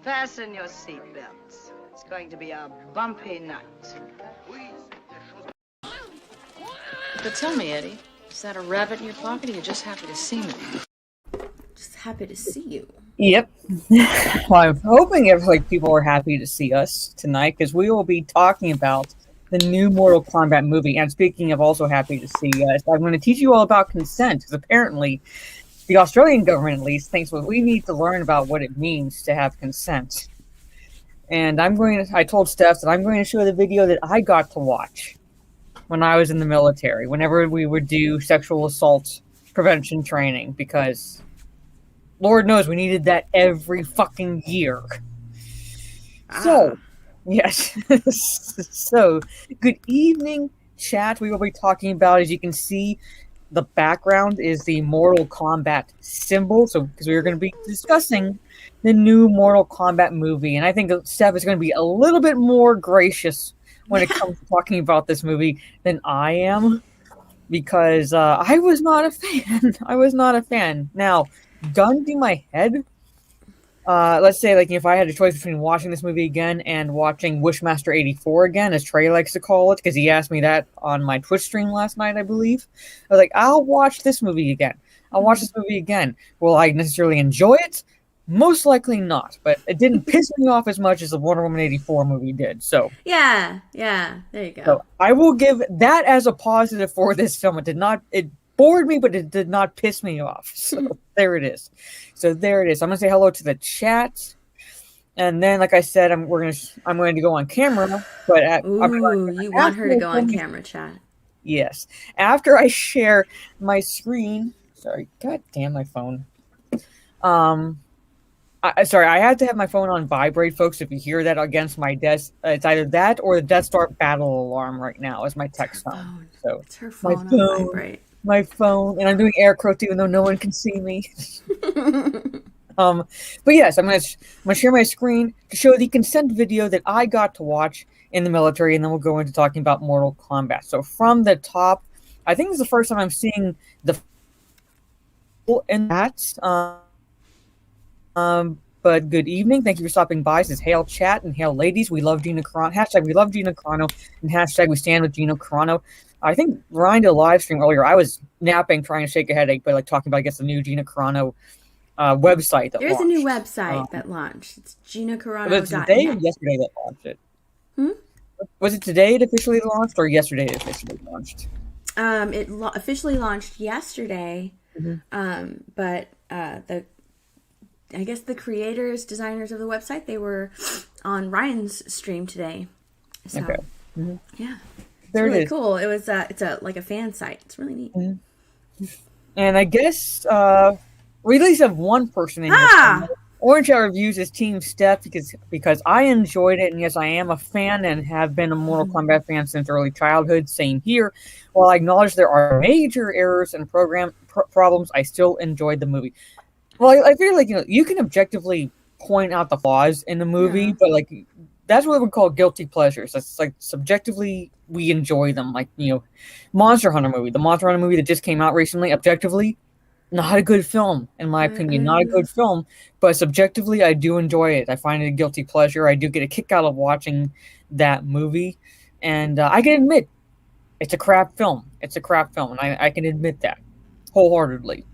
Fasten your seatbelts. It's going to be a bumpy night. But tell me, Eddie, is that a rabbit in your pocket, or you're just happy to see me? Just happy to see you. Yep. Well, I'm hoping if people are happy to see us tonight, because we will be talking about the new Mortal Kombat movie. And speaking of also happy to see us, I'm going to teach you all about consent, because apparently the Australian government, at least, thinks we need to learn about what it means to have consent. And I told Steph that I'm going to show the video that I got to watch when I was in the military, whenever we would do sexual assault prevention training, because Lord knows we needed that every fucking year. So, yes. So, good evening, chat. We will be talking about, as you can see, the background is the Mortal Kombat symbol. So, because we are going to be discussing the new Mortal Kombat movie. And I think Steph is going to be a little bit more gracious when it comes to talking about this movie than I am. Because I was not a fan. I was not a fan. Now, gun to my head, let's say if I had a choice between watching this movie again and watching Wishmaster 84 again, as Trey likes to call it, because he asked me that on my Twitch stream last night, I believe. I was like, I'll watch this movie again. I'll watch this movie again. Will I necessarily enjoy it? Most likely not, but it didn't piss me off as much as the Wonder Woman 84 movie did. So yeah, there you go. So I will give that as a positive for this film. It bored me, but it did not piss me off. So there it is. I'm gonna say hello to the chat, and then, like I said, I'm going to go on camera. But you want her to go on camera, chat? Yes. After I share my screen. Sorry, god damn my phone. I had to have my phone on vibrate, folks. If you hear that against my desk, it's either that or the Death Star battle alarm right now as my text tone. So it's her phone on vibrate. My phone, and I'm doing air quotes even though no one can see me. But yes, I'm gonna share my screen to show the consent video that I got to watch in the military, and then we'll go into talking about Mortal Kombat. So from the top, I think this is the first time I'm seeing the in that. But good evening. Thank you for stopping by. This is Hail Chat and Hail Ladies. We love Gina Carano. Hashtag we love Gina Carano and hashtag we stand with Gina Carano. I think Ryan did a live stream earlier. I was napping, trying to shake a headache, but talking about, I guess, the new Gina Carano website that There's launched. a new website that launched. It's GinaCarano.net. Was it today or yesterday that launched it? Was it today it officially launched or yesterday it officially launched? It officially launched yesterday, but I guess the creators, designers of the website, they were on Ryan's stream today. So, okay. Yeah. It's There really it is. cool. It's like a fan site. It's really neat. And I guess we at least have one person in here. Orange Out Reviews is Team Steph because I enjoyed it, and yes, I am a fan and have been a Mortal Kombat fan since early childhood. Same here. While I acknowledge there are major errors and program problems, I still enjoyed the movie. Well, I feel you can objectively point out the flaws in the movie, but that's what we would call guilty pleasures. That's subjectively we enjoy them. Monster Hunter movie, the Monster Hunter movie that just came out recently. Objectively, not a good film in my opinion. Not a good film, but subjectively I do enjoy it. I find it a guilty pleasure. I do get a kick out of watching that movie, and I can admit it's a crap film. It's a crap film, and I can admit that wholeheartedly.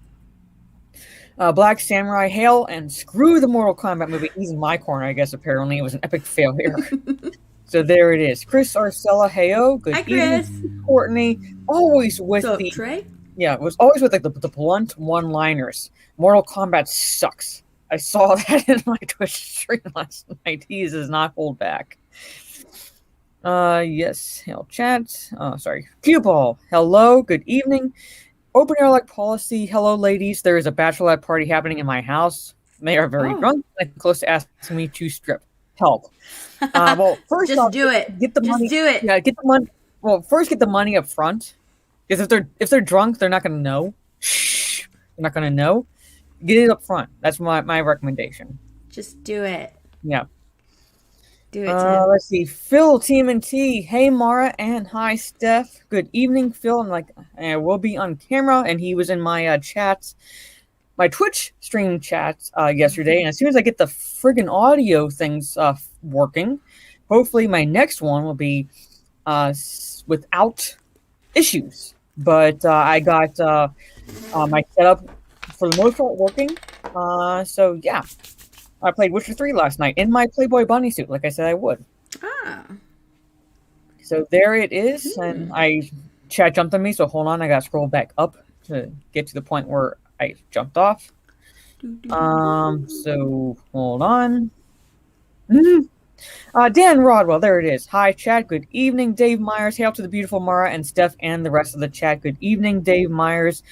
Black Samurai, hail and screw the Mortal Kombat movie. He's in my corner, I guess. Apparently, it was an epic failure. So there it is. Chris Arcella, heyo. Good Hi, Chris. evening. Courtney, always with the Trey. Yeah, it was always with the blunt one-liners. Mortal Kombat sucks. I saw that in my Twitch stream last night. He does not hold back. Yes. Hail chat. Sorry. Cue ball. Hello. Good evening. Open air like policy. Hello, ladies. There is a bachelorette party happening in my house. They are very drunk and close to asking me to strip. Help. Well, first just off, do it. Get the money. Just do it. Yeah, get the money. Well, first get the money up front. Because if they're drunk, they're not going to know. Shh. They're not going to know. Get it up front. That's my recommendation. Just do it. Yeah. Do it, Tim. Let's see. Phil, TMNT. Hey, Mara, and hi, Steph. Good evening, Phil. And I will be on camera, and he was in my chat my Twitch stream chat yesterday, and as soon as I get the friggin' audio things working, hopefully my next one will be without issues. But I got my setup for the most part working. So yeah, I played Witcher 3 last night in my Playboy bunny suit, like I said I would. Ah. So there it is, and chat jumped on me, so hold on, I gotta scroll back up to get to the point where I jumped off. So hold on. Dan Rodwell, there it is. Hi, chat. Good evening, Dave Myers. Hail to the beautiful Mara and Steph and the rest of the chat. Good evening, Dave Myers.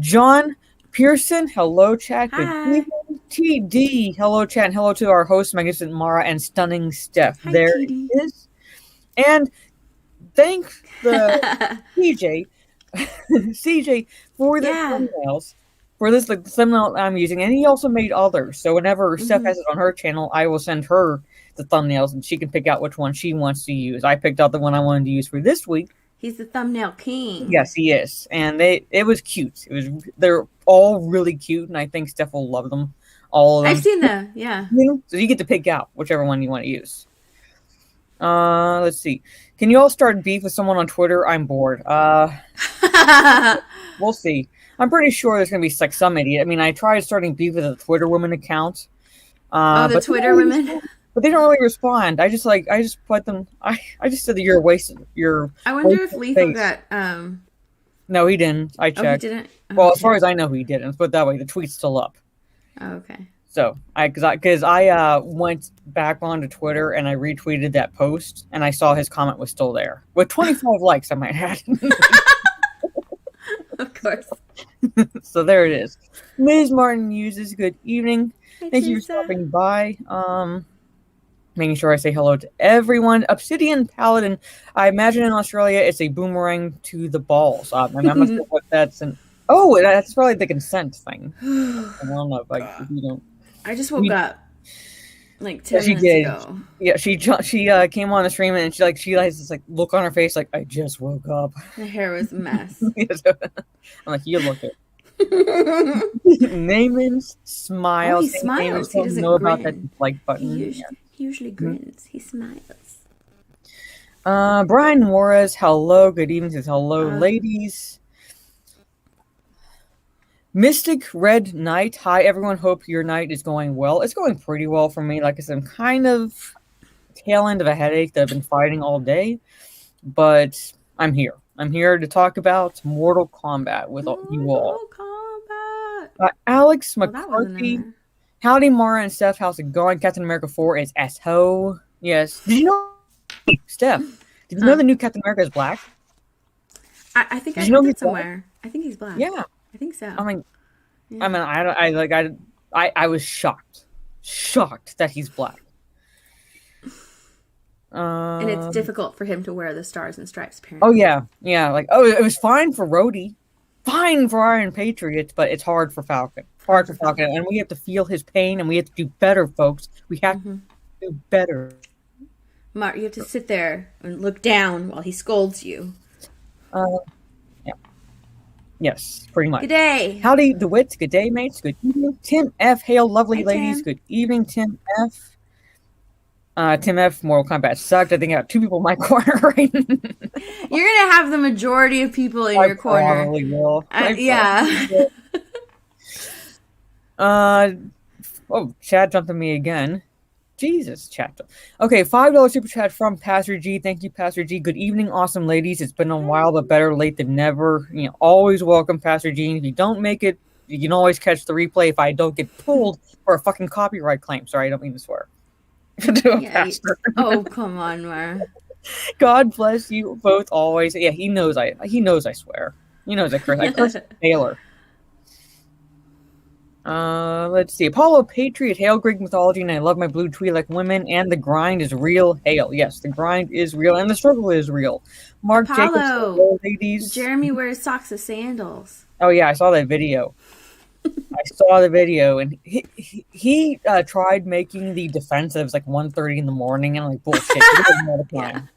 John Pearson, hello, chat. Good evening. TD, hello, chat. And hello to our host, Magnificent Mara and Stunning Steph. Hi, there TD. it is. And thank the CJ for the thumbnails. For this, the thumbnail I'm using, and he also made others. So whenever Steph has it on her channel, I will send her the thumbnails, and she can pick out which one she wants to use. I picked out the one I wanted to use for this week. He's the thumbnail king. Yes, he is, and it was cute. They're all really cute, and I think Steph will love them. All of them. I've seen them. Yeah. So you get to pick out whichever one you want to use. Let's see. Can you all start beef with someone on Twitter? I'm bored. We'll see. I'm pretty sure there's going to be like some idiot. I mean, I tried starting beef with a Twitter women account. The Twitter women? But they don't really respond. I just put them. I just said that you're a waste. I wonder if Lethal got. No, he didn't. I checked. Oh, he didn't. Oh, well, as far as I know, he didn't. Let's put it that way. The tweet's still up. Oh, okay. So because I went back onto Twitter and I retweeted that post and I saw his comment was still there with 25 likes. I might add. Of course. So there it is. Ms. Martin uses good evening. Hey, Thank you for stopping by. Making sure I say hello to everyone. Obsidian Paladin. I imagine in Australia it's a boomerang to the balls. I'm not sure what that's an. Oh, that's probably the consent thing. I don't know if you don't. I just woke up like 10 minutes ago. Yeah, she came on the stream and she has this like look on her face like I just woke up. The hair was a mess. I'm like, you look it. Naaman's smiles. Oh, he smiles. He doesn't know grin. about that like button. He usually grins. He smiles. Brian Juarez, hello. Good evening. Says hello, ladies. Mystic Red Knight. Hi, everyone. Hope your night is going well. It's going pretty well for me. Like I said, I'm kind of tail end of a headache that I've been fighting all day, but I'm here. I'm here to talk about Mortal Kombat with you all. Mortal Kombat. Alex McCarthy. Howdy, Mara and Steph. How's it going? Captain America 4 is S-ho. Yes. Did you know, Steph, did you know the new Captain America is black? I think I heard that somewhere. I think he's black. Yeah. I think so. I was shocked that he's black. And it's difficult for him to wear the stars and stripes. Apparently. Oh yeah. Like it was fine for Rhodey, fine for Iron Patriots, but it's hard for Falcon. And we have to feel his pain, and we have to do better, folks. We have to do better. Mark, you have to sit there and look down while he scolds you. Yeah. Yes, pretty much. Good day. Howdy, DeWitt. Good day, mates. Good evening. Tim F. Hail, lovely Hi, ladies. Tim. Good evening, Tim F. Tim F. Mortal Kombat sucked. I think I have two people in my corner right now. You're going to have the majority of people in your corner. Probably will. Yeah. Chad jumped on me again. Jesus, chat. Okay, $5 super chat from Pastor G. Thank you, Pastor G. Good evening, awesome ladies. It's been a while, but better late than never. You know, always welcome, Pastor G. If you don't make it, you can always catch the replay if I don't get pulled for a fucking copyright claim. Sorry, I don't mean to swear. Pastor. Oh, come on, Mara. God bless you both always. Yeah, he knows I swear. He knows I curse. I curse Taylor. Let's see. Apollo Patriot, hail Greek mythology, and I love my blue tweet like women, and the grind is real. Hail. Yes, the grind is real, and the struggle is real. Mark Apollo. Jacobs, hello, ladies. Jeremy wears socks and sandals. Oh, yeah, I saw that video. And he tried making the defense. It was like 1:30 in the morning, and I'm like, bullshit. You didn't know the time.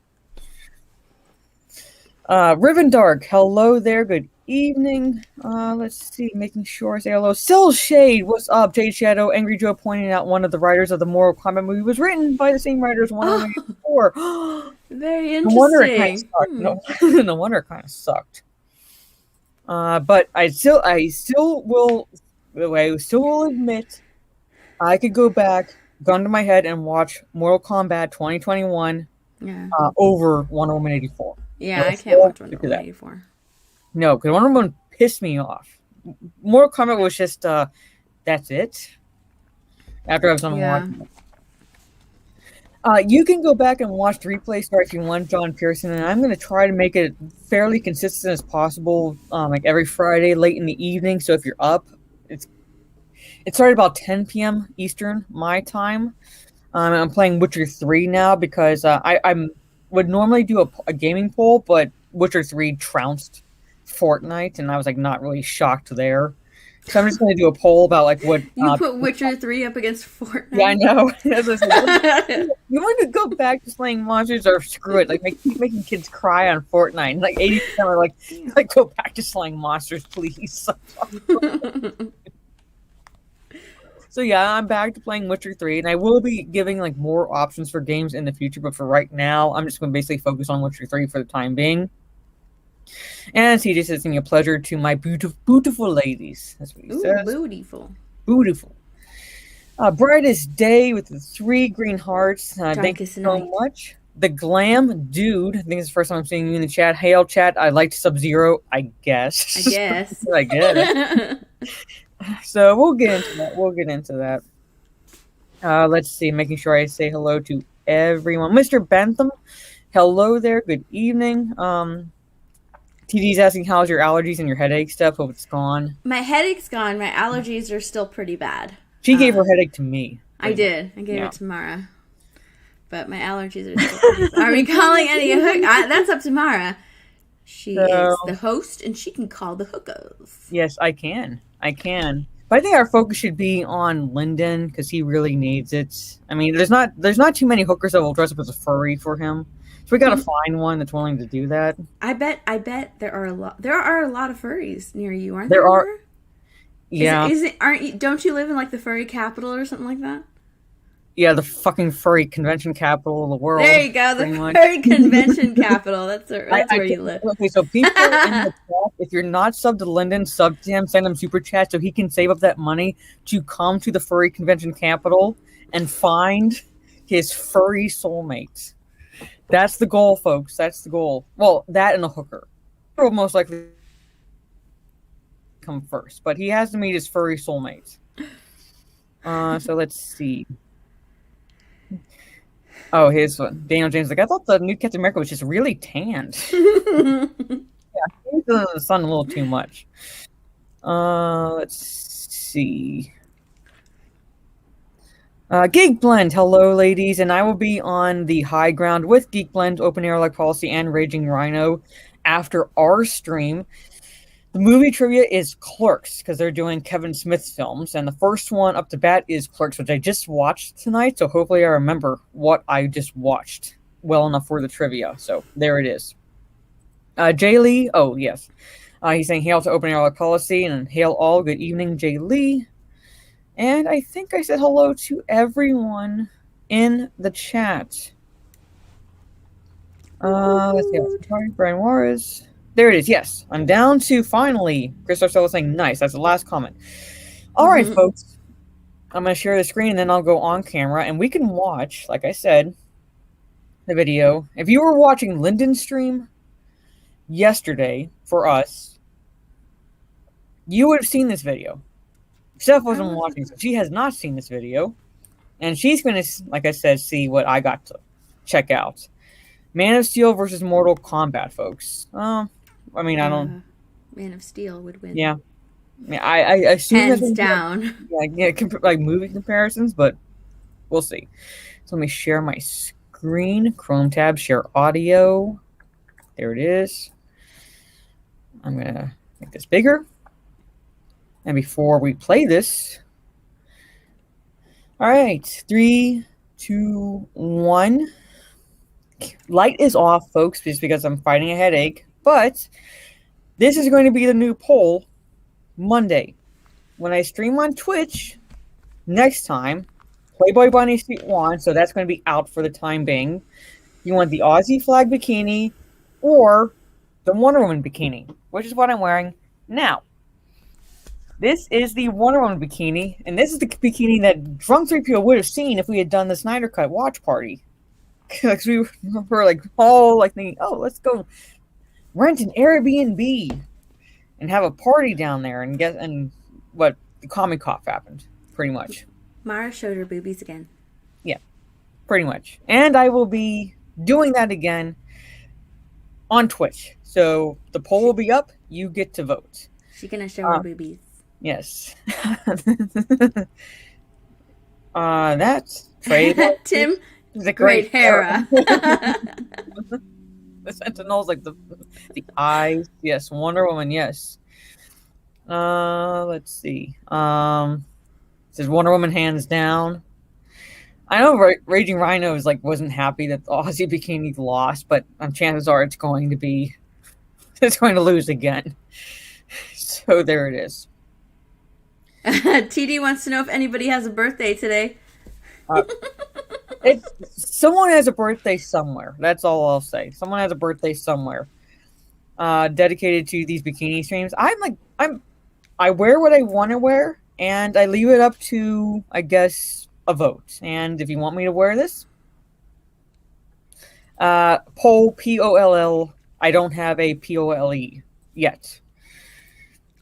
Riven Dark, hello there. Good evening. Let's see, making sure I say hello. Still Shade, what's up? Jade Shadow, Angry Joe pointing out one of the writers of the Mortal Kombat movie was written by the same writers 104. Very No wonder it kind of interesting. sucked. No wonder it kind of sucked. But I still will admit I could go back, gun to my head, and watch Mortal Kombat 2021 over Wonder Woman 84. Yeah, I can't watch Wonder Woman 84. No, because Wonder Woman pissed me off. Mortal Kombat was just, that's it. After I was on watching it. You can go back and watch the replay star if you want, John Pearson, and I'm going to try to make it fairly consistent as possible, like every Friday late in the evening. So if you're up, it started about 10 p.m. Eastern, my time. I'm playing Witcher 3 now because I would normally do a gaming poll, but Witcher 3 trounced Fortnite, and I was like not really shocked there. So I'm just going to do a poll about like what you put Witcher 3 up against Fortnite. Yeah, I know. You want to go back to playing monsters or screw it? Like keep making kids cry on Fortnite. And, like 80% are like go back to slaying monsters, please. So yeah, I'm back to playing Witcher 3, and I will be giving like more options for games in the future. But for right now, I'm just going to basically focus on Witcher 3 for the time being. And CJ says, "It's a pleasure to my beautiful ladies." That's what he says. Beautiful. Brightest day with the 3 green hearts. Thank you so much. The Glam Dude. I think it's the first time I'm seeing you in the chat. Hail, chat. I liked Sub-Zero, I guess. I guess. So we'll get into that. Let's see. Making sure I say hello to everyone. Mr. Bentham, hello there. Good evening. TD's asking, how's your allergies and your headache stuff? Hope it's gone. My headache's gone. My allergies are still pretty bad. She gave her headache to me. I did. I gave it to Mara. But my allergies are still pretty bad. Are we calling any hook? That's up to Mara. She is the host, and she can call the hookers. Yes, I can. But I think our focus should be on Lyndon, because he really needs it. I mean, there's not too many hookers that will dress up as a furry for him. So we gotta find one that's willing to do that. I bet there are a lot of furries near you, aren't there? There are. Yeah. Don't you live in like the furry capital or something like that? Yeah, the fucking furry convention capital of the world. There you go, the furry convention capital. That's where you live. Okay, so people in the chat, if you're not subbed to Lyndon, sub to him, send him super chat so he can save up that money to come to the furry convention capital and find his furry soulmate. That's the goal, folks. That's the goal. Well, that and a hooker will most likely come first, but he has to meet his furry soulmate. So let's see. Oh, here's one. Daniel James like, I thought the new Captain America was just really tanned. Yeah, he's in the sun a little too much. Let's see. Geek Blend, hello ladies, and I will be on the high ground with Geek Blend, Open Air Like Policy, and Raging Rhino after our stream. The movie trivia is Clerks, because they're doing Kevin Smith's films, and the first one up to bat is Clerks, which I just watched tonight, so hopefully I remember what I just watched well enough for the trivia. So there it is. Jay Lee, oh yes. He's saying hail to Open Air Like Policy, and hail all. Good evening, Jay Lee. And I think I said hello to everyone in the chat. Let's see. Brian Juarez. There it is. Yes. I'm down to finally. Chris Arcelo saying nice. That's the last comment. All right, folks. I'm going to share the screen and then I'll go on camera and we can watch, like I said, the video. If you were watching Lyndon's stream yesterday for us, you would have seen this video. Steph wasn't watching, so she has not seen this video. And she's going to, like I said, see what I got to check out. Man of Steel versus Mortal Kombat, folks. I mean, I don't... Man of Steel would win. Yeah. I assume hands down. Like movie comparisons, but we'll see. So let me share my screen. Chrome tab, share audio. There it is. I'm going to make this bigger. And before we play this, all right, 3, 2, 1. Light is off, folks, just because I'm fighting a headache. But this is going to be the new poll Monday. When I stream on Twitch next time, Playboy Bunny Suit 1, so that's going to be out for the time being. You want the Aussie flag bikini or the Wonder Woman bikini, which is what I'm wearing now. This is the Wonder Woman bikini, and this is the bikini that Drunk 3PO would have seen if we had done the Snyder Cut watch party. Because we were like all like thinking, oh, let's go rent an Airbnb and have a party down there and what the Comic Con happened, pretty much. Mara showed her boobies again. Yeah, pretty much. And I will be doing that again on Twitch. So the poll will be up. You get to vote. She's gonna show her boobies. Yes. That's Trey. Tim, the great Hera. The Sentinels, like the eyes. Yes, Wonder Woman. Yes. Let's see. It says Wonder Woman hands down. I know Raging Rhino wasn't happy that the Aussie bikini lost, but chances are it's going to lose again. So there it is. TD wants to know if anybody has a birthday today. Someone has a birthday somewhere. That's all I'll say. Someone has a birthday somewhere. Dedicated to these bikini streams. I wear what I want to wear, and I leave it up to, I guess, a vote. And if you want me to wear this, poll POLL. I don't have a POLE yet.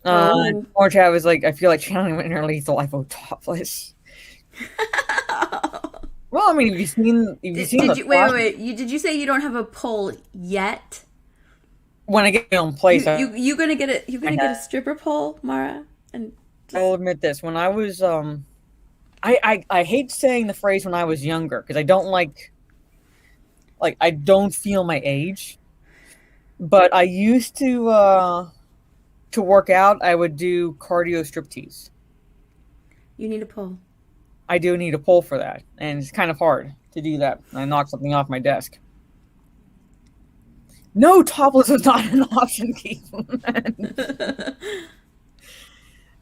Orange Hat was like, I feel like channeling Winter Lethal. I vote topless. Well, I mean, have you seen wait. Did you say you don't have a poll yet? When I get my own place, you gonna get it? You gonna get a stripper pole, Mara? And I'll admit this: when I was I hate saying the phrase when I was younger because I don't like I don't feel my age. But I used to work out. I would do cardio striptease. You need a pole. I do need a pole for that, and it's kind of hard to do that. I knocked something off my desk. No, topless is not an option, Keith.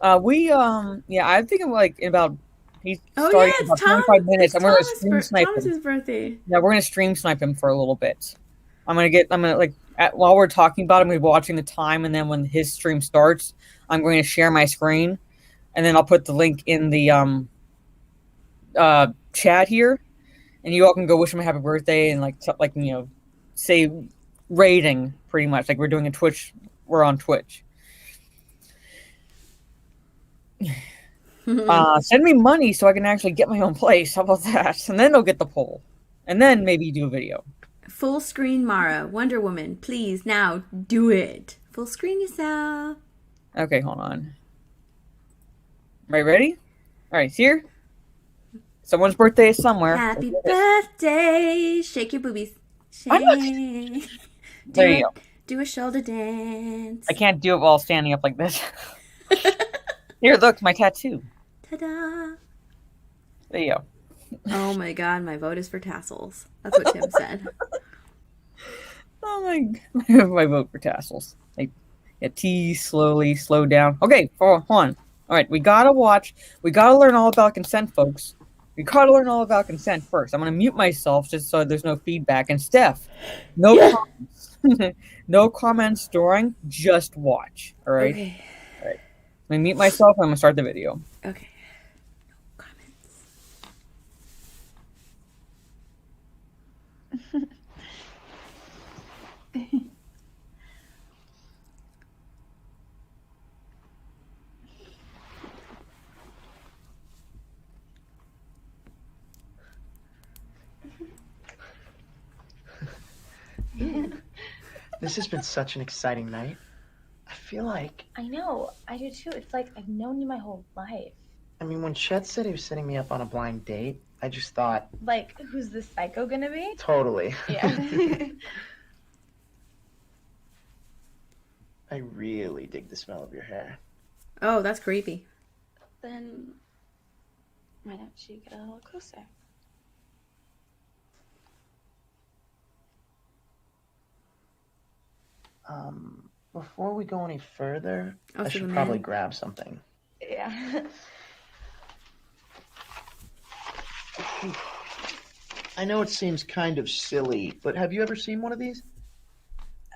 I think I'm in about he's starting in about 25 minutes. I'm gonna stream snipe him. Thomas's birthday. Yeah, we're gonna stream snipe him for a little bit. While we're talking about it, I'm gonna be watching the time, and then when his stream starts, I'm going to share my screen, and then I'll put the link in the chat here, and you all can go wish him a happy birthday and say rating pretty much like we're doing a Twitch. We're on Twitch. Send me money so I can actually get my own place. How about that? And then they'll get the poll, and then maybe do a video. Full screen Mara, Wonder Woman, please now do it. Full screen yourself. Okay, hold on. Ready? All right, here. Someone's birthday is somewhere. Happy birthday! Shake your boobies. Shake. There you go. Do a shoulder dance. I can't do it while standing up like this. Here, look, my tattoo. Ta-da! There you go. Oh my god, my vote is for tassels. That's what Tim said. Oh my vote for tassels. Slow down. Okay, hold on. All right, we gotta learn all about consent, folks. We gotta learn all about consent first. I'm gonna mute myself just so there's no feedback. And Steph, comments. No comments during, just watch. All right? Okay. All right. I'm gonna mute myself and I'm gonna start the video. Okay. No comments. This has been such an exciting night. I feel like... I know. I do too. It's like I've known you my whole life. I mean, when Chet said he was setting me up on a blind date, I just thought... Like, who's this psycho gonna be? Totally. Yeah. I really dig the smell of your hair. Oh, that's creepy. Then why don't you get a little closer? Before we go any further, Oh, I so should the probably man. grab something. Yeah. I know it seems kind of silly, but have you ever seen one of these?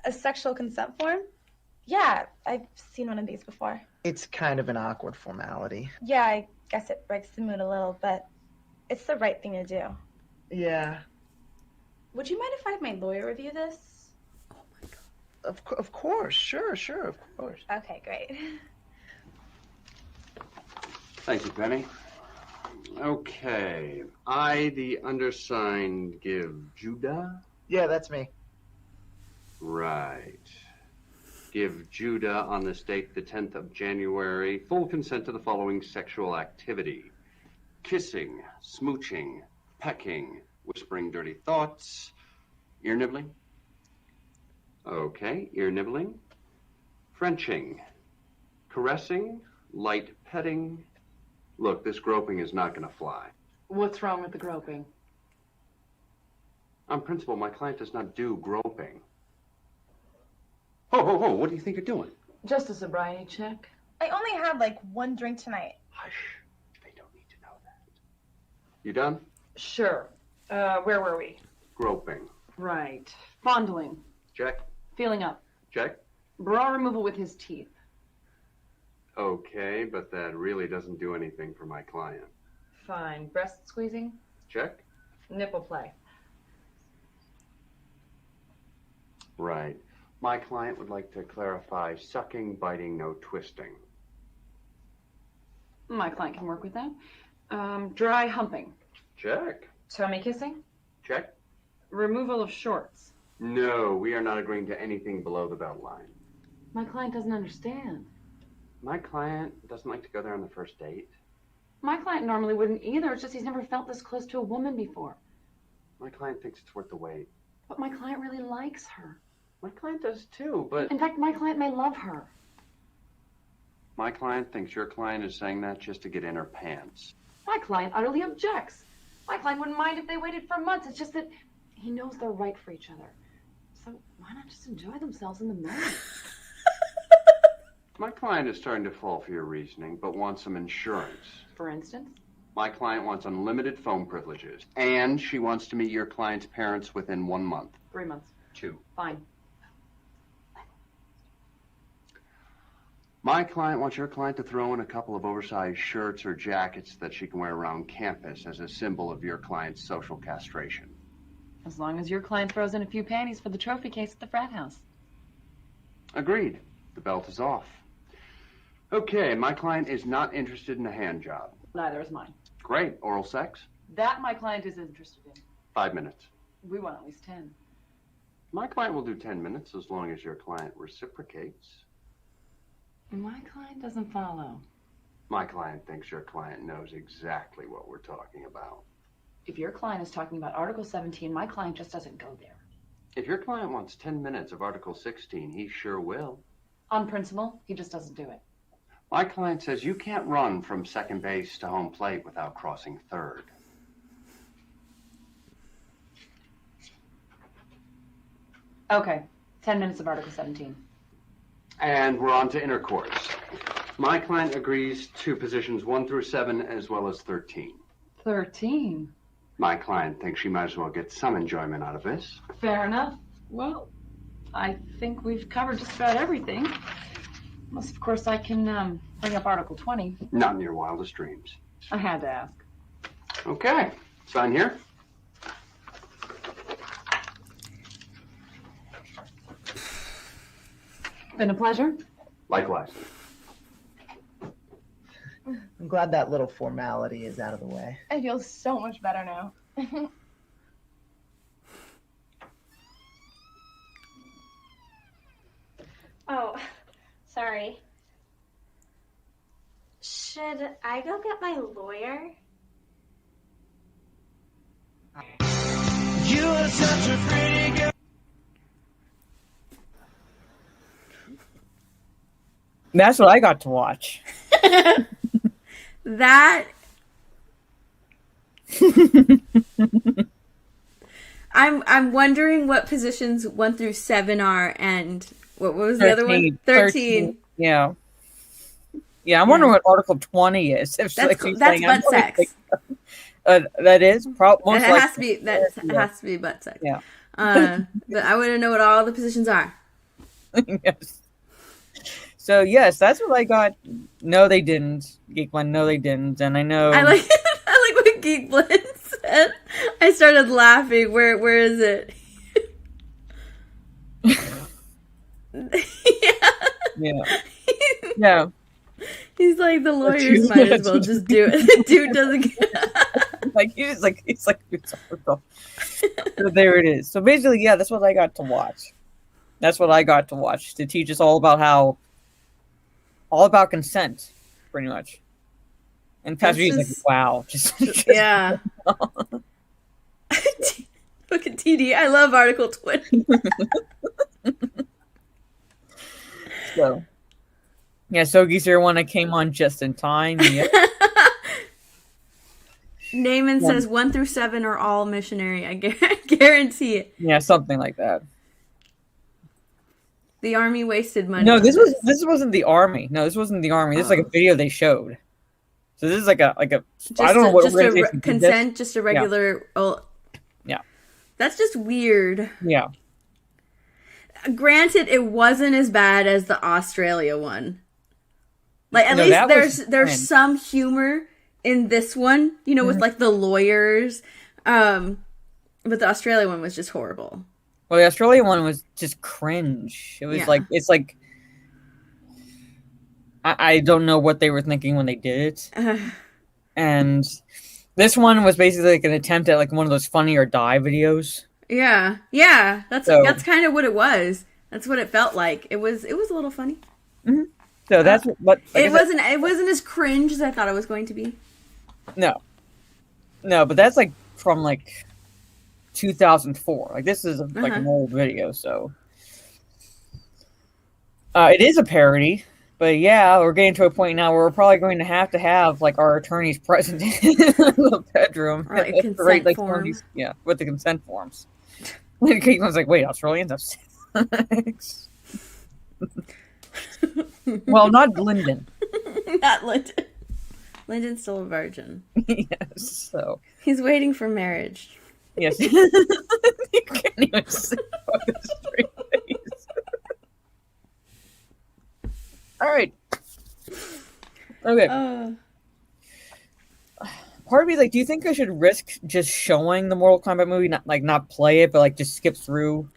A sexual consent form? Yeah, I've seen one of these before. It's kind of an awkward formality. Yeah, I guess it breaks the mood a little, but it's the right thing to do. Yeah, Would you mind if I had my lawyer review this? of course. Sure, of course. Okay, great. Thank you, Penny. Okay. I, the undersigned, give Judah. Yeah, that's me. Right. Give Judah on this date, the 10th of January, full consent to the following sexual activity: kissing, smooching, pecking, whispering dirty thoughts, ear nibbling. Okay, ear nibbling. Frenching, caressing, light petting. Look, this groping is not going to fly. What's wrong with the groping? On principle, my client does not do groping. Ho, what do you think you're doing? Just a sobriety check. I only had like one drink tonight. Hush. They don't need to know that. You done? Sure. Where were we? Groping. Right. Fondling. Check. Feeling up. Check. Bra removal with his teeth. Okay, but that really doesn't do anything for my client. Fine. Breast squeezing. Check. Nipple play. Right. My client would like to clarify sucking, biting, no twisting. My client can work with that. Dry humping. Check. Tummy kissing. Check. Removal of shorts. No, we are not agreeing to anything below the belt line. My client doesn't understand. My client doesn't like to go there on the first date. My client normally wouldn't either. It's just he's never felt this close to a woman before. My client thinks it's worth the wait. But my client really likes her. My client does too, but In fact, my client may love her. my client thinks your client is saying that just to get in her pants. My client utterly objects. My client wouldn't mind if they waited for months. It's just that he knows they're right for each other. So why not just enjoy themselves in the moment? My client is starting to fall for your reasoning, but wants some insurance. For instance? My client wants unlimited phone privileges, and she wants to meet your client's parents within 1 month. 3 months. 2. Fine. My client wants your client to throw in a couple of oversized shirts or jackets that she can wear around campus as a symbol of your client's social castration. As long as your client throws in a few panties for the trophy case at the frat house. Agreed. The belt is off. Okay, my client is not interested in a hand job. Neither is mine. Great. Oral sex? That my client is interested in. 5 minutes. We want at least 10. My client will do 10 minutes as long as your client reciprocates. My client doesn't follow. My client thinks your client knows exactly what we're talking about. If your client is talking about Article 17, my client just doesn't go there. If your client wants 10 minutes of Article 16, he sure will. On principle, he just doesn't do it. My client says you can't run from second base to home plate without crossing third. Okay, 10 minutes of Article 17. And we're on to intercourse. My client agrees to positions 1 through 7 as well as 13. 13? My client thinks she might as well get some enjoyment out of this. Fair enough. Well, I think we've covered just about everything. Unless, of course, I can bring up Article 20. Not in your wildest dreams. I had to ask. Okay, sign here. Been a pleasure. Likewise. I'm glad that little formality is out of the way. I feel so much better now. Oh, sorry. Should I go get my lawyer? You are such a pretty girl. That's what I got to watch. That I'm wondering what positions 1 through 7 are and What was the other one? 13. Yeah. Yeah, I'm wondering what Article 20 is. If That's she's that's saying, butt sex. That is probably It has to be has to be butt sex. Yeah. But I want to know what all the positions are. Yes. So yes, that's what I got. No, they didn't. Geek one, no, they didn't. And I know I like what Geek Blend said. I started laughing. Where is it? Yeah. Yeah. He's like, the lawyers might as well just do it. The dude doesn't get... he's like so there it is. So basically, yeah, that's what I got to watch. That's what I got to watch to teach us all about consent, pretty much. And Pastor G's like, wow. Just yeah. Look at TD. I love Article 20. So, yeah, Sogi's here one that came on just in time. Yeah. Naaman says 1 through 7 are all missionary. I guarantee it. Yeah, something like that. The army wasted money. No, this wasn't the army. No, this wasn't the army. This is like a video they showed. So this is like a just I don't know what just a consent, just a regular. Yeah. That's just weird. Yeah. Granted, it wasn't as bad as the Australia one. Like at least there's some humor in this one, you know, with like the lawyers. But the Australia one was just horrible. Well, the Australia one was just cringe. It was it's like I don't know what they were thinking when they did it. And this one was basically like an attempt at like one of those Funny or Die videos. Yeah. That's kind of what it was. That's what it felt like. It was a little funny. Mm-hmm. So that's what it wasn't as cringe as I thought it was going to be. No, but that's like from like 2004. Like this is like an old video, so it is a parody. But yeah, we're getting to a point now where we're probably going to have like our attorneys present in the bedroom, or like consent form. With the consent forms. I was like, wait, Australians have sex? Well, not Lyndon. Not Lyndon. Lyndon's still a virgin. Yes, so he's waiting for marriage. Yes. You can't even see the straight face. All right. Okay. Part of me is like, do you think I should risk just showing the Mortal Kombat movie, not play it, but like just skip through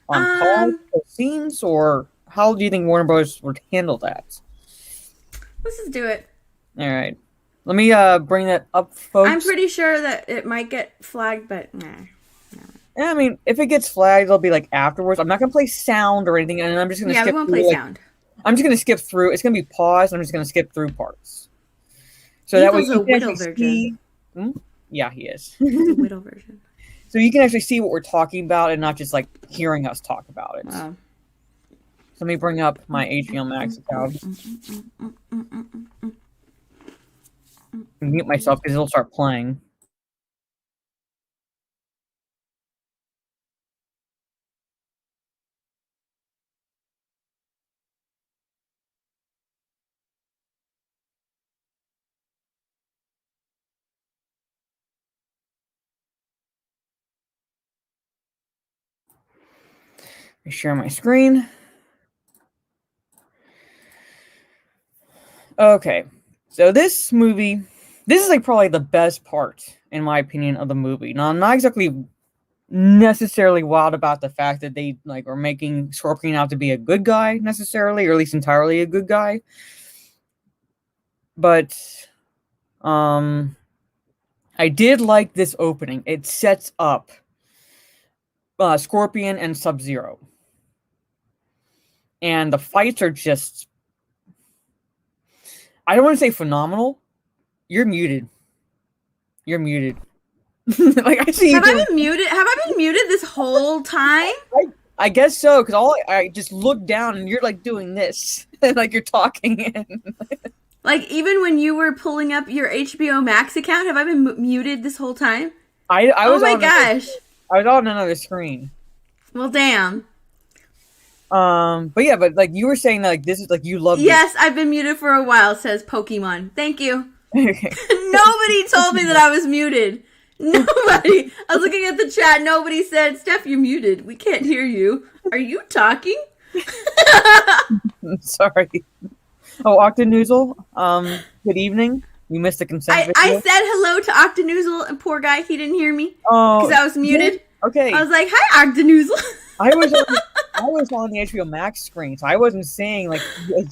on pause scenes, or how do you think Warner Bros. Would handle that? Let's just do it. All right. Let me bring that up, folks. I'm pretty sure that it might get flagged, but nah. Yeah, I mean, if it gets flagged, it'll be like afterwards. I'm not gonna play sound or anything, and I'm just gonna skip. Yeah, we won't play sound. I'm just gonna skip through. It's gonna be paused. And I'm just gonna skip through parts. So that way you can actually see. Yeah, he is. It's a widow version. So you can actually see what we're talking about and not just like hearing us talk about it. Wow. So let me bring up my HBO Max account. Mute myself because it'll start playing. I share my screen. Okay. So this movie, this is like probably the best part, in my opinion, of the movie. Now, I'm not exactly necessarily wild about the fact that they like are making Scorpion out to be a good guy necessarily, or at least entirely a good guy. But I did like this opening. It sets up Scorpion and Sub-Zero. And the fights are just, I don't want to say phenomenal. You're muted. Like I see. Have I been muted? Have I been muted this whole time? I guess so, because I just look down and you're like doing this, like you're talking in. Like even when you were pulling up your HBO Max account, have I been muted this whole time? I was. Oh my gosh! I was on another screen. Well, damn. But yeah, but like you were saying, like this is like you love. Yes, I've been muted for a while, says Pokemon. Thank you. Nobody told me that I was muted. Nobody. I was looking at the chat. Nobody said, Steph, you're muted. We can't hear you. Are you talking? Sorry. Oh, Octanoozle. Good evening. You missed the consent I video. said hello to Octanoozle, and poor guy, he didn't hear me Oh, because I was muted. Okay. I was like, hi, Octanoozle. I was on the HBO Max screen, so I wasn't seeing like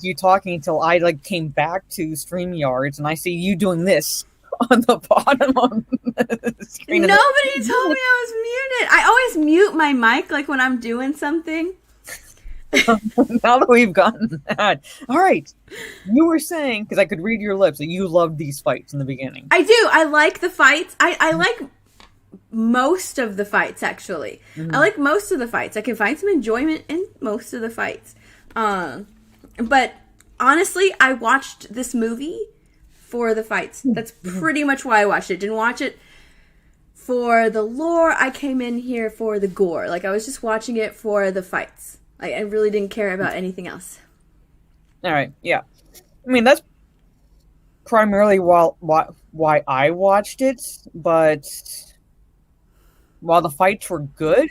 you talking until I like came back to StreamYards, and I see you doing this on the bottom of the screen. Nobody told me I was muted. I always mute my mic like when I'm doing something. Now that we've gotten that, all right. You were saying, because I could read your lips, that you loved these fights in the beginning. I do. I like the fights. I like most of the fights, actually. I like most of the fights. I can find some enjoyment in most of the fights. But honestly, I watched this movie for the fights. That's pretty much why I watched it. Didn't watch it for the lore. I came in here for the gore. Like, I was just watching it for the fights. I really didn't care about anything else. All right, yeah. I mean, that's primarily why I watched it, but while the fights were good,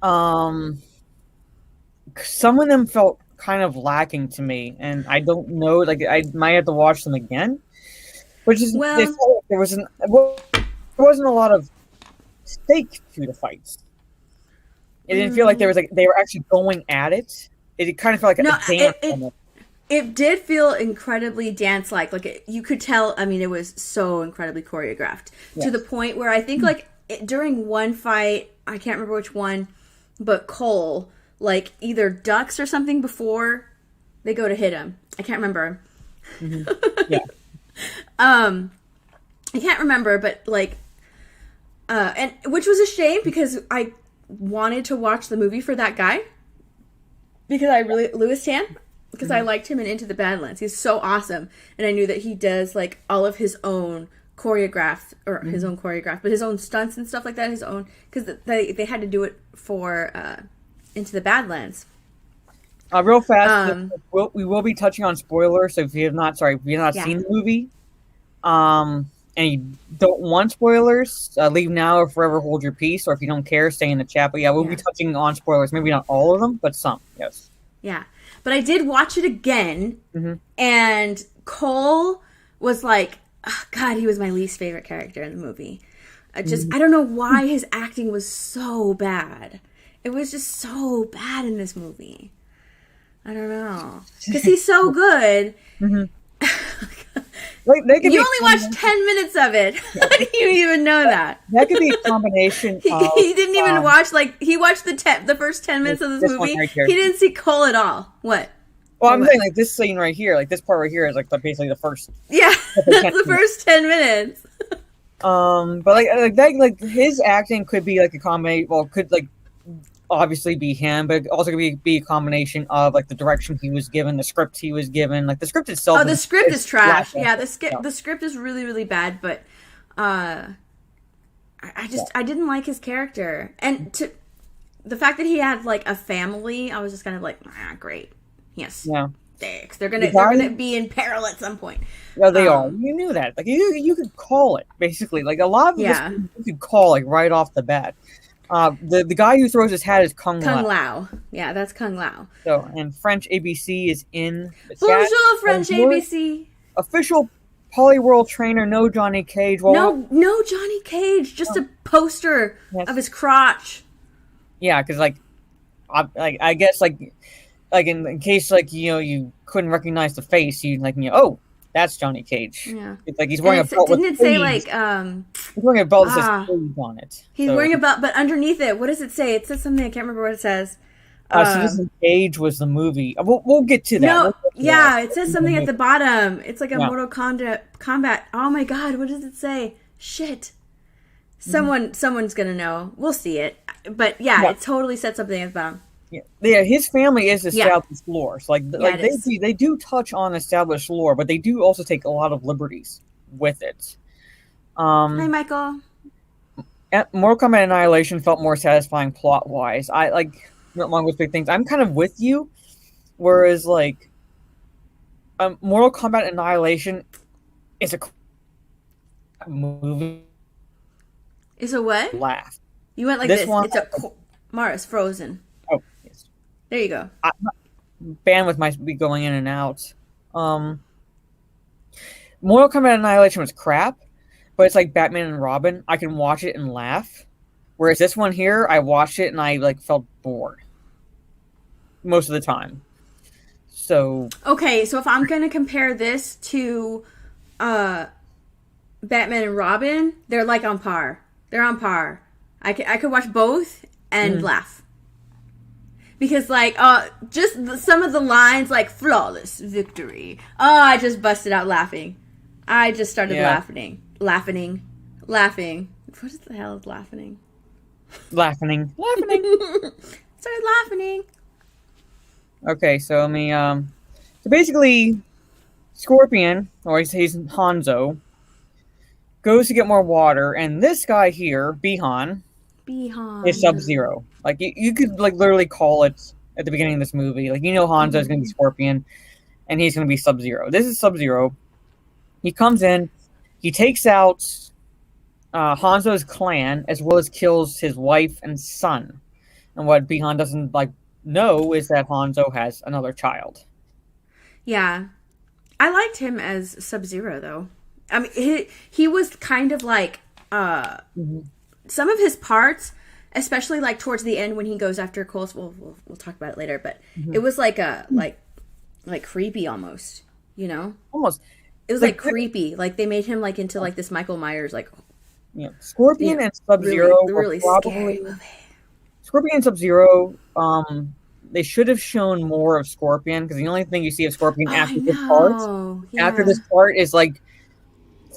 some of them felt kind of lacking to me, and I don't know, like, I might have to watch them again, which is, Well, there wasn't a lot of stake to the fights. It didn't feel like they were actually going at it. It kind of felt like a dance. It did feel incredibly dance-like. Like, you could tell, I mean, it was so incredibly choreographed. Yes. To the point where I think, like, during one fight, I can't remember which one, but Cole, like, either ducks or something before they go to hit him. I can't remember. Yeah. I can't remember, but, like, and which was a shame because I wanted to watch the movie for that guy. Because I really, Louis Tan, because I liked him in Into the Badlands. He's so awesome. And I knew that he does, like, all of his own choreographed, or his own choreographed, but his own stunts and stuff like that, his own, because they had to do it for Into the Badlands. Real fast, we will be touching on spoilers, so if you have not seen the movie, and you don't want spoilers, leave now or forever hold your peace, or if you don't care, stay in the chat. But we'll be touching on spoilers. Maybe not all of them, but some, yes. Yeah. But I did watch it again, and Cole was like, oh, God, he was my least favorite character in the movie. I don't know why his acting was so bad. It was just so bad in this movie. I don't know. Because he's so good. You only watched 10 minutes of it. How do you even know that? That could be a combination of... He didn't even watch, like, he watched the first 10 minutes of this movie. Right, he didn't see Cole at all. What? Well, I'm saying, like, this scene right here, like, this part right here is, like, basically the first... Yeah, the first 10 minutes. But, his acting could be, like, a combination... Well, could, like, obviously be him, but it also could be a combination of, like, the direction he was given, the script he was given. Like, the script itself... Oh, the script is trash. Yeah, the script is really, really bad, but I didn't like his character. And the fact that he had, like, a family, I was just kind of like, great. Yes. Yeah. Dicks. They're gonna be in peril at some point. Yeah, they are. You knew that. Like, you could call it, basically. Like, a lot of this you could call, like, right off the bat. The guy who throws his hat is Kung Lao. Yeah, that's Kung Lao. So, and French ABC is in the chat. Bonjour, French ABC. Official Polyworld trainer, no Johnny Cage. Well, no Johnny Cage. Just a poster of his crotch. Yeah, because I guess in case you couldn't recognize the face, you oh, that's Johnny Cage. Yeah, it's like he's wearing a belt. Didn't it say like he's wearing a belt that says Cage on it? He's wearing a belt, but underneath it, what does it say? It says something, I can't remember what it says. So this is Cage was the movie. We'll get to that. It says something at the bottom. It's like a Mortal Kombat. Oh my God, what does it say? Shit. Someone's gonna know. We'll see it, but it totally said something at the bottom. Yeah, his family is established lore. So they do touch on established lore, but they do also take a lot of liberties with it. Hi, Michael. Mortal Kombat Annihilation felt more satisfying plot-wise. among those big things. I'm kind of with you, whereas like Mortal Kombat Annihilation is a movie. Is a what? Laugh. You went like This this. one- It's a Mara's frozen. Oh, yes. There you go. Bandwidth might be going in and out. Mortal Kombat Annihilation was crap, but it's like Batman and Robin. I can watch it and laugh. Whereas this one here, I watched it and I like felt bored most of the time. So Okay, so if I'm gonna compare this to Batman and Robin, they're like on par. They're on par. I could watch both and laugh. Because like some of the lines like flawless victory. Oh, I just busted out laughing. I just started laughing. What the hell is laughing? laughing. Started laughing. Okay, so let me so basically Scorpion, or he's Hanzo, goes to get more water, and this guy here, Bihan, is Sub-Zero. Like you could like literally call it at the beginning of this movie. Like Hanzo is gonna be Scorpion and he's gonna be Sub-Zero. This is Sub-Zero. He comes in, he takes out Hanzo's clan as well as kills his wife and son. And what Bihan doesn't like know is that Hanzo has another child. Yeah. I liked him as Sub-Zero, though. I mean, he was kind of like, some of his parts, especially like towards the end when he goes after Cole's, we'll talk about it later, but it was like like creepy almost, Almost. It was like creepy. Like they made him like into like this Michael Myers, like, Scorpion and Sub-Zero really were scary movie. Scorpion and Sub-Zero, they should have shown more of Scorpion, because the only thing you see of Scorpion after this part is like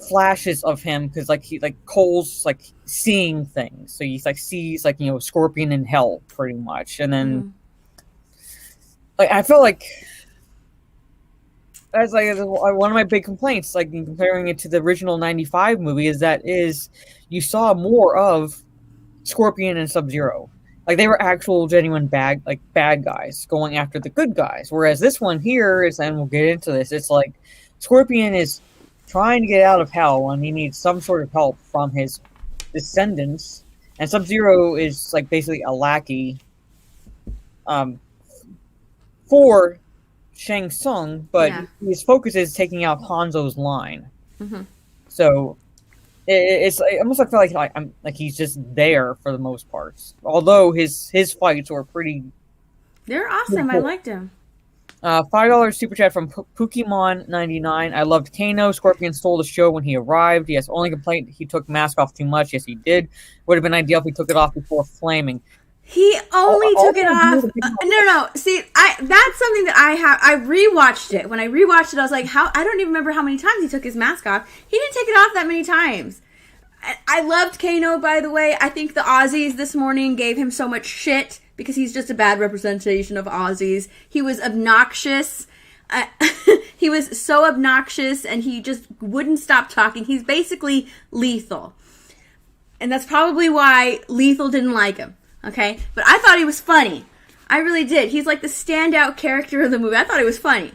flashes of him, because like Cole's like seeing things, so he's like sees like Scorpion in hell pretty much, and then like I felt like that's like one of my big complaints, like in comparing it to the original '95 movie, is you saw more of Scorpion and Sub-Zero. Like they were actual genuine bad guys going after the good guys. Whereas this one here is, and we'll get into this, it's like Scorpion is trying to get out of hell and he needs some sort of help from his descendants. And Sub-Zero is like basically a lackey for Shang Tsung, but his focus is taking out Hanzo's line. So it's almost like I feel like I'm like he's just there for the most parts. Although his fights were pretty. They're awesome. Cool. I liked him. $5 super chat from Pokemon99. I loved Kano. Scorpion stole the show when he arrived. Yes, only complaint he took mask off too much. Yes, he did. Would have been ideal if he took it off before flaming. He only took it off. No. See, that's something that I rewatched it. When I rewatched it, I was like, I don't even remember how many times he took his mask off. He didn't take it off that many times. I loved Kano, by the way. I think the Aussies this morning gave him so much shit because he's just a bad representation of Aussies. He was obnoxious. He was so obnoxious, and he just wouldn't stop talking. He's basically Lethal. And that's probably why Lethal didn't like him. Okay, but I thought he was funny. I really did. He's like the standout character of the movie. I thought he was funny.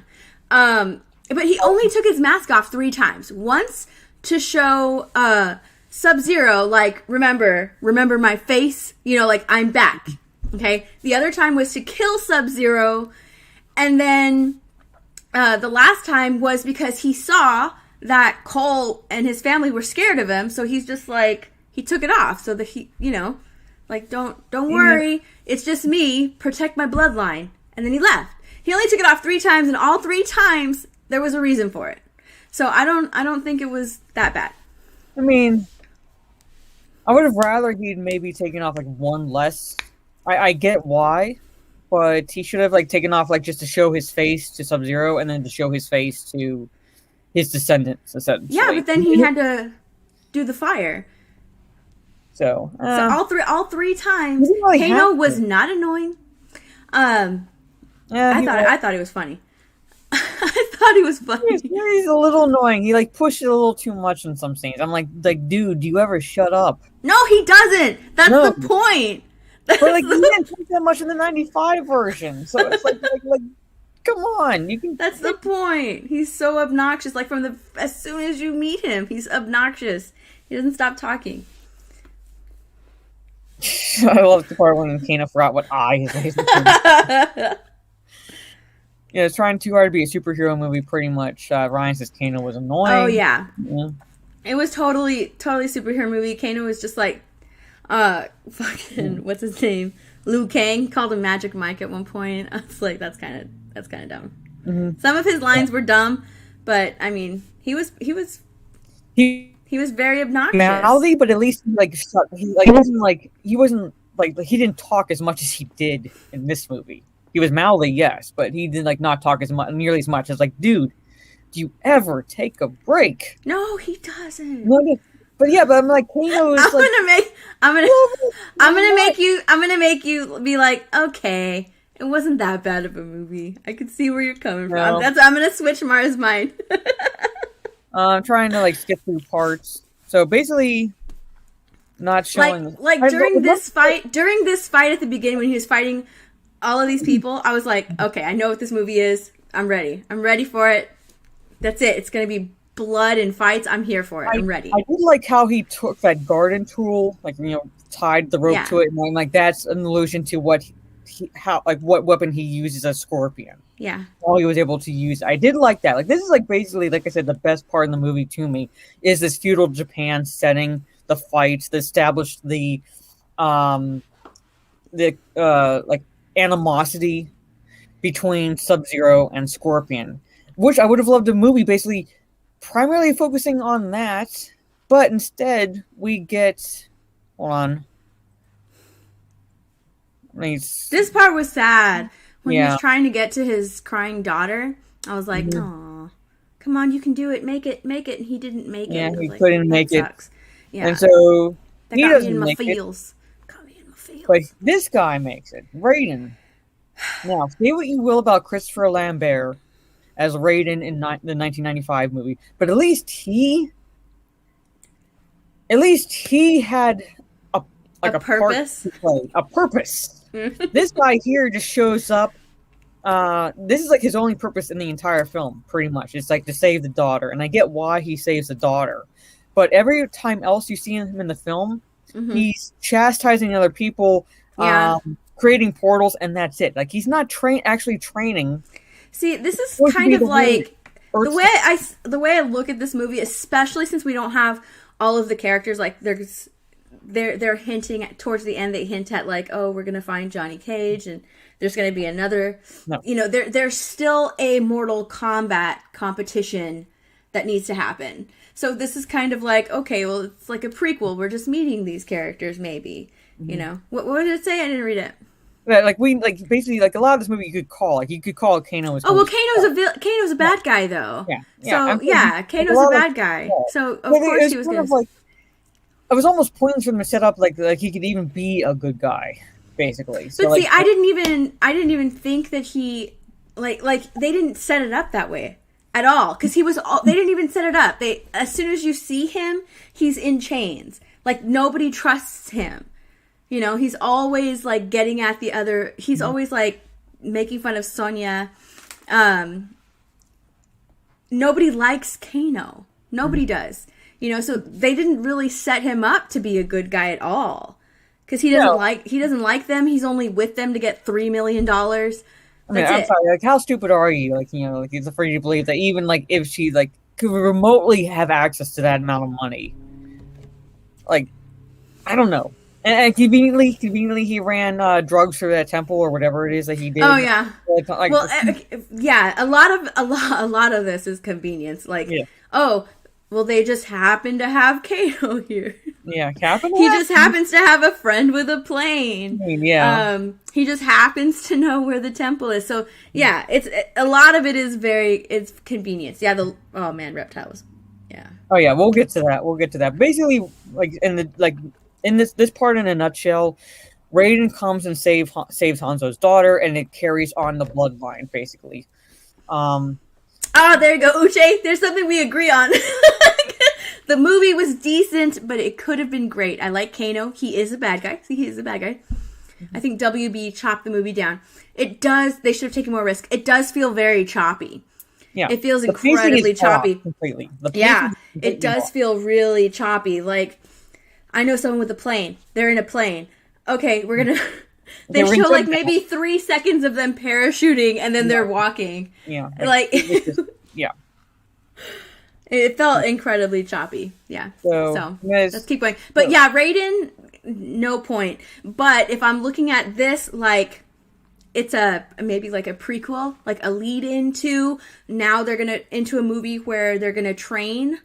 But he only took his mask off 3 times. Once to show Sub-Zero, like, remember my face? Like, I'm back. Okay? The other time was to kill Sub-Zero. And then the last time was because he saw that Cole and his family were scared of him. So he's just like, he took it off so that he, like, don't worry, it's just me, protect my bloodline. And then he left. He only took it off 3 times, and all 3 times there was a reason for it. So I don't think it was that bad. I mean, I would have rather he'd maybe taken off like 1 less. I get why, but he should have like taken off like just to show his face to Sub-Zero and then to show his face to his descendants, essentially. Yeah, but then he had to do the fire. So all three times, really Kano was not annoying. I thought he was funny. I thought he was funny. He's a little annoying. He like pushed it a little too much in some scenes. I'm like, dude, do you ever shut up? No, he doesn't. That's the point. But like he didn't talk that much in the '95 version, so it's like come on, you can. That's the point. He's so obnoxious. Like as soon as you meet him, he's obnoxious. He doesn't stop talking. I love the part when Kano forgot what eye his face was. Yeah, it's trying too hard to be a superhero movie. Pretty much, Ryan says Kano was annoying. Oh yeah. It was totally superhero movie. Kano was just like, fucking what's his name? Liu Kang called him Magic Mike at one point. I was like, that's kind of dumb. Mm-hmm. Some of his lines were dumb, but I mean, he was very obnoxious. Mouthy, but at least he wasn't he didn't talk as much as he did in this movie. He was mouthy, yes, but he did not talk nearly as much as dude, do you ever take a break? No, he doesn't. No, but I'm like, Kano is I'm gonna make you be like, okay, it wasn't that bad of a movie. I could see where you're coming from. I'm gonna switch Mara's mind. I'm trying to skip through parts. So basically, not showing during this fight at the beginning when he was fighting all of these people, I was like, okay, I know what this movie is. I'm ready for it. That's it. It's gonna be blood and fights. I'm here for it. I'm ready. I did like how he took that garden tool, tied the rope to it, and that's an allusion to what weapon he uses as Scorpion. Yeah. All he was able to use. I did like that. This is basically, like I said, the best part in the movie to me is this feudal Japan setting, the fights, that established the animosity between Sub-Zero and Scorpion, which I would have loved a movie basically primarily focusing on that, but instead we get this part was sad when he was trying to get to his crying daughter. I was like, "Aw, come on, you can do it. Make it." And he didn't make it. Yeah, he couldn't make it. Yeah, and so that he got doesn't me in my make feels. it. But this guy makes it. Raiden. Now, say what you will about Christopher Lambert as Raiden in the 1995 movie, but at least he had a purpose. Part to play, a purpose. This guy here just shows up. This is his only purpose in the entire film, pretty much. It's to save the daughter, and I get why he saves the daughter, but every time else you see him in the film, he's chastising other people, creating portals, and that's it. He's not actually training. See, this is kind of the way I look at this movie, especially since we don't have all of the characters. They're hinting towards the end. They hint at oh, we're gonna find Johnny Cage, and there's gonna be another. No. There's still a Mortal Kombat competition that needs to happen. So this is kind of okay, well, it's a prequel. We're just meeting these characters, maybe. Mm-hmm. What did it say? I didn't read it. Yeah, basically a lot of this movie you could call Kano. Kano's a bad guy though. Yeah. So Kano's a bad guy. Yeah. So of course he was gonna. It was almost pointless for him to set up he could even be a good guy, basically. So, but see, I didn't even think that he they didn't set it up that way at all, because they didn't even set it up. As soon as you see him, he's in chains. Nobody trusts him. He's always getting at the other. He's always making fun of Sonya. Nobody likes Kano. Nobody does. So they didn't really set him up to be a good guy at all, because he doesn't like them. He's only with them to get $3 million. I'm sorry. How stupid are you? He's afraid to believe that even if she could remotely have access to that amount of money. I don't know. And conveniently, he ran drugs through that temple or whatever it is that he did. Oh yeah. A lot of this is convenience. Oh, well, they just happen to have Kano here. Yeah, he just happens to have a friend with a plane. Yeah. He just happens to know where the temple is. So yeah, it's a lot of it is it's convenience. Yeah. Reptiles. Yeah. Oh yeah, we'll get to that. Basically, in this part in a nutshell, Raiden comes and saves Hanzo's daughter, and it carries on the bloodline, basically. There you go, Uche. There's something we agree on. The movie was decent, but it could have been great. I like Kano. He is a bad guy. I think WB chopped the movie down. It does. They should have taken more risk. It does feel very choppy. Yeah, it feels the pacing incredibly is off choppy. completely. It does feel really choppy. Like, I know someone with a plane. They're in a plane. Okay, we're gonna. They show like maybe 3 seconds of them parachuting, and then they're walking. Yeah, like yeah. It felt incredibly choppy. Yeah. So let's keep going. But yeah, Raiden, no point. But if I'm looking at this, like, it's maybe like a prequel, like a lead into, now they're gonna into a movie where they're gonna train,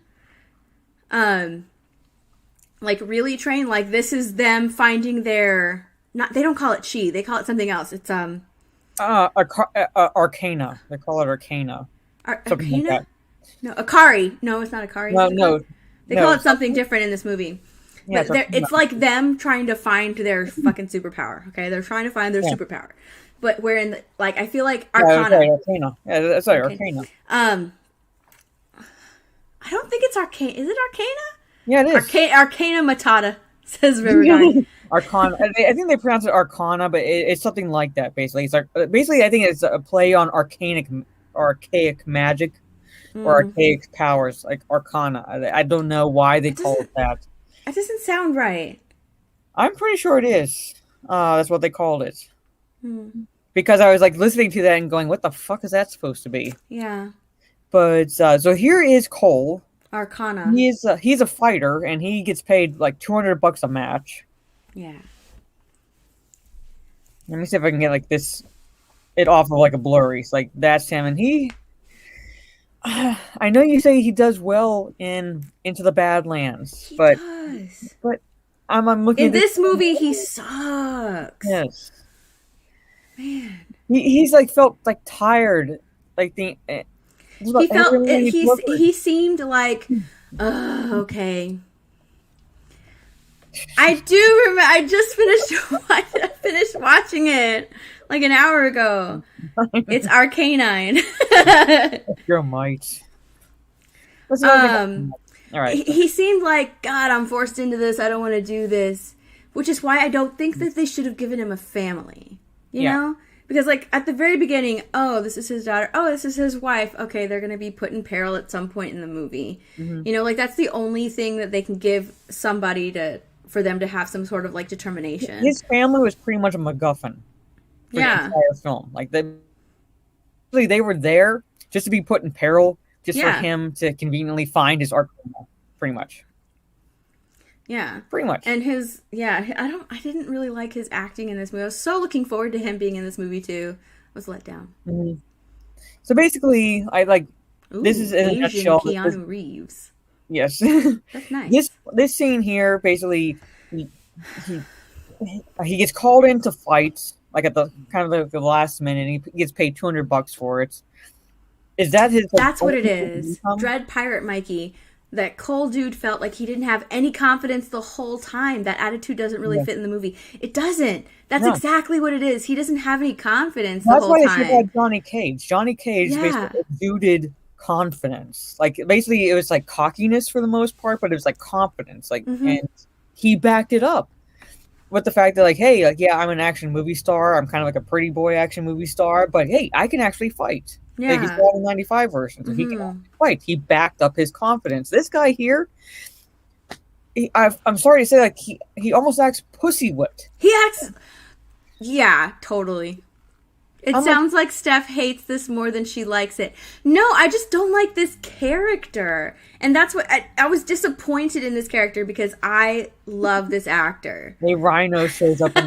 like really train. Like, this is them finding their, not, they don't call it chi, they call it something else. It's Arcana. They call it Arcana. Arcana? Like, no, Akari. No, it's not Akari. No. They call it something different in this movie. Yeah, but it's like them trying to find their fucking superpower. Okay, they're trying to find their superpower. But we're in the, like, I feel like Arcana. Arcana. Yeah, that's right, Arcana. I don't think it's Arcana. Is it Arcana? Yeah, it is. Arcana Matata, says River Guy. Arcana. I think they pronounce it Arcana, but it's something like that. Basically, it's basically I think it's a play on archaic magic or archaic powers, like Arcana. I don't know why they call it that. That doesn't sound right. I'm pretty sure it is. That's what they called it. Because I was like listening to that and going, "What the fuck is that supposed to be?" Yeah. But so here is Cole. Arcana. He's a fighter, and he gets paid like $200 a match. Yeah. Let me see if I can get like it off of like a blurry. It's like that's him, and he. I know you say he does well in Into the Badlands, but I'm looking in this movie. He sucks. Yes, man. He's like felt like tired, like the. He felt. He seemed like, okay. I do remember. I just finished watching it like an hour ago. It's Arcanine. You're a mite. All right. He seemed like, God, I'm forced into this. I don't want to do this, which is why I don't think that they should have given him a family. You know, because like at the very beginning, oh, this is his daughter. Oh, this is his wife. Okay, they're gonna be put in peril at some point in the movie. You know, like that's the only thing that they can give somebody for them to have some sort of like determination. His family was pretty much a MacGuffin. For the entire film, like they were there just to be put in peril, just for him to conveniently find his Arcana, pretty much. Yeah, pretty much. And I didn't really like his acting in this movie. I was so looking forward to him being in this movie too. I was let down. So basically, this is in a nutshell. Keanu Reeves. Yes, that's nice. This scene here, basically, he gets called in to fight. Like at the kind of the last minute, he gets paid $200 for it. Is that his? That's what it is. Dread Pirate Mikey. That Cole dude felt like he didn't have any confidence the whole time. That attitude doesn't really fit in the movie. It doesn't. That's exactly what it is. He doesn't have any confidence the whole time. That's why they should have Johnny Cage. Johnny Cage basically exuded confidence. Like basically, it was like cockiness for the most part, but it was like confidence. Like, and he backed it up with the fact that like, hey, like I'm an action movie star. I'm kind of like a pretty boy action movie star, but hey, I can actually fight. Yeah. Like he's got a 95 version, so he can fight. He backed up his confidence. This guy here, I'm sorry to say, like he almost acts pussy whipped. He acts, yeah, totally. It sounds like Steph hates this more than she likes it. No, I just don't like this character. And that's what I was disappointed in this character because I love this actor. A rhino shows up in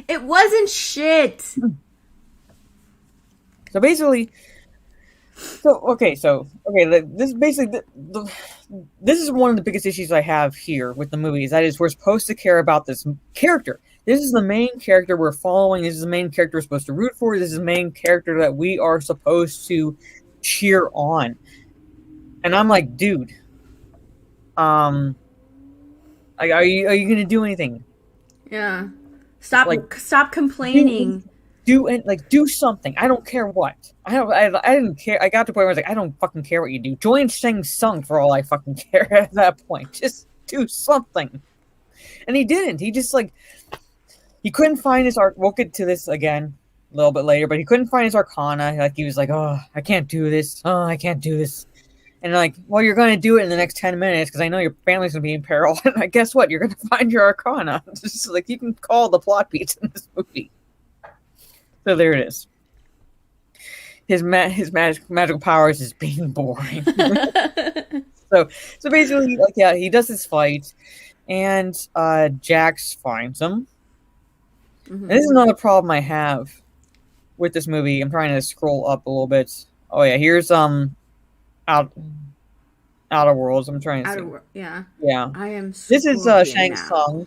it wasn't shit. So basically, this basically this is one of the biggest issues I have here with the movie. Is that is we're supposed to care about this character. This is the main character we're following. This is the main character we're supposed to root for. This is the main character that we are supposed to cheer on. And I'm like, dude, are you gonna do anything? Yeah, stop complaining. Do something. I don't care what. I didn't care. I got to the point where I was like, I don't fucking care what you do. Join Shang Tsung for all I fucking care at that point. Just do something. And he didn't. He just like he couldn't find his we'll get to this again a little bit later, but he couldn't find his arcana. Like, he was like, oh, I can't do this. Oh, I can't do this. And like, well, you're going to do it in the next 10 minutes because I know your family's going to be in peril. And I guess what? You're going to find your arcana. It's just like, you can call the plot beats in this movie. So there it is. His magical powers is being boring. so basically, like, yeah, he does this fight, and Jax finds him. Mm-hmm. And this is another problem I have with this movie. I'm trying to scroll up a little bit. Oh yeah, here's Outer Worlds. I'm trying to see. Yeah. Yeah. I am. This is Shang Tsung.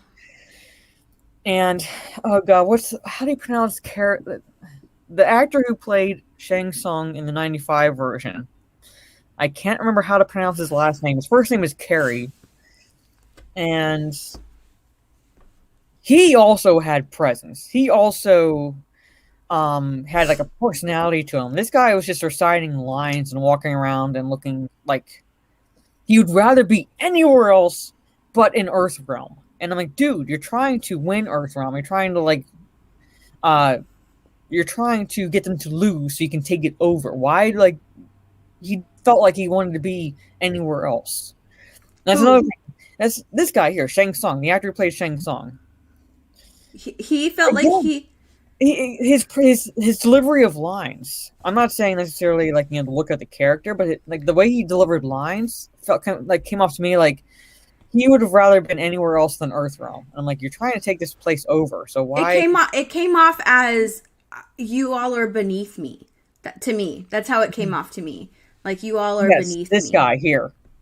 And oh god, how do you pronounce the actor who played Shang Tsung in the 95 version? I can't remember how to pronounce his last name. His first name is Carey. And he also had presence. He also had like a personality to him. This guy was just reciting lines and walking around and looking like he would rather be anywhere else but in Earthrealm. And I'm like, dude, you're trying to win Earthrealm. You're trying to you're trying to get them to lose so you can take it over. Why? Like, he felt like he wanted to be anywhere else. That's another thing. That's this guy here, Shang Tsung, the actor who plays Shang Tsung. He felt like his delivery of lines. I'm not saying necessarily like, you know, the look of the character, but like the way he delivered lines felt kind of like came off to me like he would have rather been anywhere else than Earthrealm. I'm like, you're trying to take this place over, so why? It came off as you all are beneath me. To me, that's how it came off to me. Like, you all are beneath this me.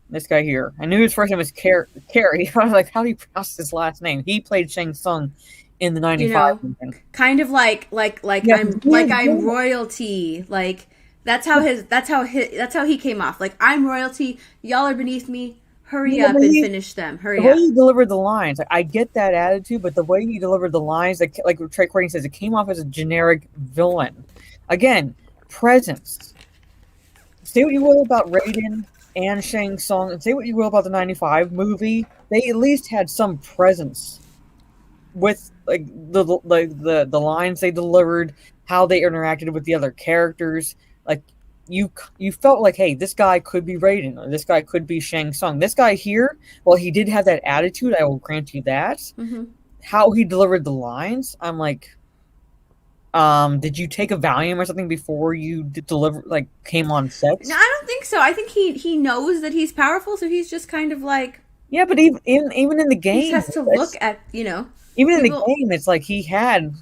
This guy here. I knew his first name was Carey. I was like, how do you pronounce his last name? He played Shang Tsung in the 95. You know, kind of like I'm royalty. Like, that's how he came off. Like, I'm royalty. Y'all are beneath me. Hurry up and finish them. Hurry up. The way you delivered the lines, I get that attitude, but the way you delivered the lines, like Trey Courtney says, it came off as a generic villain. Again, presence. Say what you will about Raiden and Shang Tsung, and say what you will about the 95 movie, they at least had some presence with like the lines they delivered, how they interacted with the other characters. Like, you felt like, hey, this guy could be Raiden, or this guy could be Shang Tsung. This guy here, well, he did have that attitude, I will grant you that. Mm-hmm. How he delivered the lines, I'm like, did you take a Valium or something before you came on set? No, I don't think so. I think he knows that he's powerful, so he's just kind of like... Yeah, but even in the game... He has to look at, you know... Even in the game, it's like he had...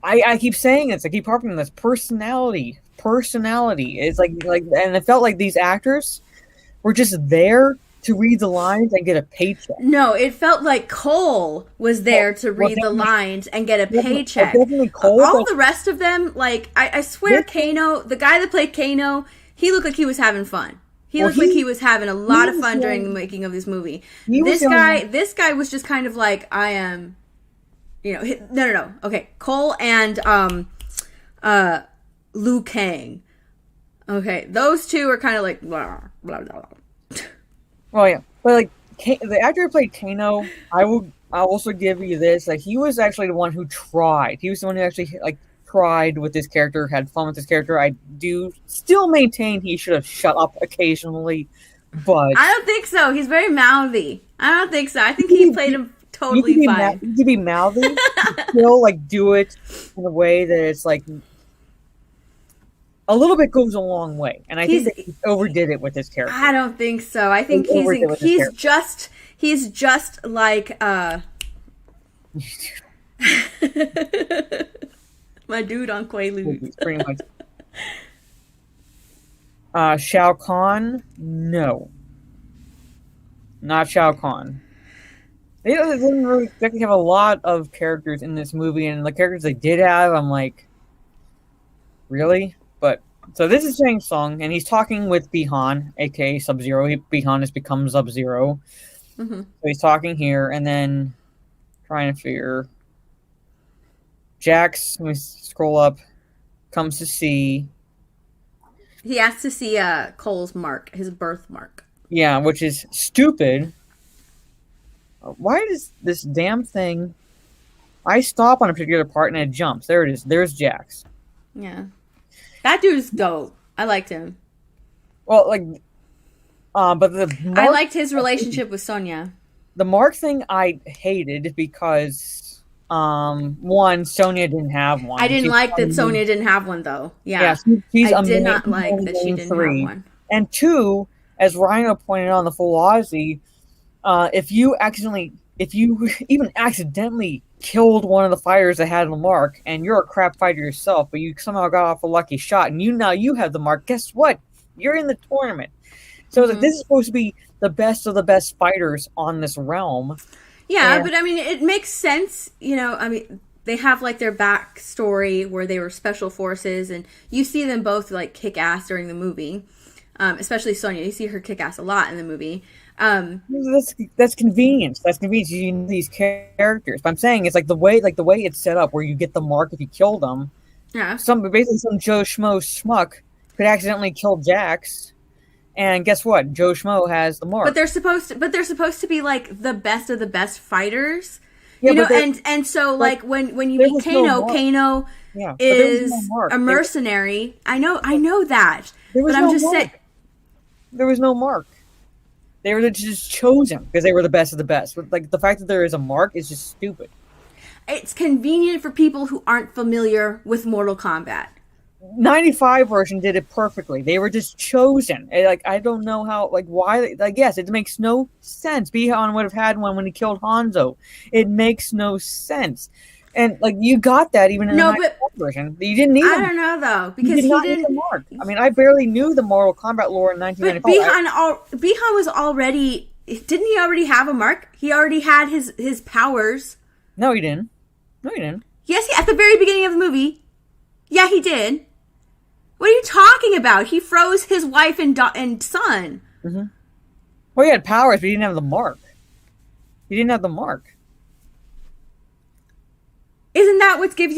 I keep saying it's, I keep harping on this, personality. It's like, and it felt like these actors were just there to read the lines and get a paycheck. No, it felt like Cole was there to read the lines and get a paycheck. Definitely Cole. All the rest of them, like, I swear, Kano, the guy that played Kano, he looked like he was having fun. He looked like he was having a lot of fun during the making of this movie. This guy was just kind of like, I am, you know, no. Okay, Cole and Liu Kang. Okay, those two are kind of like blah blah blah. Oh yeah, but like the actor who played Kano, I'll also give you this. Like, he was actually the one who tried. He was the one who actually tried with this character, had fun with this character. I do still maintain he should have shut up occasionally, but I don't think so. He's very mouthy. I don't think so. I think he played him totally fine. You can be mouthy, still do it in a way that it's like a little bit goes a long way, and I think that he overdid it with his character. I don't think so. I think he's just like my dude on Quaaludes. Pretty much. Shao Kahn, no, not Shao Kahn. They didn't really exactly have a lot of characters in this movie, and the characters they did have, I'm like, really? But so this is Shang Tsung, and he's talking with Bi-Han, aka Sub-Zero. Bi-Han has become Sub-Zero. Mm-hmm. So he's talking here, and then trying to figure. Jax, let me scroll up, comes to see. He asks to see Cole's mark, his birthmark. Yeah, which is stupid. Why does this damn thing I stop on a particular part and it jumps. There it is. There's Jax. Yeah. That dude's dope. I liked him. Well, like, but the I liked his relationship with Sonya. The Mark thing I hated because, one, Sonya didn't have one. I didn't like that Sonya didn't have one, though. Yeah. She's I did not like that she didn't have one. And two, as Rhino pointed out on the Full Aussie, if you even accidentally killed one of the fighters that had the mark, and you're a crap fighter yourself, but you somehow got off a lucky shot, and you have the mark, guess what? You're in the tournament. So like, this is supposed to be the best of the best fighters on this realm. Yeah, but I mean, it makes sense. You know, I mean, they have like their backstory where they were special forces, and you see them both like kick ass during the movie. Especially Sonya, you see her kick ass a lot in the movie. That's convenience. That's convenience. You know these characters. But I'm saying it's like the way it's set up, where you get the mark if you kill them. Yeah. Basically some Joe Schmo schmuck could accidentally kill Jax, and guess what? Joe Schmo has the mark. But they're supposed to be like the best of the best fighters. Yeah, you know, and so like when you meet Kano is a mercenary. I know that. But I'm just saying. There was no mark. They were just chosen because they were the best of the best. Like, the fact that there is a mark is just stupid. It's convenient for people who aren't familiar with Mortal Kombat. 95 version did it perfectly. They were just chosen. Like, I don't know how, like, why. Like, yes, it makes no sense. Bi-Han would have had one when he killed Hanzo. It makes no sense. And like, you got that even in the 95 version. You didn't need. I don't know though, because he didn't didn't. Need the mark. I mean, I barely knew the Mortal Kombat lore in 1995. But Bi-Han was already. Didn't he already have a mark? He already had his powers. No, he didn't. Yes, at the very beginning of the movie. Yeah, he did. What are you talking about? He froze his wife and son. Mm-hmm. Well, he had powers, but he didn't have the mark. He didn't have the mark. Isn't that what gives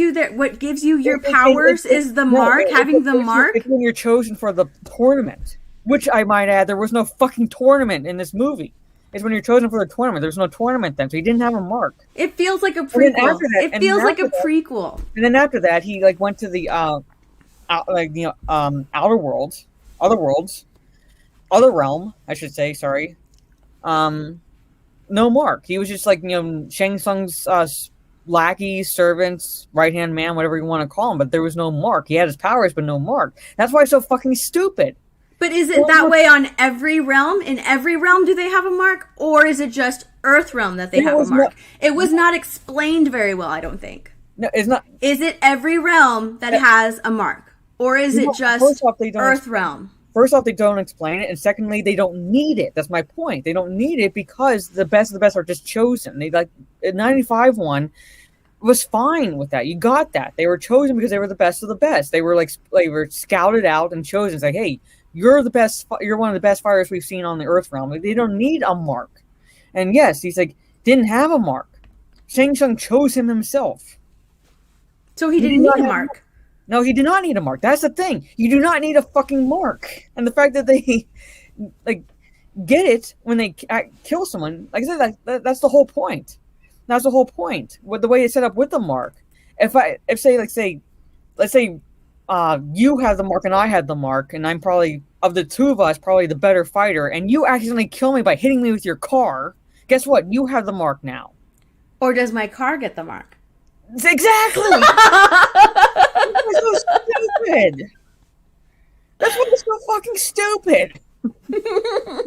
you your powers? Is the mark, having the mark? It's when you're chosen for the tournament, which I might add, there was no fucking tournament in this movie. It's when you're chosen for the tournament. There's no tournament then, so he didn't have a mark. It feels like a prequel. It feels like a prequel. And then after that, he like went to the outer worlds, other realm, I should say. Sorry, no mark. He was just like Shang Tsung's lackey, servants, right-hand man, whatever you want to call him, but there was no mark. He had his powers, but no mark. That's why it's so fucking stupid. But is it that way on every realm? In every realm, do they have a mark? Or is it just Earth realm that they have a mark? It was not explained very well, I don't think. No, it's not. Is it every realm that has a mark? Or is it just Earth realm? First off, they don't explain it, and secondly, they don't need it. That's my point. They don't need it because the best of the best are just chosen. They like 95 one was fine with that. You got that. They were chosen because they were the best of the best. They were scouted out and chosen. It's like, hey, you're the best. You're one of the best fighters we've seen on the Earth realm. They don't need a mark. And yes, he's like didn't have a mark. Shang Tsung chose him himself. So he didn't need a mark. No, he did not need a mark. That's the thing. You do not need a fucking mark. And the fact that they like get it when they kill someone, like I said, that's the whole point. That's the whole point. With the way it's set up with the mark. Let's say you have the mark and I had the mark, and I'm probably of the two of us probably the better fighter, and you accidentally kill me by hitting me with your car. Guess what? You have the mark now. Or does my car get the mark? Exactly. That's so stupid. That's why it's so fucking stupid.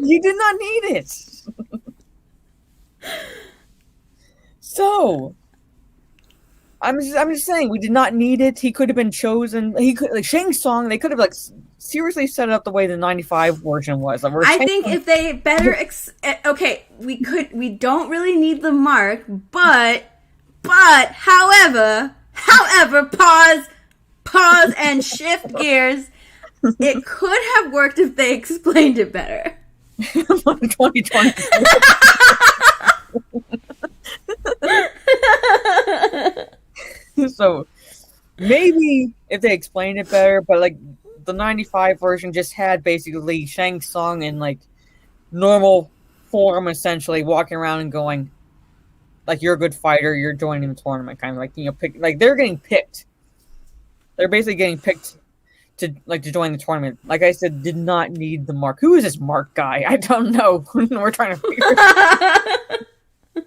You did not need it. So, I'm just saying we did not need it. He could have been chosen. He could Shang Tsung. They could have seriously set it up the way the 95 version was. I think if they better we don't really need the mark, but however, pause and shift gears. It could have worked if they explained it better. 2020. So maybe if they explained it better, but the 95 version just had basically Shang Tsung in normal form, essentially walking around and going, like you're a good fighter, you're joining the tournament, kind of like pick like they're getting picked. They're basically getting picked to join the tournament. Like I said, did not need the mark. Who is this Mark guy? I don't know. We're trying to figure it out.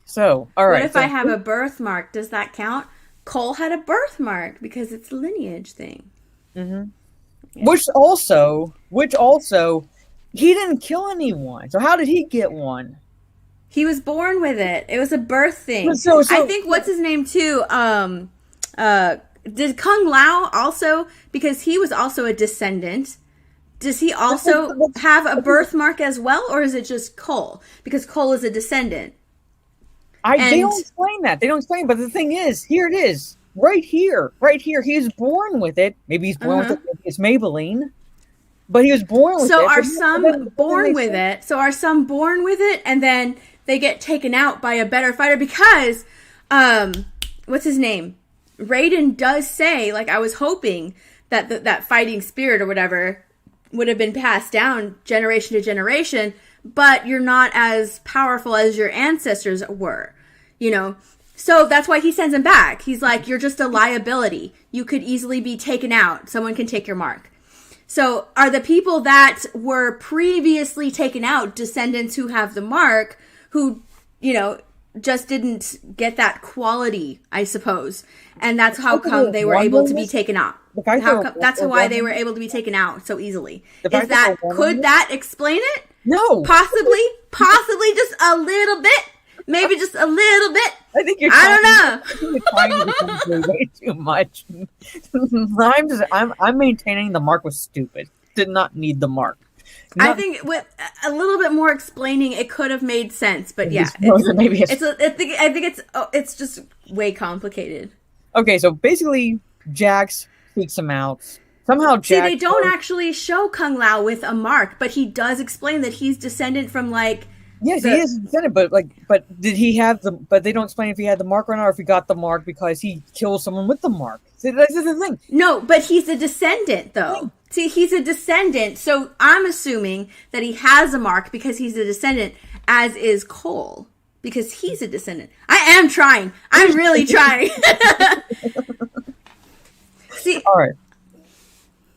So, all right. What if I have a birthmark? Does that count? Cole had a birthmark because it's a lineage thing. Mm-hmm. Yeah. Which also, he didn't kill anyone. So how did he get one? He was born with it. It was a birth thing. So, I think what's his name too? Did Kung Lao also, because he was also a descendant, does he also have a birthmark as well, or is it just Cole? Because Cole is a descendant. They don't explain that. They don't explain, but the thing is, here it is. Right here. He's born with it. Maybe he's born with it. Maybe it's Maybelline. But he was born with it. So are some born with it? So are some born with it, and then they get taken out by a better fighter? Because, what's his name? Raiden does say, like, I was hoping that that fighting spirit or whatever would have been passed down generation to generation, but you're not as powerful as your ancestors were, So that's why he sends him back. He's like, you're just a liability. You could easily be taken out. Someone can take your mark. So are the people that were previously taken out descendants who have the mark, who, just didn't get that quality, I suppose. And that's how come they were able to be taken out. That's why they were able to be taken out so easily. Could that explain it? No. Possibly just a little bit. Maybe just a little bit. I think you're trying to become way too much. I'm maintaining the mark was stupid. Did not need the mark. I think with a little bit more explaining, it could have made sense. But yeah, I think it's just way complicated. Okay, so basically, Jax freaks him out. Somehow, they don't actually show Kung Lao with a mark, but he does explain that he's descendant from Yes, he is descendant, but did he have the? But they don't explain if he had the mark or not, or if he got the mark because he killed someone with the mark. See, that's the thing. No, but he's a descendant, though. See, he's a descendant, so I'm assuming that he has a mark because he's a descendant, as is Cole, because he's a descendant. I am trying. I'm really trying. See, all right.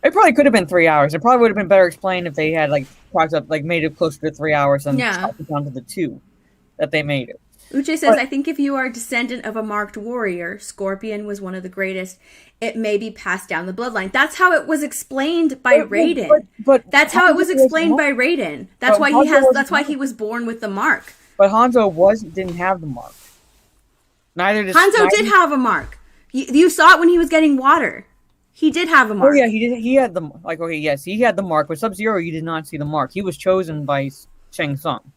It probably could have been 3 hours. It probably would have been better explained if they had made it closer to 3 hours and chopped it down to the 2 that they made it. Uche says, I think if you are a descendant of a marked warrior, Scorpion was one of the greatest, it may be passed down the bloodline. That's how it was explained by Raiden. But that's how it was explained by Raiden. That's why that's why he was born with the mark. But Hanzo didn't have the mark. Hanzo did have a mark. You saw it when he was getting water. He did have a mark. Oh yeah, he did. He had the yes, he had the mark. With Sub-Zero, you did not see the mark. He was chosen by Shang Tsung.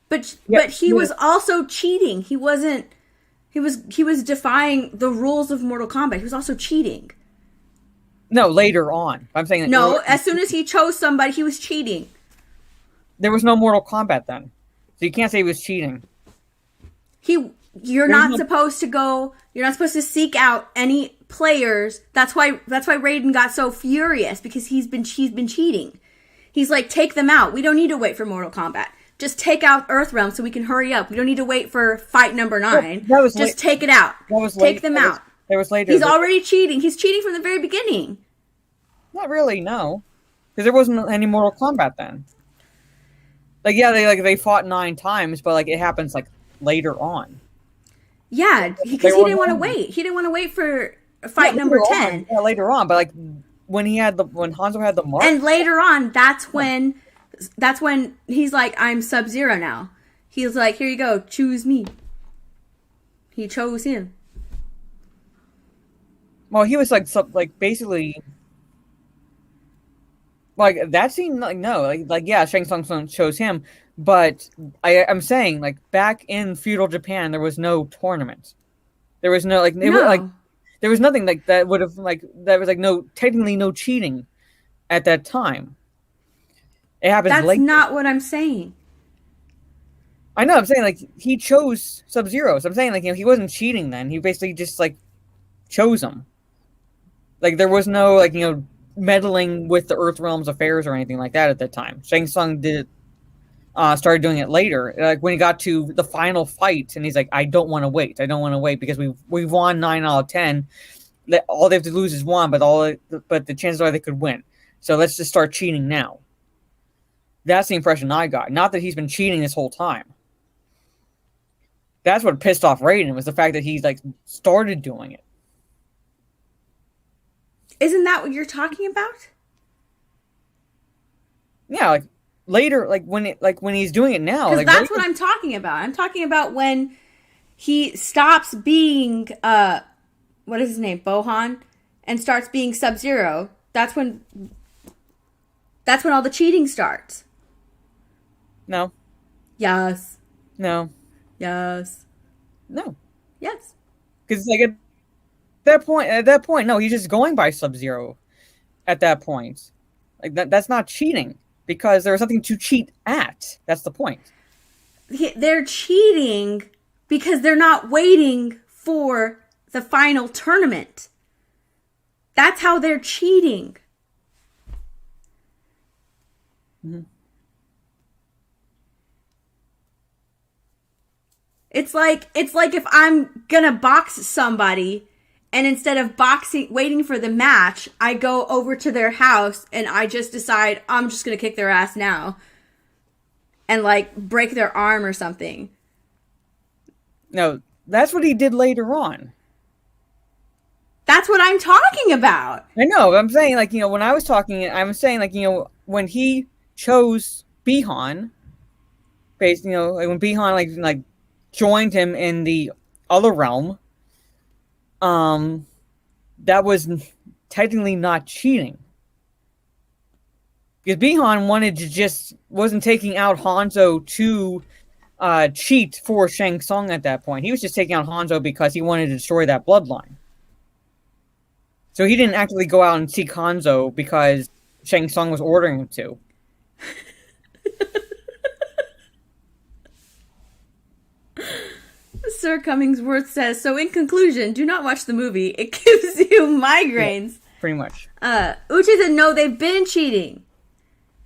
But he was also cheating. He wasn't. He was defying the rules of Mortal Kombat. He was also cheating. No, later on. I'm saying that. No, as soon as he chose somebody, he was cheating. There was no Mortal Kombat then, so you can't say he was cheating. You're not supposed to seek out any players. That's why Raiden got so furious, because he's been cheating. He's like, take them out. We don't need to wait for Mortal Kombat. Just take out Earthrealm so we can hurry up. We don't need to wait for fight number 9. Just take it out. Take them out. That was later. He's already cheating. He's cheating from the very beginning. Not really, no. Because there wasn't any Mortal Kombat then. They fought 9 times, but it happens later on. Yeah, because he didn't want to wait. He didn't want to wait for fight number 10. Yeah, later on, but when Hanzo had the mark, and later on, that's when he's like, I'm Sub-Zero now. He's like, here you go, choose me. He chose him. Well, he was basically that scene. Yeah, Shang Tsung chose him, but I'm saying back in feudal Japan, there was no tournament. There was no there was nothing that would have that was technically no cheating at that time. It happens later. That's not what I'm saying. I know. I'm saying he chose Sub-Zero. So I'm saying he wasn't cheating then. He basically just chose him. There was no meddling with the Earthrealm's affairs or anything like that at that time. Shang Tsung did it started doing it later. Like when he got to the final fight, and he's like, "I don't want to wait. I don't want to wait because we've won 9 out of 10. All they have to lose is 1, but the chances are they could win. So let's just start cheating now." That's the impression I got. Not that he's been cheating this whole time. That's what pissed off Raiden, was the fact that he's like started doing it. Isn't that what you're talking about? Yeah, like later, like when he's doing it now. Because Like that's what I'm talking about. I'm talking about when he stops being what is his name, Bohan, and starts being Sub-Zero. That's when all the cheating starts. No. Yes. No. Yes. No. Yes. Because like at that point, no, he's just going by Sub-Zero. At that point, like that's not cheating because there was nothing to cheat at. That's the point. They're cheating because they're not waiting for the final tournament. That's how they're cheating. Mm-hmm. It's like if I'm gonna box somebody, and instead of waiting for the match, I go over to their house and I just decide I'm just gonna kick their ass now, and like break their arm or something. No, that's what he did later on. That's what I'm talking about. I know. I'm saying, like, when I was talking, I was saying, like, when he chose Bihan, based, like when Bihan like joined him in the other realm, that was technically not cheating. Because Bihan wasn't taking out Hanzo to cheat for Shang Tsung at that point. He was just taking out Hanzo because he wanted to destroy that bloodline. So he didn't actually go out and seek Hanzo because Shang Tsung was ordering him to. Sir Cummingsworth says, so in conclusion, do not watch the movie. It gives you migraines. Yeah, pretty much. Uchi said, no, they've been cheating.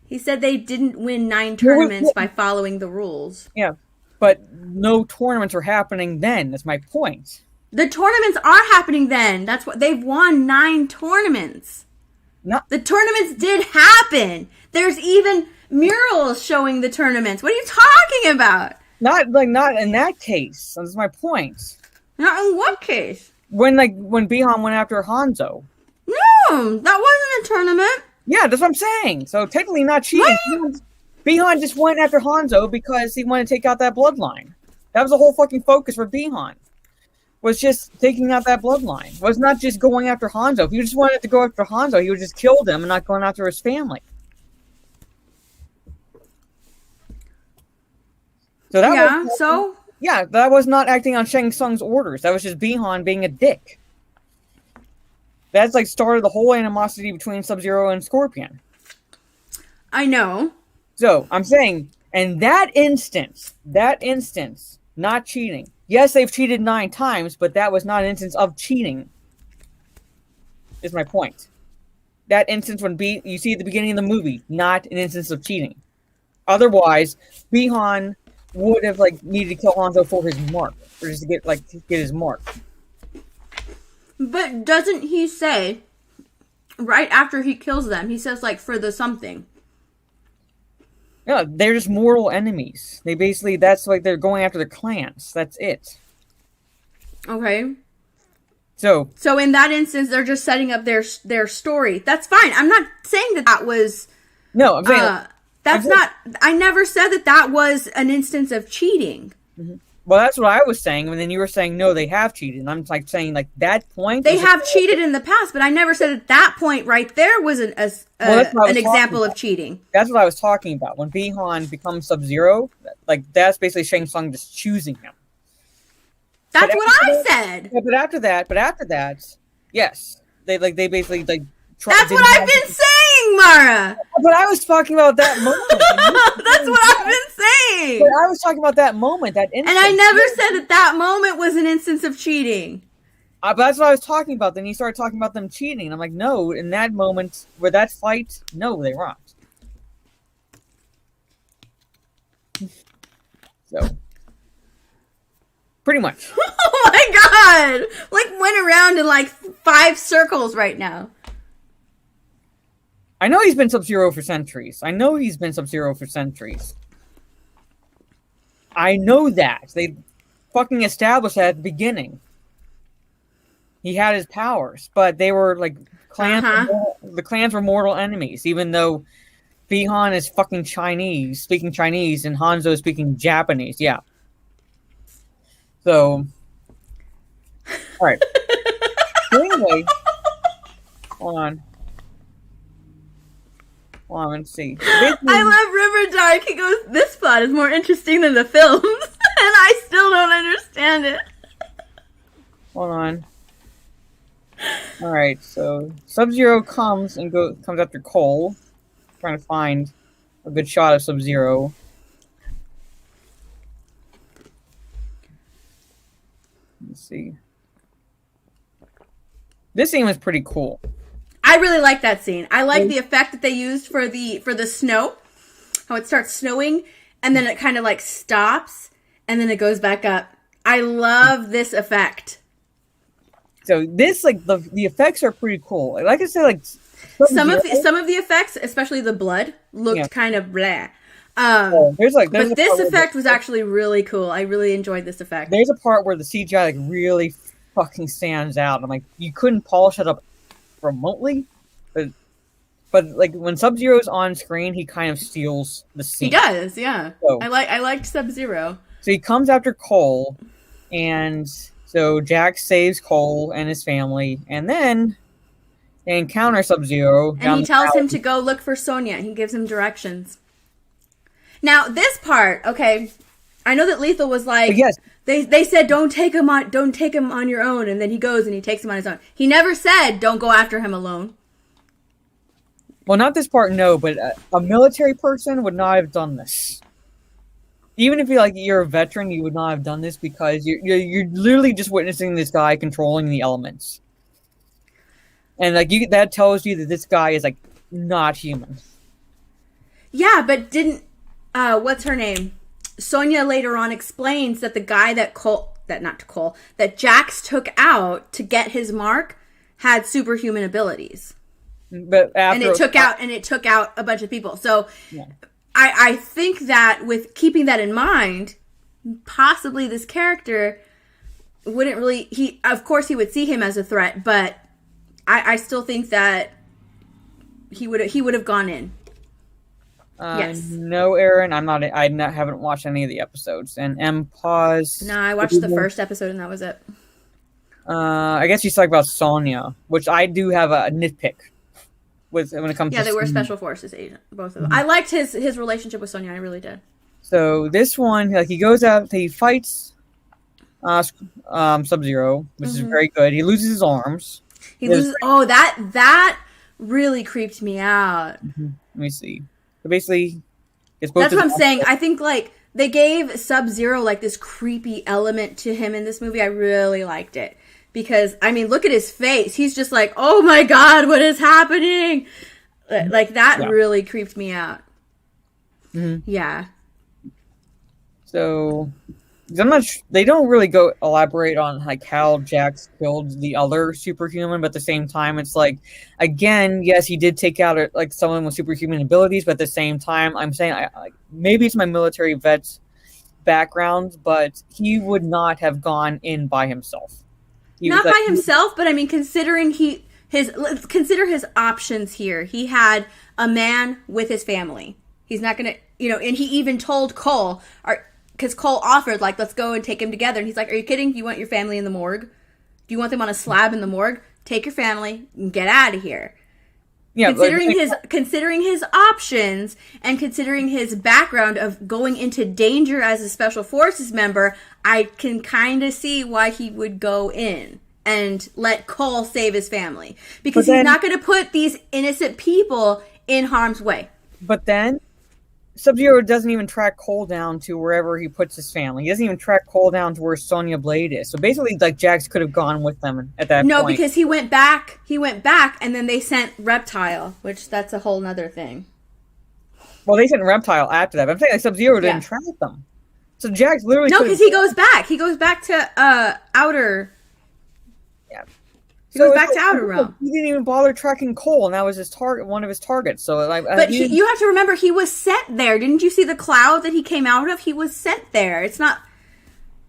He said they didn't win 9 tournaments by following the rules. Yeah, but no tournaments were happening then. That's my point. The tournaments are happening then. That's what they've won 9 tournaments. The tournaments did happen. There's even murals showing the tournaments. What are you talking about? Not in that case. That's my point. Not in what case? When Bihan went after Hanzo. No, that wasn't a tournament. Yeah, that's what I'm saying. So technically not cheating. Bihan just went after Hanzo because he wanted to take out that bloodline. That was the whole fucking focus for Bihan. Was just taking out that bloodline. Was not just going after Hanzo. If he just wanted to go after Hanzo, he would just kill them and not going after his family. So that was not acting on Shang Tsung's orders. That was just Bihan being a dick. That's like started the whole animosity between Sub-Zero and Scorpion. I know. So I'm saying, in that instance, not cheating. Yes, they've cheated 9 times, but that was not an instance of cheating. Is my point. That instance when you see at the beginning of the movie, not an instance of cheating. Otherwise, Bihan would have needed to kill Hanzo for his mark, or just to get his mark. But doesn't he say right after he kills them? He says for the something. Yeah, they're just mortal enemies. They basically they're going after the clans. That's it. Okay. So in that instance, they're just setting up their story. That's fine. I'm not saying that was. No, I'm saying that's not. I never said that was an instance of cheating. Mm-hmm. Well, that's what I was saying, and then you were saying no, they have cheated. And I'm saying that point. They have cheated in the past, but I never said that point right there was an example of cheating. That's what I was talking about. When Bihan becomes Sub-Zero, that's basically Shang Tsung just choosing him. That's what I said. Yeah, but after that, yes, they basically That's what I've been saying, Mara. But I was talking about that moment. That's what I've been saying. But I was talking about that moment, that instance. And I never said that moment was an instance of cheating. But that's what I was talking about. Then you started talking about them cheating. And I'm like, no, in that moment, where that fight, no, they weren't. So, pretty much. Oh my god! Like, went around in like 5 circles right now. I know he's been Sub-Zero for centuries. I know that. They fucking established that at the beginning. He had his powers, but they were like clans. The clans were mortal enemies, even though Bi-Han is fucking Chinese, speaking Chinese, and Hanzo is speaking Japanese. Yeah. So, all right. So anyway, hold on. Let's see. I love River Dark. He goes, this plot is more interesting than the films. And I still don't understand it. Hold on. Alright, so Sub-Zero comes after Cole. Trying to find a good shot of Sub-Zero. Let's see. This scene was pretty cool. I really like that scene. I like the effect that they used for the snow. How it starts snowing and then it kind of like stops and then it goes back up. I love this effect. So this, like, the effects are pretty cool. Like I said, like some of the effects, especially the blood, looked kind of blah. But this effect was actually really cool. I really enjoyed this effect. There's a part where the CGI like really fucking stands out. I'm like, you couldn't polish it up remotely, but like when Sub-Zero's on screen, he kind of steals the scene. He does, yeah. So, I liked Sub-Zero. So he comes after Cole, and so Jack saves Cole and his family, and then they encounter Sub-Zero. And he tells him to go look for Sonya. He gives him directions. Now this part, okay, I know that Lethal was like, yes. They said don't take him on your own, and then he goes and he takes him on his own. He never said don't go after him alone. Well, not this part, no, but a military person would not have done this. Even if you're a veteran, you would not have done this because you're literally just witnessing this guy controlling the elements, and that tells you that this guy is like not human. Yeah, but didn't what's her name? Sonya later on explains that the guy that Jax took out to get his mark had superhuman abilities. But it took out a bunch of people. So yeah. I think that with keeping that in mind, possibly this character wouldn't really of course he would see him as a threat, but I still think that he would have gone in. Yes. No, Aaron, I haven't watched any of the episodes. And pause. No, I watched the first episode and that was it. I guess you talk about Sonya, which I do have a nitpick when it comes to. Yeah, they were special forces agent, both of them. I liked his relationship with Sonya. I really did. So this one, like, he goes out, he fights Sub-Zero, which is very good. He loses his arms. Oh, that really creeped me out. Let me see. So basically, that's what I'm saying. I think like they gave Sub-Zero like this creepy element to him in this movie. I really liked it because I mean, look at his face. He's just like, oh my god, what is happening? Like that really creeped me out. Mm-hmm. Yeah. So I'm not. They don't really elaborate on like how Jax killed the other superhuman, but at the same time, it's like, again, yes, he did take out like someone with superhuman abilities, but at the same time, I'm saying maybe it's my military vet's background, but he would not have gone in by himself. Not by himself, but I mean, consider his options here. He had a man with his family. He's not gonna, and he even told Cole, because Cole offered, like, let's go and take him together. And he's like, are you kidding? Do you want your family in the morgue? Do you want them on a slab in the morgue? Take your family and get out of here. Yeah, considering his options and considering his background of going into danger as a special forces member, I can kind of see why he would go in and let Cole save his family. Because he's not going to put these innocent people in harm's way. But then Sub-Zero doesn't even track Cole down to wherever he puts his family. He doesn't even track Cole down to where Sonya Blade is. So basically, like, Jax could have gone with them at that point. No, because he went back, and then they sent Reptile, which that's a whole nother thing. Well, they sent Reptile after that. But I'm saying like Sub-Zero didn't track them. So Jax literally No, because he goes back. He goes back to Outer. Yeah. He goes back to Outer Realm. He didn't even bother tracking Cole, and that was his target, one of his targets. So, but you have to remember, he was sent there. Didn't you see the cloud that he came out of? He was sent there. It's not.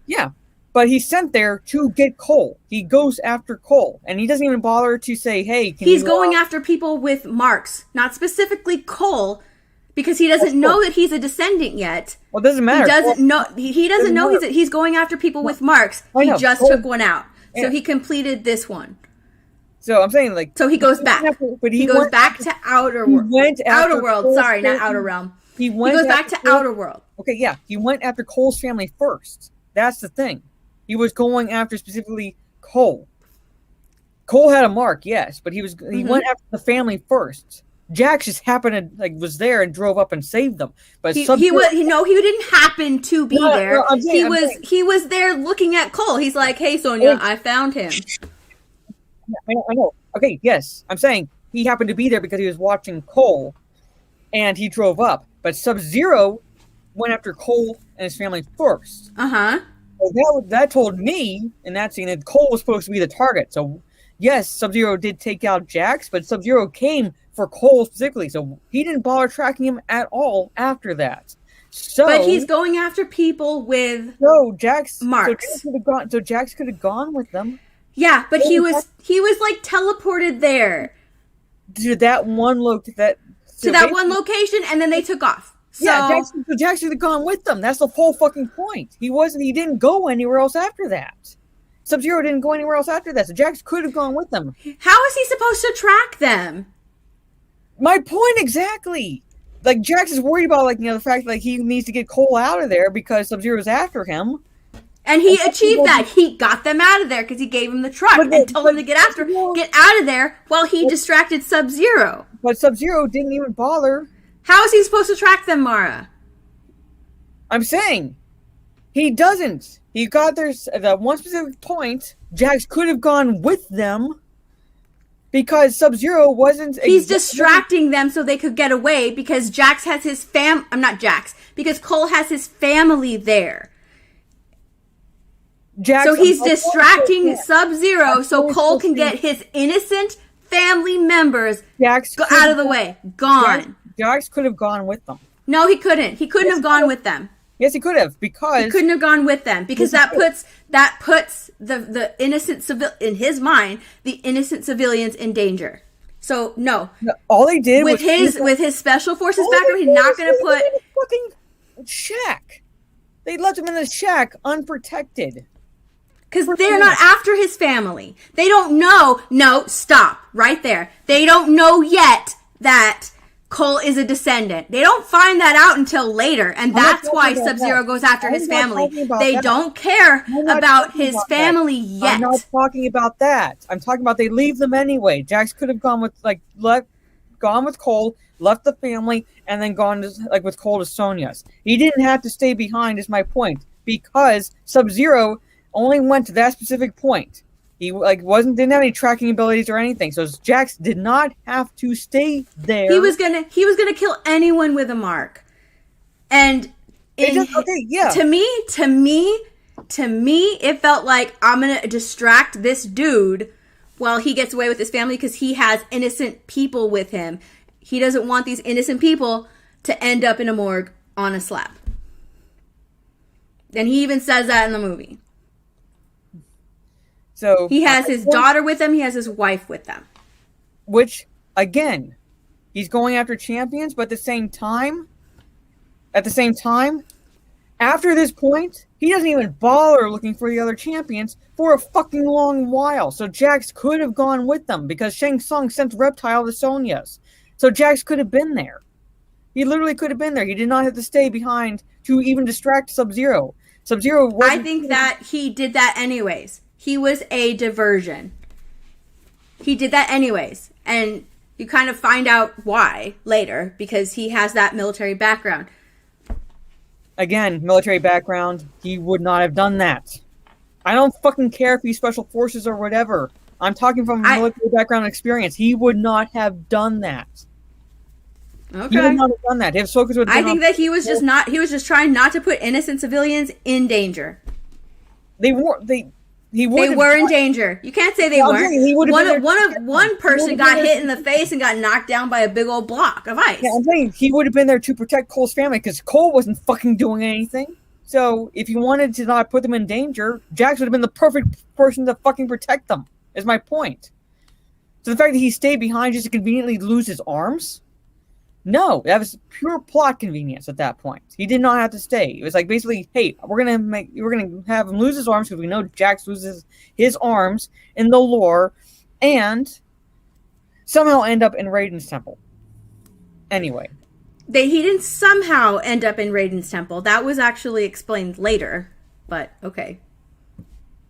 Yeah, but he's sent there to get Cole. He goes after Cole, and he doesn't even bother to say, "Hey, can he's going after people with marks, not specifically Cole, because he doesn't know that he's a descendant yet. Well, it doesn't matter. He doesn't know. He doesn't know he's going after people with marks. He just took one out, so he completed this one. So I'm saying, like, so he goes back. But he goes back to Outer World. Outer World. Sorry, not Outer Realm. He goes back to Outer World. Okay, yeah, he went after Cole's family first. That's the thing. He was going after specifically Cole. Cole had a mark, yes, but he went after the family first. Jax just happened to was there and drove up and saved them. But he didn't happen to be there. He was there looking at Cole. He's like, "Hey, Sonya, I found him." I know. Okay, yes. I'm saying he happened to be there because he was watching Cole, and he drove up. But Sub-Zero went after Cole and his family first. Uh-huh. So that told me in that scene that Cole was supposed to be the target. So, yes, Sub-Zero did take out Jax, but Sub-Zero came for Cole specifically. So he didn't bother tracking him at all after that. So, but he's going after people with marks. So Jax could have gone with them. Yeah, but he was like teleported there to that one location, and then they took off. So, yeah, Jax should have gone with them. That's the whole fucking point. He didn't go anywhere else after that. Sub-Zero didn't go anywhere else after that, so Jax could have gone with them. How is he supposed to track them? My point exactly. Like, Jax is worried about the fact that he needs to get Cole out of there because Sub-Zero's after him. And he achieved that. He got them out of there because he gave him the truck and told him to get out of there while he distracted Sub-Zero. But Sub-Zero didn't even bother. How is he supposed to track them, Mara? I'm saying he doesn't. He got there at one specific point. Jax could have gone with them because Sub-Zero wasn't. He's distracting them so they could get away because Jax has his because Cole has his family there. So he's distracting Sub-Zero so Cole can get his innocent family members out of the way. Gone. Jax could have gone with them. No, he couldn't. He couldn't have gone with them. Yes, he could have because he couldn't have gone with them because that puts the innocent in his mind, the innocent civilians in danger. So no. All they did with his special forces background, he's not going to put fucking shack. They left him in the shack unprotected. Because they're not after his family. They don't know. No, stop. Right there. They don't know yet that Cole is a descendant. They don't find that out until later. And that's why Sub-Zero goes after his family. They don't care about his family yet. I'm not talking about that. I'm talking about they leave them anyway. Jax could have gone with Cole, left the family, and then gone with Cole to Sonya's. He didn't have to stay behind is my point. Because Sub-Zero only went to that specific point. He didn't have any tracking abilities or anything. So Jax did not have to stay there. He was gonna kill anyone with a mark. And to me, it felt like I'm gonna distract this dude while he gets away with his family because he has innocent people with him. He doesn't want these innocent people to end up in a morgue on a slab. And he even says that in the movie. So he has his daughter with him. He has his wife with them. Which, again, he's going after champions, but at the same time, after this point, he doesn't even bother looking for the other champions for a fucking long while. So Jax could have gone with them because Shang Tsung sent Reptile to Sonya's. So Jax could have been there. He literally could have been there. He did not have to stay behind to even distract Sub-Zero. Sub-Zero. I think that he did that anyways. He was a diversion. He did that anyways. And you kind of find out why later because he has that military background. Again, military background, he would not have done that. I don't fucking care if he's special forces or whatever. I'm talking from a military background experience. He would not have done that. Okay. He would not have done that. His focus would have I been think that he was just trying not to put innocent civilians in danger. They weren't. They were in danger. You can't say they weren't. One person got hit in the face and got knocked down by a big old block of ice. Yeah, I'm saying he would have been there to protect Cole's family because Cole wasn't fucking doing anything. So if you wanted to not put them in danger, Jax would have been the perfect person to fucking protect them. Is my point. So the fact that he stayed behind just to conveniently lose his arms, no, that was pure plot convenience at that point. He did not have to stay. It was like basically, hey, we're gonna have him lose his arms because we know Jax loses his arms in the lore, and somehow end up in Raiden's temple. Anyway, he didn't somehow end up in Raiden's temple. That was actually explained later. But okay.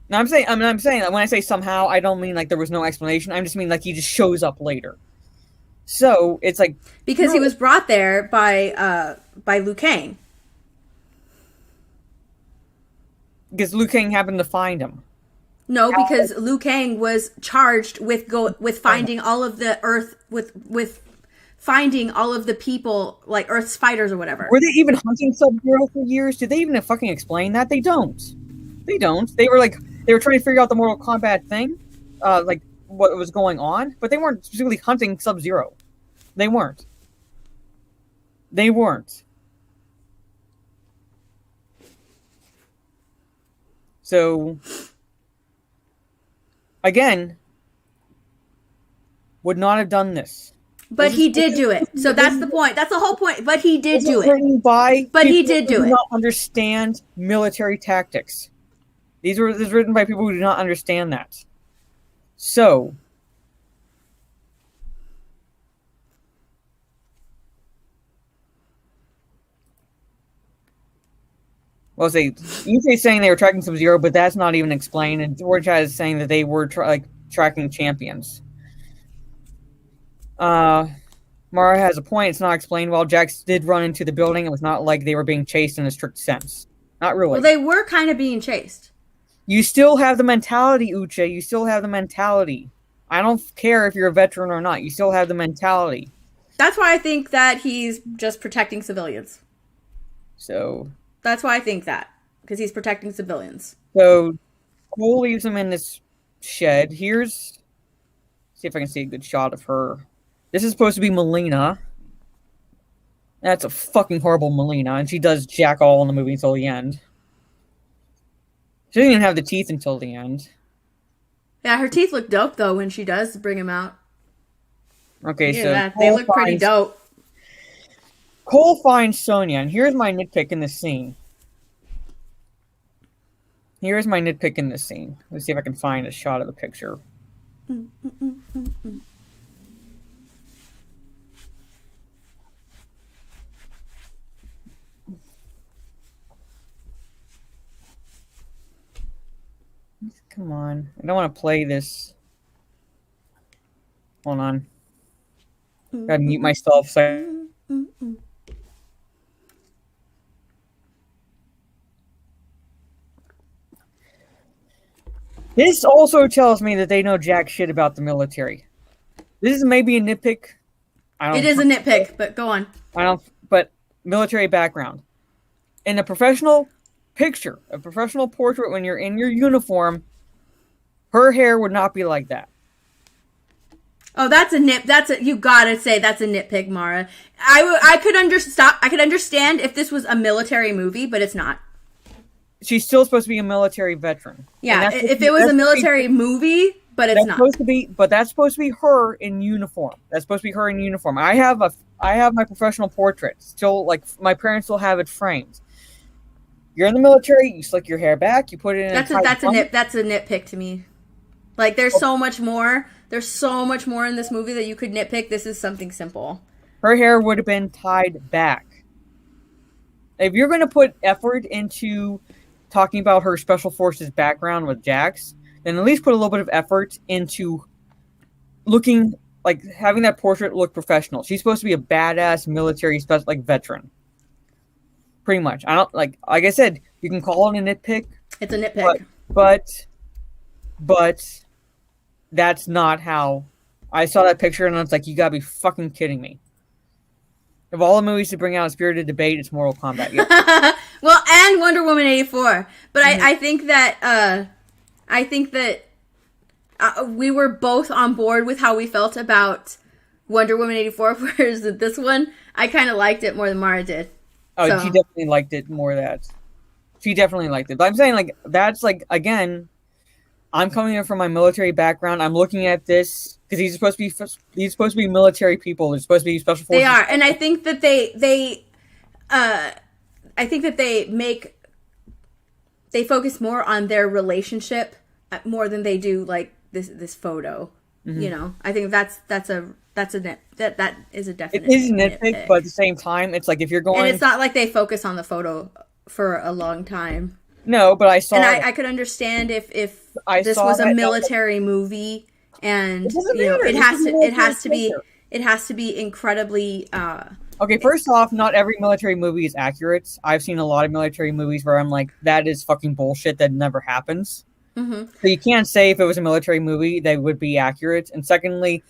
Now I'm saying that when I say somehow, I don't mean like there was no explanation. I just mean like he just shows up later. So it's like because he was brought there by Liu Kang. Because Liu Kang happened to find him. No, because Liu Kang was charged with finding all of the Earth with finding all of the people like Earth's fighters or whatever. Were they even hunting Sub-Zero for years? Did they even fucking explain that? They don't. They don't. They were trying to figure out the Mortal Kombat thing, like what was going on, but they weren't specifically hunting Sub-Zero. They weren't. They weren't. So, again, would not have done this. But he did do it. So that's the point. That's the whole point. But he did do it. Written by but he did do who it. do not understand military tactics. This is written by people who do not understand that. So, well, you say saying they were tracking Sub-Zero, but that's not even explained. And George is saying that they were tracking champions. Mara has a point. It's not explained well. Jax did run into the building. It was not like they were being chased in a strict sense. Not really. Well, they were kind of being chased. You still have the mentality, Uche. You still have the mentality. I don't care if you're a veteran or not. You still have the mentality. That's why I think that he's just protecting civilians. So that's why I think that. Because he's protecting civilians. So Cole leaves him in this shed. See if I can see a good shot of her. This is supposed to be Melina. That's a fucking horrible Melina. And she does jack all in the movie until the end. She doesn't even have the teeth until the end. Yeah, her teeth look dope, though, when she does bring them out. Okay, so they look pretty dope. Cole finds Sonya, and here's my nitpick in this scene. Let's see if I can find a shot of the picture. Come on. I don't want to play this. Hold on. Gotta mute myself. This also tells me that they know jack shit about the military. This is maybe a nitpick. It is a nitpick, but go on. But military background. In a professional picture, a professional portrait when you're in your uniform, her hair would not be like that. Oh, you gotta say that's a nitpick, Mara. I could understand if this was a military movie, but it's not. She's still supposed to be a military veteran. Yeah, if it was a military movie, but it's not. That's supposed to be her in uniform. I have my professional portrait. Still, like, my parents still have it framed. You're in the military, you slick your hair back, you put it in that's a nitpick to me. Like, there's so much more. There's so much more in this movie that you could nitpick. This is something simple. Her hair would have been tied back. If you're going to put effort into talking about her special forces background with Jax, then at least put a little bit of effort into looking like having that portrait look professional. She's supposed to be a badass military veteran. Pretty much. I don't like I said, you can call it a nitpick. It's a nitpick. But that's not how I saw that picture, and I was like, you gotta be fucking kidding me. Of all the movies to bring out a spirited debate, it's Mortal Kombat. Yeah. Well, and Wonder Woman 84. But I think that we were both on board with how we felt about Wonder Woman 84, whereas this one, I kind of liked it more than Mara did. Oh, So. she definitely liked it more than that. She definitely liked it. But I'm saying, like, that's, like, again, I'm coming in from my military background. I'm looking at this because these are supposed to be military people. They're supposed to be special forces. They are, and I think that they focus more on their relationship more than they do like this photo. Mm-hmm. You know, I think that is a definite. It is a nitpick, but at the same time, it's like if you're going, and it's not like they focus on the photo for a long time. No, but I saw, and I could understand if this was a military movie, and it has to be incredibly. Okay, first off, not every military movie is accurate. I've seen a lot of military movies where I'm like, that is fucking bullshit. That never happens. Mm-hmm. So you can't say if it was a military movie they would be accurate. And secondly,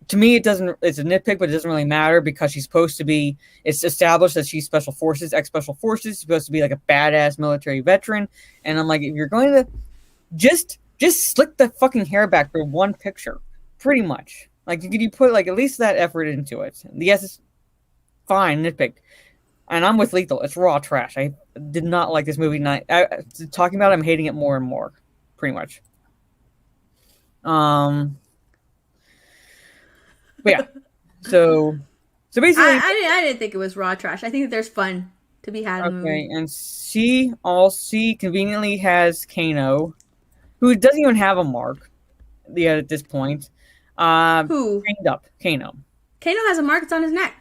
to me, it's a nitpick, but it doesn't really matter because she's supposed to be. It's established that she's special forces, ex-special forces. She's supposed to be like a badass military veteran. And I'm like, if you're going to just slick the fucking hair back for one picture, pretty much. Like, could you put like at least that effort into it? Yes, it's fine, nitpick. And I'm with Lethal. It's raw trash. I did not like this movie. Talking about it, I'm hating it more and more, pretty much. But yeah, so basically, I didn't think it was raw trash. I think that there's fun to be had in the movie. And she conveniently has Kano, who doesn't even have a mark yet at this point. Who? Chained up. Kano. Kano has a mark. It's on his neck.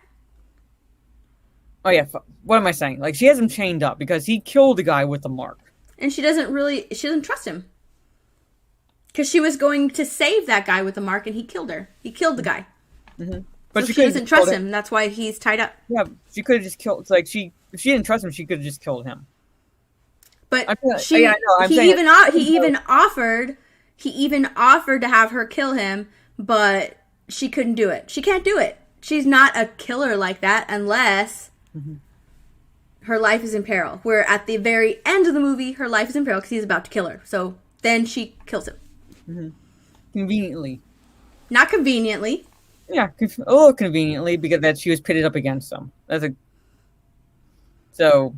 Oh yeah. What am I saying? Like, she has him chained up because he killed the guy with the mark. And she doesn't trust him. Because she was going to save that guy with the mark, and he killed her. He killed the guy. Mm-hmm. But so she doesn't trust him. That's why he's tied up. Yeah, she could have just killed. It's like if she didn't trust him, she could have just killed him. He even offered to have her kill him, but she couldn't do it. She can't do it. She's not a killer like that unless her life is in peril. Where at the very end of the movie, her life is in peril because he's about to kill her. So then she kills him. Mm-hmm. Conveniently. Not conveniently. Yeah, a little conveniently because that she was pitted up against him. So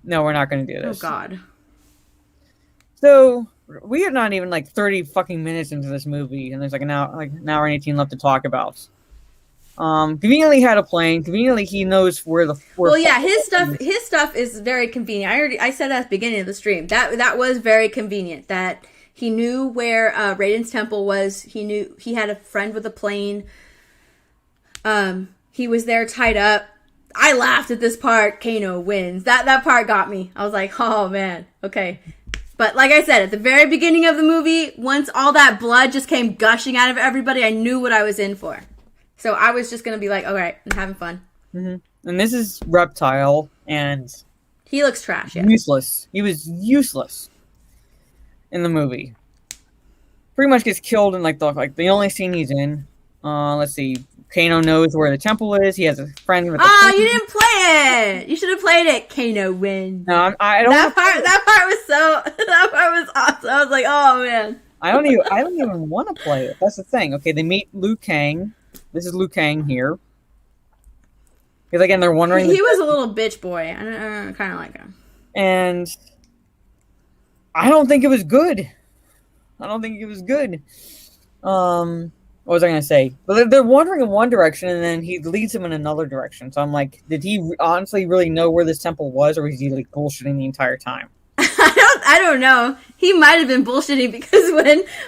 no, we're not going to do this. Oh God. So we are not even like 30 fucking minutes into this movie, and there's like an hour and 18 left to talk about. Conveniently had a plane. Conveniently, he knows where his stuff is very convenient. I said that at the beginning of the stream. That was very convenient. That he knew where Raiden's temple was. He knew he had a friend with a plane. He was there tied up. I laughed at this part. Kano wins. That part got me. I was like, oh man, okay. But like I said, at the very beginning of the movie, once all that blood just came gushing out of everybody, I knew what I was in for. So I was just gonna be like, all right, I'm having fun. Mm-hmm. And this is Reptile, and he looks trash. Yeah. Useless. He was useless in the movie. Pretty much gets killed in like the only scene he's in. Let's see. Kano knows where the temple is. He has a friend with you didn't play it. You should have played it. Kano wins. No, I don't. That part was awesome. I was like, oh man. I don't even want to play it. That's the thing. Okay, they meet Liu Kang. This is Liu Kang here. Because again, they're wondering. He was a little bitch boy. I kind of like him. And I don't think it was good. What was I going to say? But they're wandering in one direction, and then he leads them in another direction. So I'm like, did he honestly really know where this temple was, or was he like bullshitting the entire time? I don't know. He might have been bullshitting because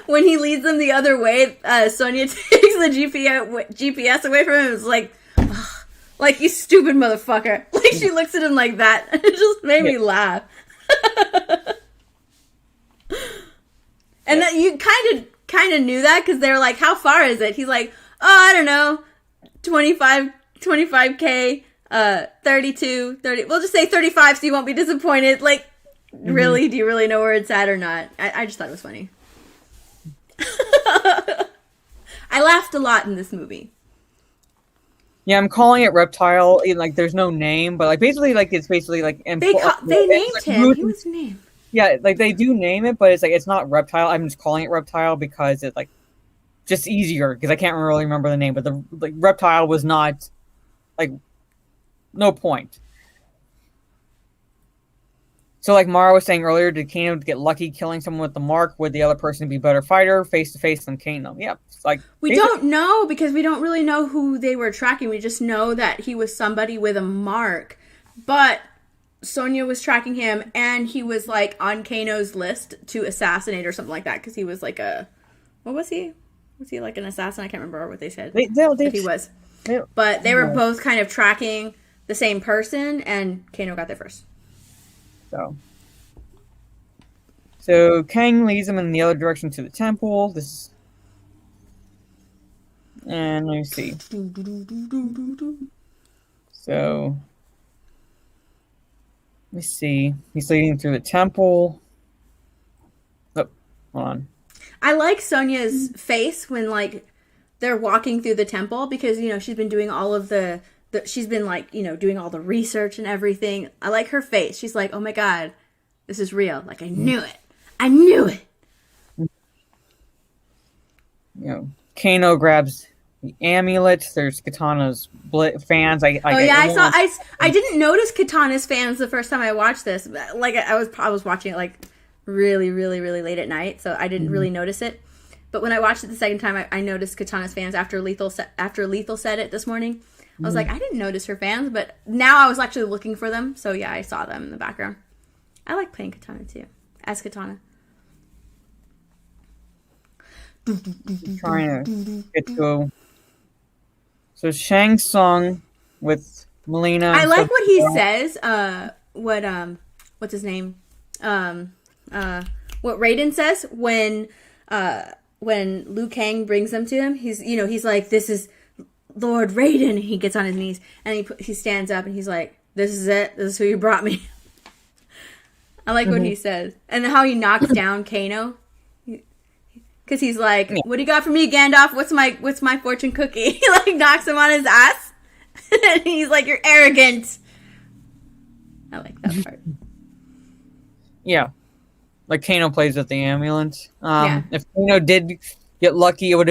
when he leads them the other way, Sonya takes the GPS away from him. It's like, ugh, like, you stupid motherfucker. Like, she looks at him like that. It just made me laugh. And that you kind of knew that because they were like, how far is it? He's like, oh, I don't know, 25K, 32, 30. We'll just say 35 so you won't be disappointed. Like, really? Do you really know where it's at or not? I just thought it was funny. I laughed a lot in this movie. Yeah, I'm calling it Reptile. Like, there's no name, but like basically, like it's basically like They named like, him. He was named. Yeah, like they do name it, but it's like it's not Reptile. I'm just calling it Reptile because it's like just easier because I can't really remember the name. But the like Reptile was not like no point. So, like Mara was saying earlier, did Kano get lucky killing someone with the mark? Would the other person be a better fighter face to face than Kano? Yeah, like we don't know because we don't really know who they were tracking. We just know that he was somebody with a mark, but Sonya was tracking him, and he was like on Kano's list to assassinate or something like that because he was like what was he? Was he like an assassin? I can't remember what they said. He was, but they were both kind of tracking the same person, and Kano got there first. So Kang leads them in the other direction to the temple. And let me see. So let me see. He's leading through the temple. Oh, hold on. I like Sonya's face when like they're walking through the temple because she's been doing all of the she's been like doing all the research and everything. I like her face. She's like, oh my god, this is real. Like I knew it. Kano grabs the amulet. There's Katana's fans. I didn't notice Katana's fans the first time I watched this. Like I was watching it like really, really, really late at night, so I didn't really notice it. But when I watched it the second time, I noticed Katana's fans after Lethal said it this morning. I was like, I didn't notice her fans, but now I was actually looking for them. So yeah, I saw them in the background. I like playing Katana too, as Katana. Trying to get to. So Shang Tsung with Melina. I like what he says. What's his name? What Raiden says when Liu Kang brings them to him. He's like, this is Lord Raiden. He gets on his knees and he stands up and he's like, this is it. This is who you brought me. I like what he says and how he knocks down Kano. Because he's like, what do you got for me, Gandalf? What's my fortune cookie? He like knocks him on his ass. And he's like, you're arrogant. I like that part. Yeah. Like Kano plays with the amulet. If Kano did get lucky, it would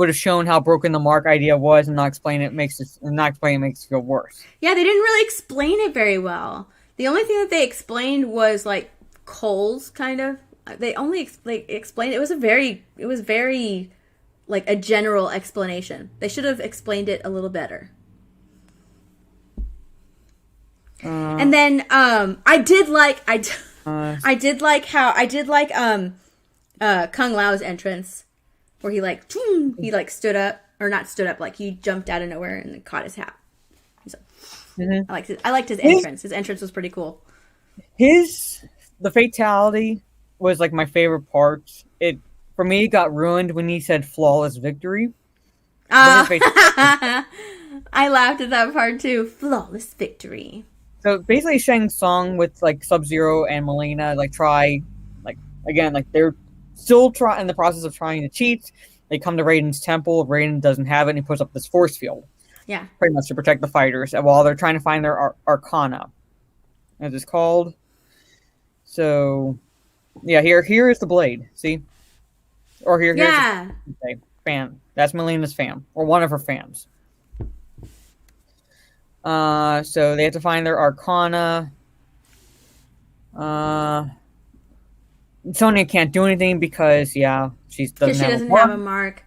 have shown how broken the mark idea was and not explain it makes it feel worse. Yeah, they didn't really explain it very well. The only thing that they explained was like Cole's kind of. They only explained it was very like a general explanation. They should have explained it a little better. And then I did like Kung Lao's entrance where he stood up or not stood up, like he jumped out of nowhere and caught his hat. So, I liked his entrance. His entrance was pretty cool. The fatality was like my favorite part. For me, it got ruined when he said flawless victory. I laughed at that part too. Flawless victory. So basically, Shang Tsung with like Sub-Zero and Melina they're still in the process of trying to cheat. They come to Raiden's temple. Raiden doesn't have it, and he puts up this force field. Yeah, pretty much to protect the fighters while they're trying to find their Arcana, as it's called. So. Yeah, here is the blade. See, or here's the fan. That's Melina's fan, or one of her fans. So they have to find their Arcana. Sonya can't do anything because she doesn't have a mark.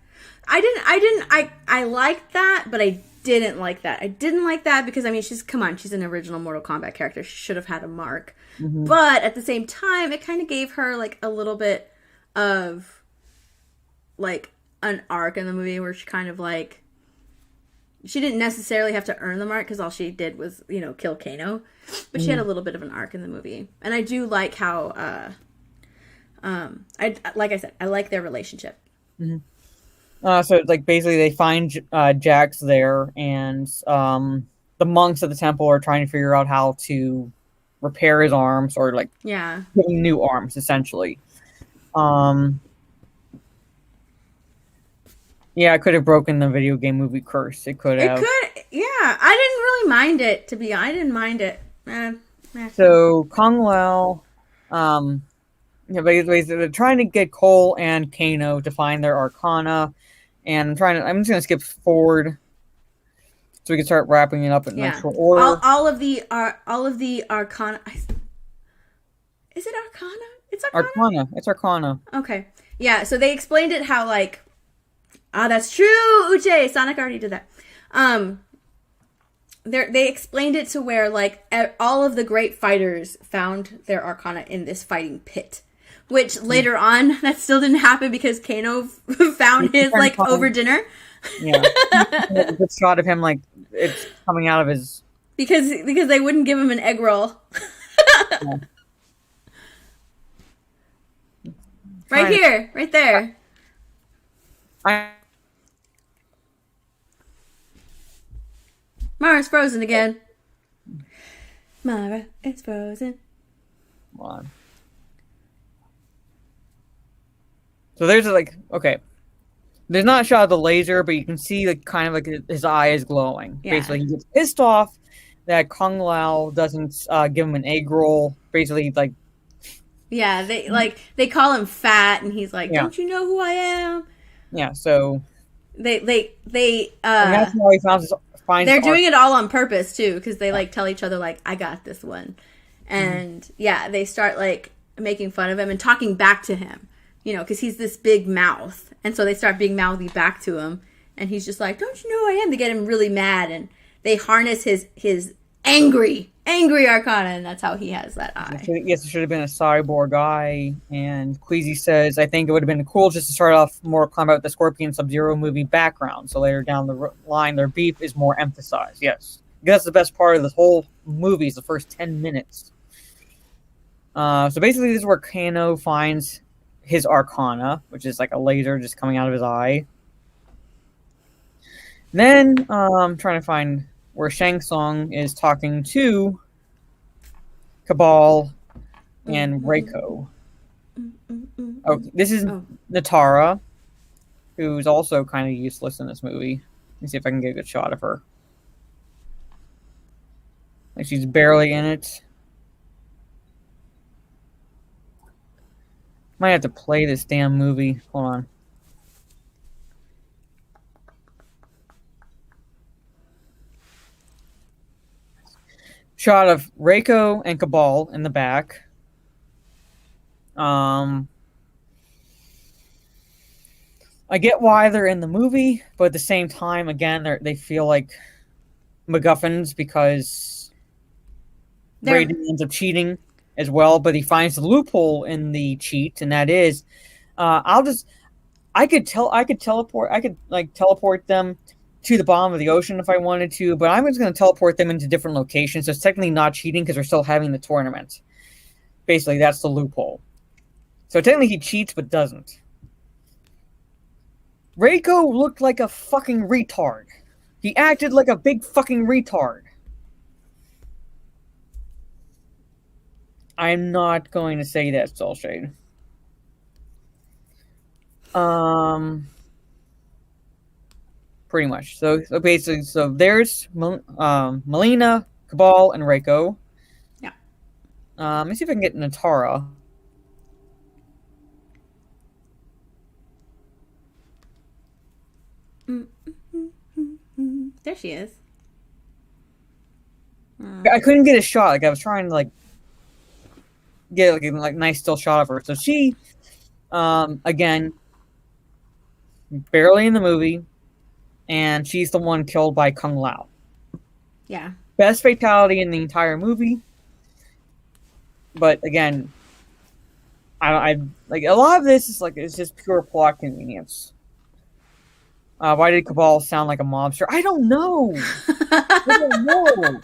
I liked that, but I didn't like that. I didn't like that because she's an original Mortal Kombat character. She should have had a mark. Mm-hmm. But at the same time, it kind of gave her like a little bit of like an arc in the movie where she kind of like she didn't necessarily have to earn the mark because all she did was kill Kano, but she had a little bit of an arc in the movie, and I do like how like I said, I like their relationship. Mm-hmm. So like basically they find Jax there, and the monks at the temple are trying to figure out how to repair his arms or like getting new arms essentially. It could have broken the video game movie curse. It could have. I didn't really mind it, I didn't mind it. So Kung Lao, basically they're trying to get Cole and Kano to find their Arcana, and I'm just gonna skip forward so we can start wrapping it up in short order. All of the Arcana. Is it Arcana? It's Arcana. It's Arcana. Okay. Yeah. So they explained it how that's true. Uche, Sonic already did that. They explained it to where all of the great fighters found their Arcana in this fighting pit. Which later on, that still didn't happen because Kano found his over dinner. Yeah, a good shot of him it's coming out of his because they wouldn't give him an egg roll. Yeah. Right here, right there. Mara's frozen again. Mara is frozen. Come on. So there's okay. There's not a shot of the laser, but you can see his eye is glowing. Yeah. Basically, he gets pissed off that Kung Lao doesn't give him an egg roll. Basically, yeah, they call him fat, and he's like, "Don't you know who I am?" Yeah. So they and that's how he finds they're doing it all on purpose too, because they tell each other I got this one, and they start making fun of him and talking back to him. Because he's this big mouth. And so they start being mouthy back to him. And he's just like, don't you know who I am? They get him really mad. And they harness his angry Arcana. And that's how he has that eye. Yes, it should have been a cyborg eye. And Queasy says, I think it would have been cool just to start off Mortal Kombat with the Scorpion Sub-Zero movie background. So later down the line, their beef is more emphasized. Yes. That's the best part of this whole movie is the first 10 minutes. So basically, this is where Kano finds his Arcana, which is a laser just coming out of his eye. Then I'm trying to find where Shang Tsung is talking to Cabal and Reiko. Oh, this is Natara, who's also kind of useless in this movie. Let me see if I can get a good shot of her. She's barely in it. Might have to play this damn movie. Hold on. Shot of Reiko and Cabal in the back. I get why they're in the movie, but at the same time, again, they feel like MacGuffins because Raiden ends up cheating as well, but he finds the loophole in the cheat, and that is, I could teleport them to the bottom of the ocean if I wanted to, but I'm just going to teleport them into different locations. So it's technically not cheating because we're still having the tournament. Basically, that's the loophole. So technically he cheats, but doesn't. Reiko looked like a fucking retard. He acted like a big fucking retard. I'm not going to say that, Soulshade. Pretty much. So basically, there's Melina, Cabal, and Reiko. Yeah. Let me see if I can get Natara. There she is. I couldn't get a shot. I was trying to get a nice still shot of her. So she, again, barely in the movie, and she's the one killed by Kung Lao. Yeah. Best fatality in the entire movie. But again, I like a lot of this is it's just pure plot convenience. Why did Cabal sound like a mobster? I don't know. I don't know.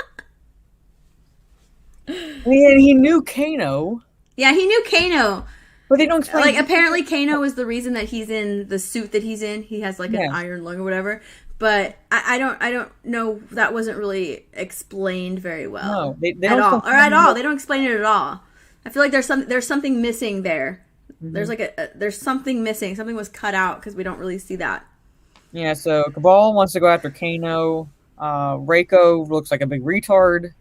And he knew Kano. Yeah, he knew Kano. But they don't explain. Apparently Kano is the reason that he's in the suit that he's in. He has an iron lung or whatever. But I don't know. That wasn't really explained very well. No, they at don't all. They don't explain it at all. I feel like there's something missing there. Mm-hmm. There's something missing. Something was cut out because we don't really see that. Yeah, so Cabal wants to go after Kano. Reiko looks like a big retard.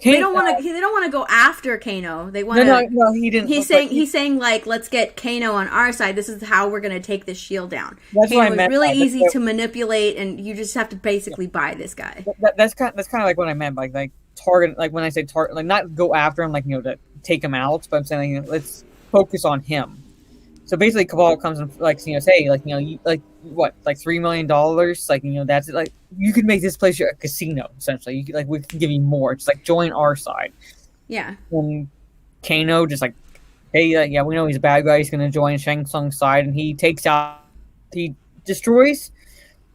They don't want to. They don't want to go after Kano. They want to. No, he didn't. He's saying like, let's get Kano on our side. This is how we're going to take this shield down. That's Kano what I is meant really by easy to manipulate, and you just have to basically buy this guy. That's kind of like what I meant by like target. Like when I say target, like not go after him, like to take him out, but I'm saying let's focus on him. So basically, Cabal comes and like say like like what, like $3 million, like that's it. Like you could make this place a casino essentially. You could, like we can give you more. Just like join our side. Yeah. And Kano just like, hey, yeah, we know he's a bad guy. He's gonna join Shang Tsung's side, and he destroys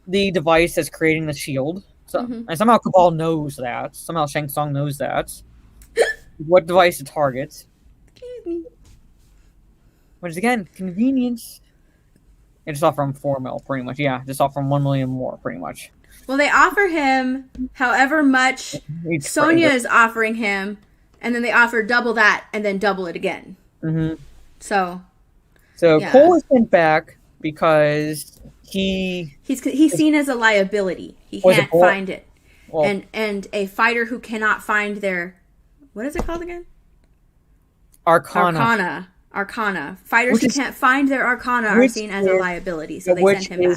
the device that's creating the shield. So and somehow Cabal knows that. Somehow Shang Tsung knows that. What device to target? Excuse me. Which is, again, convenience. And just offer him 4 mil, pretty much. Yeah, just offer him 1 million more, pretty much. Well, they offer him however much Sonya is offering him, and then they offer double that, and then double it again. Mm-hmm. So yeah. Cole is sent back because he's seen as a liability. He can't find it. Well, and a fighter who cannot find their, what is it called again? Arcana. Fighters who can't find their Arcana are seen as a liability, so they send him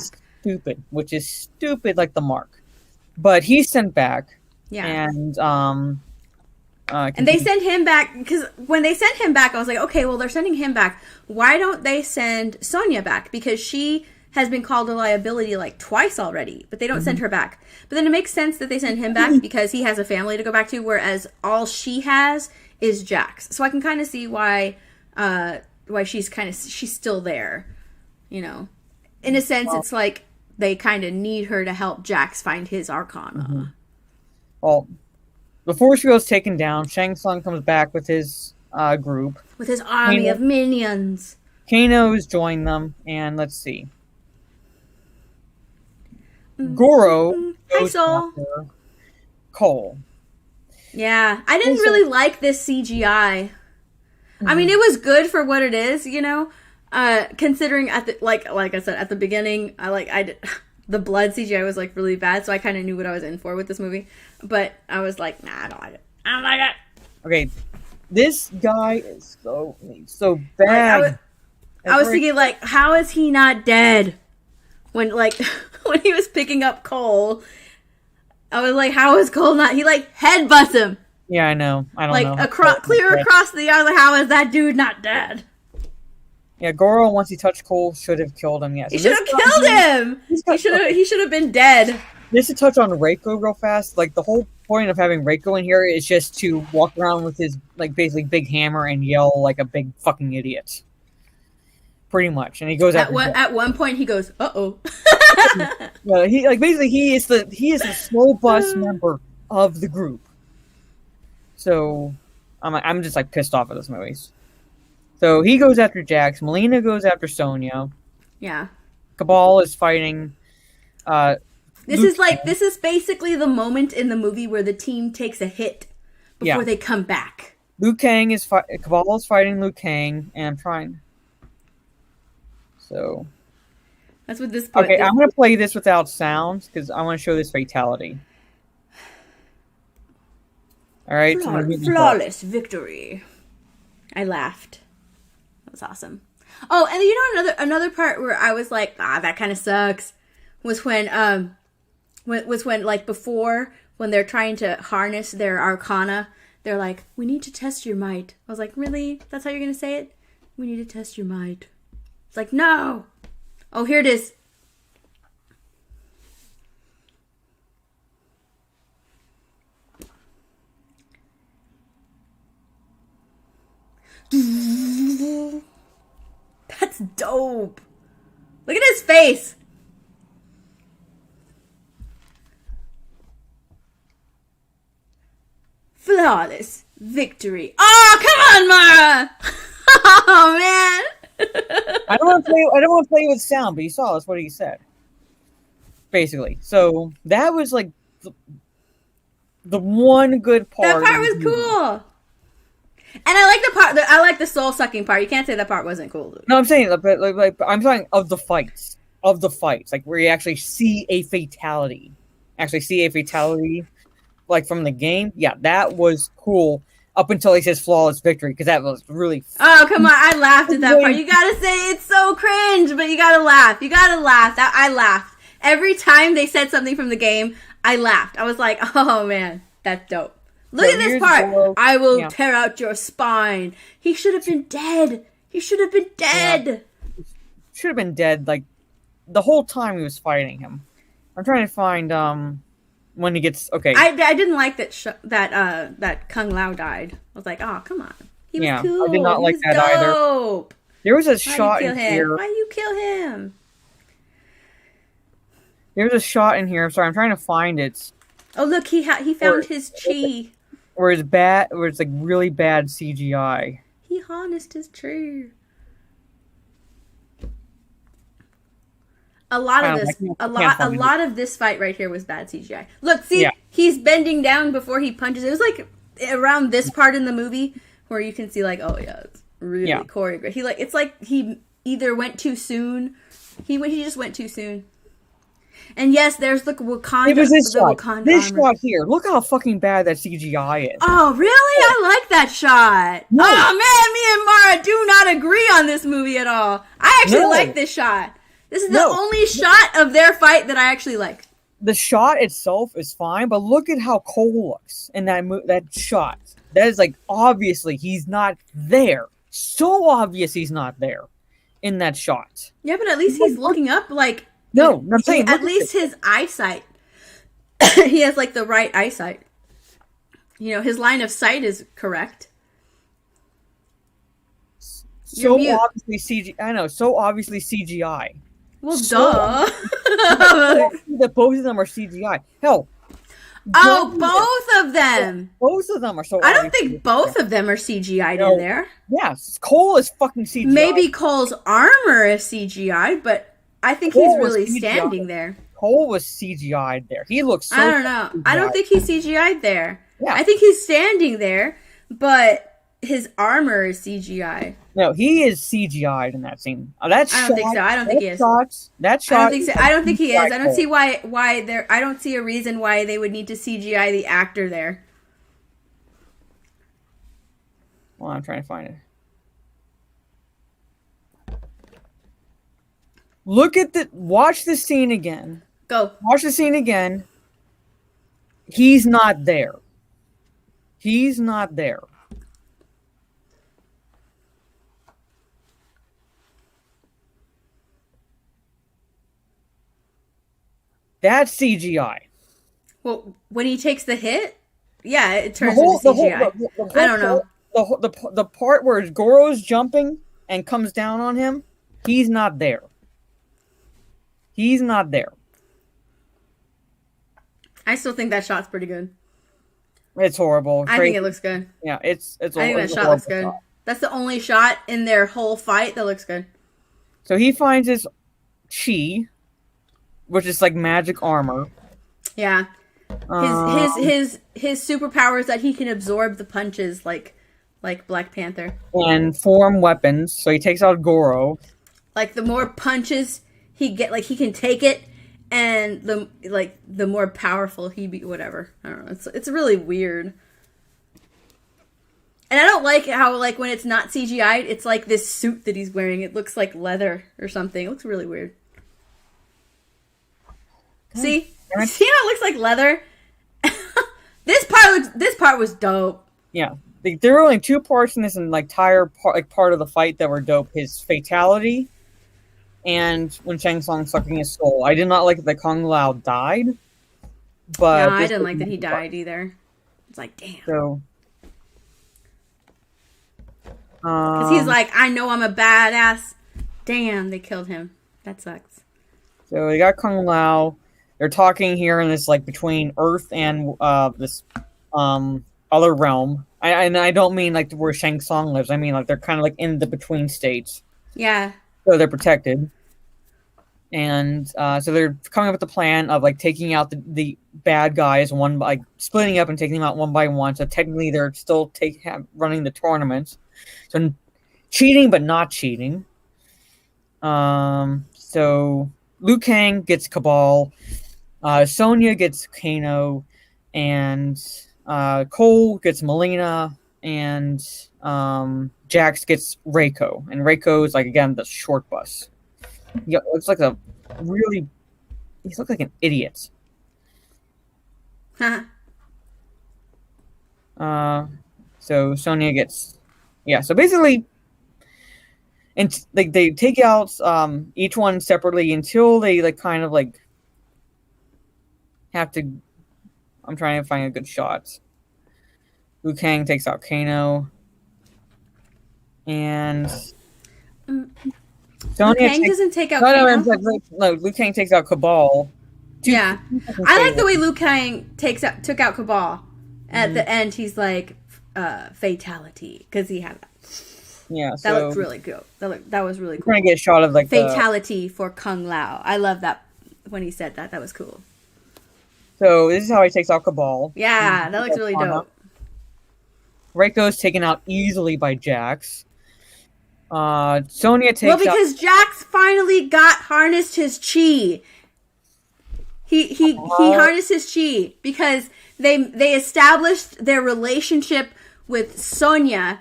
back. Which is stupid like the Mark. But he's sent back. Yeah. And they send him back, because when they sent him back, I was like, okay, well, they're sending him back. Why don't they send Sonya back? Because she has been called a liability like twice already, but they don't send her back. But then it makes sense that they send him back because he has a family to go back to, whereas all she has is Jax. So I can kind of see why she's still there, In a sense, it's like they kind of need her to help Jax find his Arcana. Well, before she goes taken down, Shang Tsung comes back with his group. With his army of minions. Kano's joined them, and let's see. Goro goes after Cole. Yeah, I didn't really like this CGI. I mean, it was good for what it is, considering at the like I said at the beginning, the blood CGI was like really bad, so I kind of knew what I was in for with this movie. But I was like, nah, I don't like it. I don't like it. Okay, this guy is so bad. I was thinking, like, how is he not dead? When he was picking up Cole, I was like, how is Cole not? He headbutts him. Yeah, I know. I don't know. Clear across the yard. Like, how is that dude not dead? Yeah, Goro, once he touched Cole, should have killed him. Yes, he should have killed him. He should have been dead. Just to touch on Reiko real fast, like the whole point of having Reiko in here is just to walk around with his basically big hammer and yell like a big fucking idiot. Pretty much, and he goes at one point. He goes, "Uh-oh." Well, he is the slow bus member of the group. So I'm just pissed off at this movie. So he goes after Jax. Melina goes after Sonya. Yeah. Cabal is fighting. This is basically the moment in the movie where the team takes a hit before they come back. Cabal is fighting Liu Kang, and I'm trying. So that's what this. Okay, I'm gonna play this without sounds because I want to show this fatality. All right, flawless victory. I laughed. That was awesome. Oh, and another part where I was like, that kind of sucks, was when before when they're trying to harness their Arcana, they're like, we need to test your might. I was like, really? That's how you're gonna say it? We need to test your might. It's like, no. Oh, here it is. That's dope. Look at his face. Flawless victory. Oh, come on, Mara. Oh, man. I don't want to play with sound, but you saw that's what he said. Basically. So that was like the one good part. That part was cool. And I like the part. I like the soul sucking part. You can't say that part wasn't cool. No, I'm saying I'm talking of the fights. Like where you actually see a fatality. actually see a fatality like from the game. Yeah, that was cool. Up until he says flawless victory, because that was really. Oh, come on. I laughed at that part. You gotta say it's so cringe, but you gotta laugh. You gotta laugh. I laughed. Every time they said something from the game, I laughed. I was like, oh man, that's dope. Look at this part. I will tear out your spine. He should have been dead. He should have been dead. Yeah. Should have been dead, like, the whole time he was fighting him. I'm trying to find, when he gets okay. I didn't like that Kung Lao died. I was like, oh come on, he was cool. I did not like that dope. either. There was a shot in here. Why you kill him? There's a shot in here. I'm sorry, I'm trying to find it. Oh look, he found his chi. Where it's like really bad CGI. He harnessed his chi. A lot of this fight right here was bad CGI. Look, see, he's bending down before he punches. It was like around this part in the movie where you can see like, oh yeah, it's really choreographed. It's like he either went too soon. He just went too soon. And yes, there's the Wakanda. It was this shot. This armor. shot here. Look how fucking bad that CGI is. Oh, really? I like that shot. No. Oh man, me and Mara do not agree on this movie at all. I actually like this shot. This is the only shot of their fight that I actually like. The shot itself is fine, but look at how Cole looks in that shot. That is like, obviously, he's not there. So obvious he's not there in that shot. Yeah, but at least he's looking up, like... No, I'm saying... At least his eyesight. He has, like, the right eyesight. You know, his line of sight is correct. So obviously CGI. I know, so obviously CGI. Well, duh. That both of them are CGI. Hell. Both of them. Both of them are so. I don't think both of them are CGI'd in there. Yes, Cole is fucking CGI. Maybe Cole's armor is CGI, but I think he's really standing there. Cole was CGI'd there. He looks so. I don't know. CGI'd. I don't think he's CGI'd there. Yeah. I think he's standing there, but his armor is CGI. No, he is CGI'd in that scene. I don't think so. I don't think he is. That shot. I don't think so. I don't think he is. I don't see why there. I don't see a reason why they would need to CGI the actor there. Well, I'm trying to find it. Watch the scene again. Go. Watch the scene again. He's not there. He's not there. That's CGI. Well, when he takes the hit, yeah, it turns into CGI. I don't know. The part where Goro's jumping and comes down on him, he's not there. He's not there. I still think that shot's pretty good. It's horrible. I think it looks good. Yeah, it's. I think that shot looks good. That's the only shot in their whole fight that looks good. So he finds his chi, which is like magic armor. Yeah. His superpower is that he can absorb the punches like Black Panther. And form weapons. So he takes out Goro. Like the more punches he he can take it, and the more powerful he be. Whatever. I don't know. It's really weird. And I don't like how when it's not CGI, it's like this suit that he's wearing. It looks like leather or something. It looks really weird. See how it looks like leather? This part was dope. Yeah. There were only two parts in this entire part of the fight that were dope. His fatality and when Shang Tsung sucking his soul. I did not like that Kung Lao died. But no, I didn't like that he died either. It's like, damn. So, because he's like, I know I'm a badass. Damn, they killed him. That sucks. So we got Kung Lao. They're talking here in this between Earth and this other realm. I don't mean where Shang Tsung lives. I mean they're kind of in the between states. Yeah. So they're protected, and so they're coming up with the plan of taking out the bad guys splitting up and taking them out one by one. So technically they're still running the tournaments, so cheating but not cheating. So Liu Kang gets Cabal. Sonya gets Kano, and Cole gets Melina, and Jax gets Reiko. And Reiko is like again the short bus. Yeah, looks like a really. He looks like an idiot. So Sonya gets, so basically, and like they take out each one separately until they like kind of like have to. I'm trying to find a good shot. Liu Kang takes out Kano, and Sonya Liu Kang doesn't take out no, Kano. no, Liu Kang takes out Cabal. Yeah, I like the way Liu Kang took out Cabal. At the end, he's like fatality because he had that. Yeah, that looked really good. That was really cool. We're gonna get a shot of like fatality for Kung Lao. I love that when he said that. That was cool. So this is how he takes out Cabal. Yeah, that looks really dope. Reiko's taken out easily by Jax. Sonya takes because Jax finally harnessed his chi. He harnessed his chi because they established their relationship with Sonya,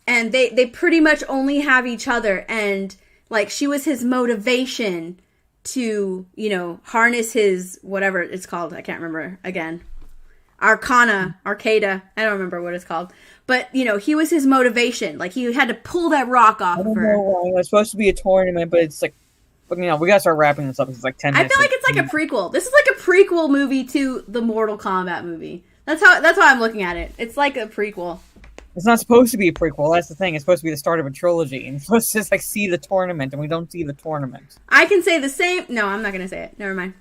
and they pretty much only have each other, and like she was his motivation to harness his whatever it's called. I can't remember again. Arcada. I don't remember what it's called. But, he was his motivation. Like, he had to pull that rock off of her. It's supposed to be a tournament, but it's like, we gotta start wrapping this up. It's like 10 minutes. I feel like it's like a prequel. This is like a prequel movie to the Mortal Kombat movie. That's how I'm looking at it. It's like a prequel. It's not supposed to be a prequel. That's the thing. It's supposed to be the start of a trilogy. And it's supposed to just like see the tournament, and we don't see the tournament. I can say the same. No, I'm not gonna say it. Never mind.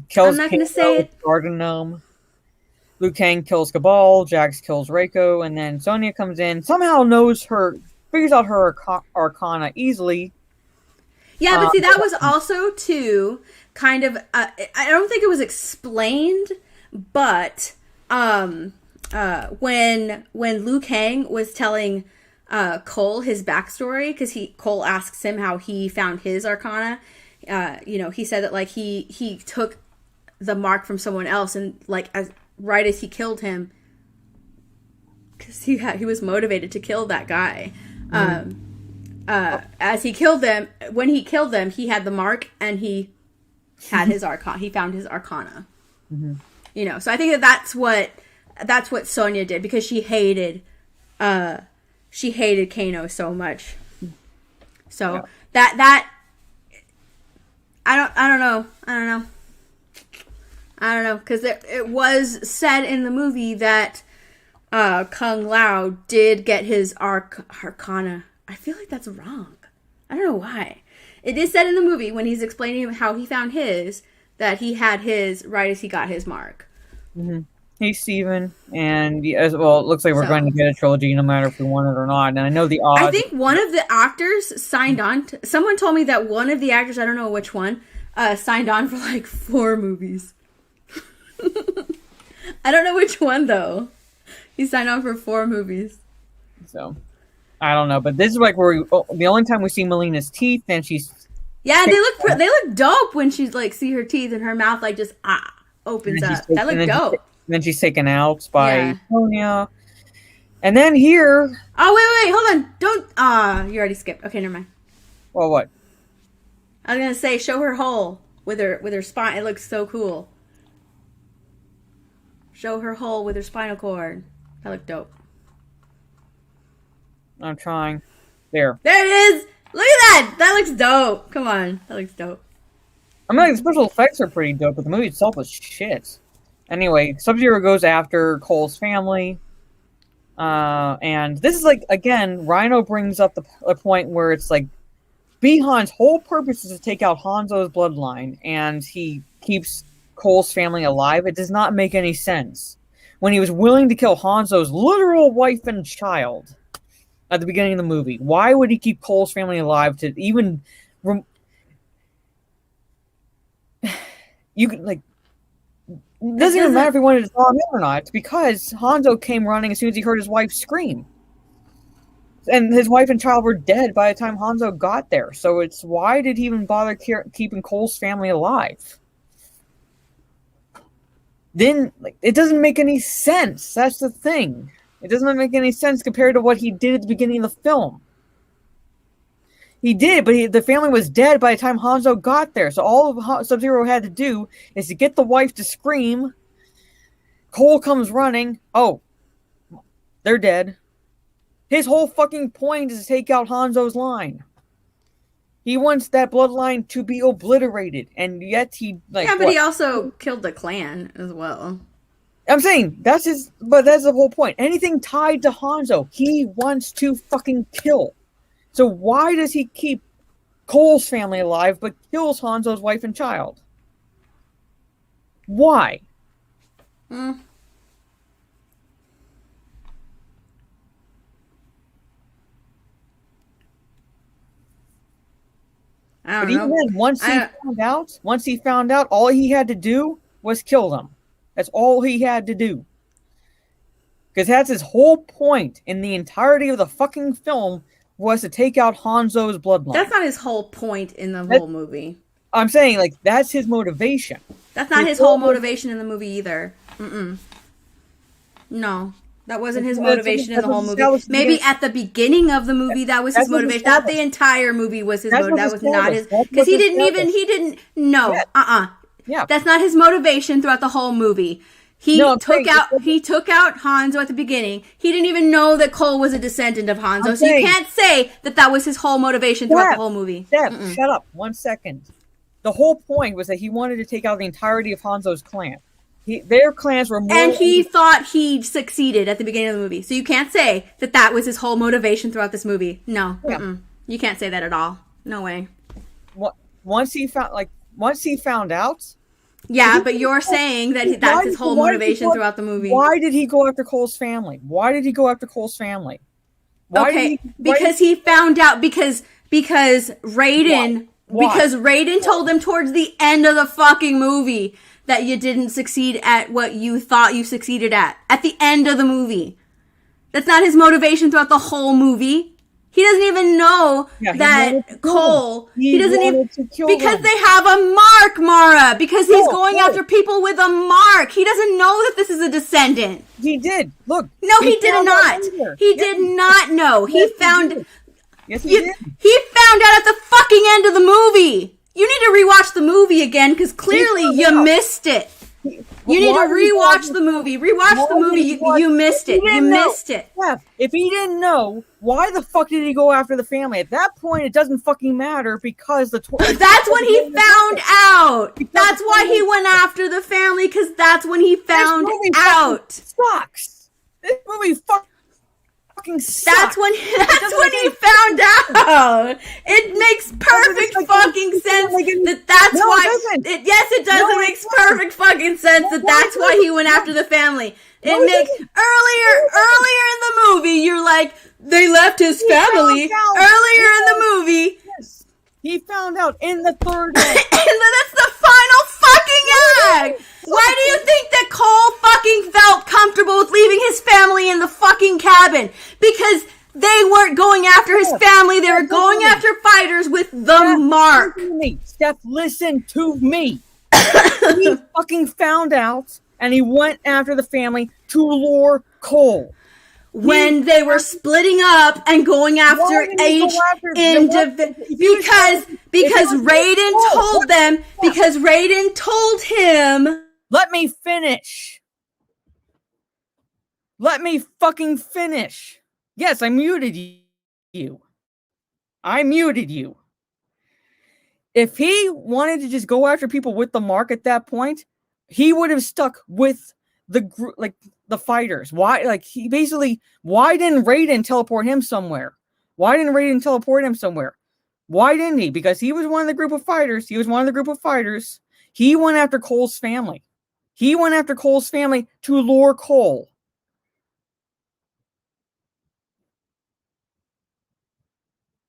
Kills I'm not gonna say it. Garden Gnome. Liu Kang kills Cabal, Jax kills Reiko, and then Sonya comes in, somehow figures out her arcana easily. Yeah, but see, that was also, too, kind of, I don't think it was explained, but when Liu Kang was telling Cole his backstory, because Cole asks him how he found his arcana, he said that, like, he took the mark from someone else, and, like, right as he killed him, because he was motivated to kill that guy. As he killed them, when he killed them, he had the mark, and he had his arcana. He found his arcana. Mm-hmm. So I think that's what Sonya did, because she hated Kano so much. So that I don't know. Because it was said in the movie that Kung Lao did get his arcana. I feel like that's wrong. I don't know why. It is said in the movie when he's explaining how he found his, that he had his right as he got his mark. Mm-hmm. Hey, Steven. And as well, it looks like we're going to get a trilogy no matter if we want it or not. And I know the odds. I think one of the actors signed on. Someone told me that one of the actors, I don't know which one, signed on for like 4 movies. I don't know which one though. He signed on for 4 movies. So I don't know, but this is like where the only time we see Melina's teeth, and she's they look dope when she's like see her teeth and her mouth like just opens up. That looked dope. Then she's taken out by Sonya, and then here. Oh wait, hold on! Don't you already skipped. Okay, never mind. Well, what? I was gonna say show her hole with her spine. It looks so cool. Show her hole with her spinal cord. That looked dope. I'm trying. There it is! Look at that! That looks dope. Come on. That looks dope. I mean, the special effects are pretty dope, but the movie itself was shit. Anyway, Sub-Zero goes after Cole's family. And this is like, again, Rhino brings up the point where it's like, Bihan's whole purpose is to take out Hanzo's bloodline, and he keeps Cole's family alive. It does not make any sense. When he was willing to kill Hanzo's literal wife and child at the beginning of the movie, why would he keep Cole's family alive to even... You could, like... It doesn't even matter if he wanted to draw him in or not. It's because Hanzo came running as soon as he heard his wife scream. And his wife and child were dead by the time Hanzo got there. So it's, why did he even bother keeping Cole's family alive? then like it doesn't make any sense. That's the thing. It doesn't make any sense compared to what he did at the beginning of the film. He did, but the family was dead by the time Hanzo got there. So all of Sub-Zero had to do is to get the wife to scream. Cole comes running. Oh, they're dead. His whole fucking point is to take out Hanzo's line. He wants that bloodline to be obliterated, and yet he he also killed the clan as well. I'm saying that's the whole point. Anything tied to Hanzo, he wants to fucking kill. So why does he keep Cole's family alive but kills Hanzo's wife and child? Why? I don't know. Even then, once he found out, all he had to do was kill them. That's all he had to do. Because that's his whole point in the entirety of the fucking film was to take out Hanzo's bloodline. That's not his whole point in the whole movie. I'm saying, like, that's his motivation. That's not his whole motivation in the movie either. No. That wasn't his motivation in the whole movie. Maybe at the beginning of the movie that was his motivation. Not the entire movie was his motivation. That was not his... Because he didn't... No. Yeah. That's not his motivation throughout the whole movie. He took out Hanzo at the beginning. He didn't even know that Cole was a descendant of Hanzo. So you can't say that was his whole motivation throughout the whole movie. Shut up. 1 second. The whole point was that he wanted to take out the entirety of Hanzo's clan. Their clans were more... And he thought he succeeded at the beginning of the movie. So you can't say that was his whole motivation throughout this movie. No. Yeah. You can't say that at all. No way. Once he found out... Yeah, but you're saying that that's his whole motivation throughout the movie. Why did he go after Cole's family? Because he found out because Raiden... Why? Because Raiden told him towards the end of the fucking movie that you didn't succeed at what you thought you succeeded at the end of the movie. That's not his motivation throughout the whole movie. He doesn't even know that Cole... He doesn't even... Because they have a mark, Mara! Because he's going after people with a mark! He doesn't know that this is a descendant! He did! Look! No, he did not! He did not know! He found... Yes, he did. He found out at the fucking end of the movie! You need to rewatch the movie again, because clearly you missed it. You need to rewatch the movie. Rewatch the movie. You missed it. You missed it. Yeah. If he didn't know, why the fuck did he go after the family? At that point, it doesn't fucking matter because that's when he found out. That's why he went after the family, because that's when he found out. Sucks. This movie fucking sucks. That's when he found out. It makes perfect fucking sense that's why. Yes, it does. It makes perfect fucking sense that's why he went after the family. It makes earlier in the movie. You're like, they left his family earlier in the movie. Yes. He found out in the third act. That's the final fucking act. Why do you think that Cole fucking felt comfortable with leaving his family in the fucking cabin? Because they weren't going after his family. They were going after fighters with the mark. Steph, listen to me. He fucking found out, and he went after the family to lure Cole. When they were splitting up and going after each individual, because Raiden told them, because Raiden told him. Let me finish. Let me fucking finish. Yes, I muted you. I muted you. If he wanted to just go after people with the mark at that point, he would have stuck with the group, like the fighters. Why? Like why didn't Raiden teleport him somewhere? Why didn't he? Because he was one of the group of fighters. He went after Cole's family. To lure Cole.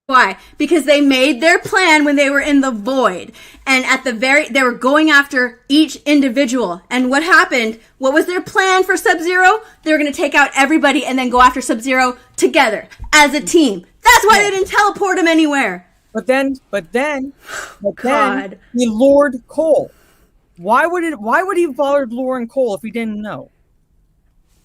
Why? Because they made their plan when they were in the void. And they were going after each individual. And what happened? What was their plan for Sub-Zero? They were going to take out everybody and then go after Sub-Zero together as a team. That's why they didn't teleport him anywhere. But then he lured Cole. Why would he bother luring Cole if he didn't know?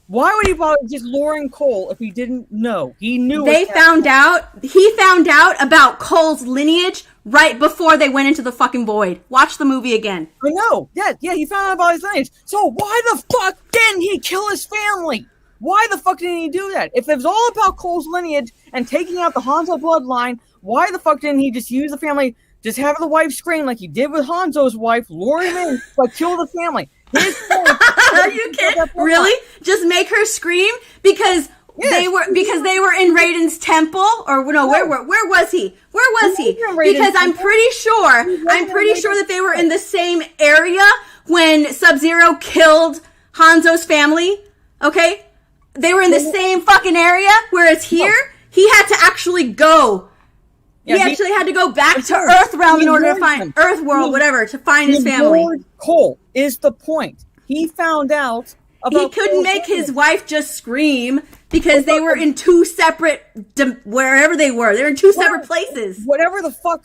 Why would he bother just luring Cole if he didn't know? He knew. He found out about Cole's lineage right before they went into the fucking void. Watch the movie again. I know. Yeah, he found out about his lineage. So why the fuck didn't he kill his family? Why the fuck didn't he do that? If it was all about Cole's lineage and taking out the Hanzo bloodline, why the fuck didn't he just use the family, just have the wife scream like he did with Hanzo's wife, lure him in, but kill the family? You can't really just make her scream because they were in Raiden's temple, or no, where was he? Because I'm pretty sure that they were in the same area when Sub-Zero killed Hanzo's family. Okay, they were in the same fucking area. Whereas here, he had to actually go. He actually had to go back to Earthrealm in order to find Earthworld, whatever, to find his family. Cole is the point. He found out about. He couldn't make his wife just scream because they were in two separate, wherever they were. They're in two separate places. Whatever the fuck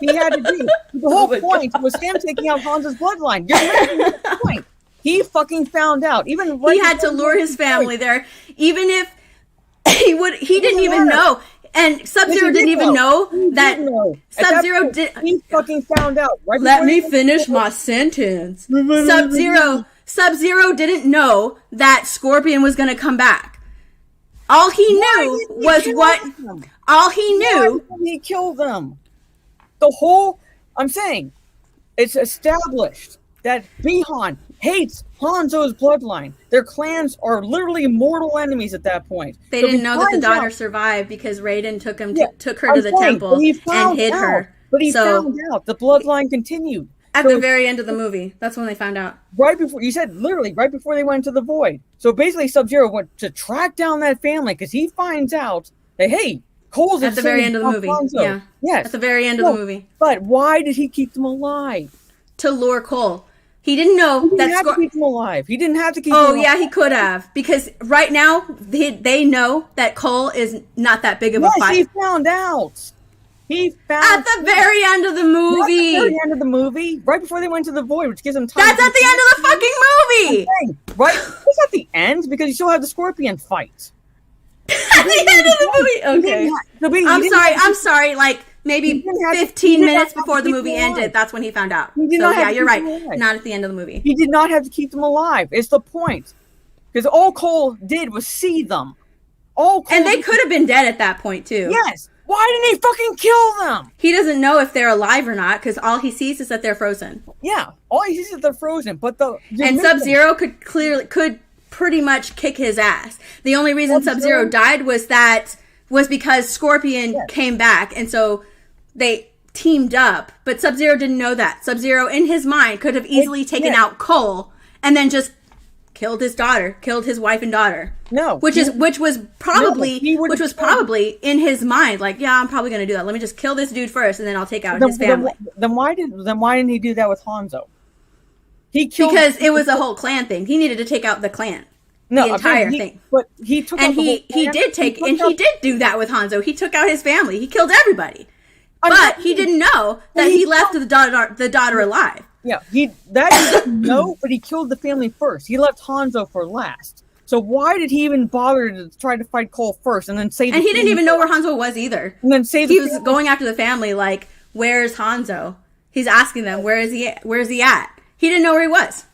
he had to do. The whole point was him taking out Hanzo's bloodline. You're making the point. He fucking found out. Even he had to lure his family there, even if he didn't even know. And Sub-Zero didn't even know that Sub-Zero did. He fucking found out. Right. Let me finish my sentence. Sub-Zero didn't know that Scorpion was going to come back. All he knew was what. All he knew. Why did he kill them? I'm saying, it's established that Bihan hates Hanzo's bloodline. Their clans are literally mortal enemies at that point. They didn't know that the daughter survived because Raiden took her to the temple and hid her. But he found out the bloodline continued. At the very end of the movie. That's when they found out. Right before, you said literally right before they went into the void. So basically Sub-Zero went to track down that family because he finds out that, hey, Cole's at the very end of the movie. Hanzo. Yeah. Yes. At the very end of the movie. But why did he keep them alive? To lure Cole. He didn't know he didn't have to keep them alive. He didn't have to keep them alive. Oh, yeah, he could have. Because right now, they know that Cole is not that big of a fight. He found out. At the very end of the movie. At the very end of the movie? Right before they went to the void, which gives them time. That's at the end of the fucking movie! Right? It's at the end because you still have the Scorpion fight. At the end of the movie? Okay. I'm sorry. Like, maybe 15 minutes before the movie ended, that's when he found out. So, yeah, you're right. Not at the end of the movie. He did not have to keep them alive. It's the point. Because all Cole did was see them. And they could have been dead at that point, too. Yes. Why didn't he fucking kill them? He doesn't know if they're alive or not, because all he sees is that they're frozen. Yeah. All he sees is that they're frozen. But and Sub-Zero could pretty much kick his ass. The only reason Sub-Zero died was because Scorpion came back, and so they teamed up. But Sub-Zero didn't know that. Sub-Zero, in his mind, could have easily taken out Cole and then just killed his daughter, killed his wife and daughter. No, which was probably in his mind. Like, yeah, I'm probably going to do that. Let me just kill this dude first, and then I'll take out his family. Then why didn't he do that with Hanzo? Because it was a whole clan thing. He needed to take out the clan. The entire thing. But he took out the whole clan. He did do that with Hanzo. He took out his family. He killed everybody. But he didn't know that he left the daughter alive. Yeah, he didn't know, but he killed the family first. He left Hanzo for last. So why did he even bother to try to fight Cole first and then save? And he didn't even know where Hanzo was either. And then he was going after the family, like, where's Hanzo? He's asking them, where is he at? He didn't know where he was.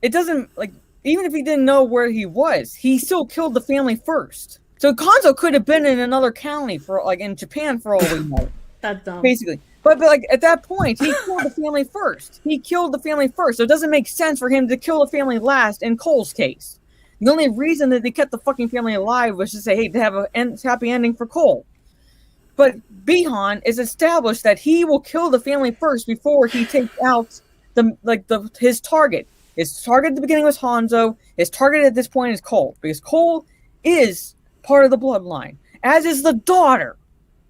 It doesn't, like, even if he didn't know where he was, he still killed the family first. So Hanzo could have been in another county in Japan for all we know. That's dumb. Basically. But like at that point, he killed the family first. So it doesn't make sense for him to kill the family last in Cole's case. The only reason that they kept the fucking family alive was to say, hey, to have a happy ending for Cole. But Bihan is established that he will kill the family first before he takes out his target. His target at the beginning was Hanzo. His target at this point is Cole. Because Cole is part of the bloodline. As is the daughter.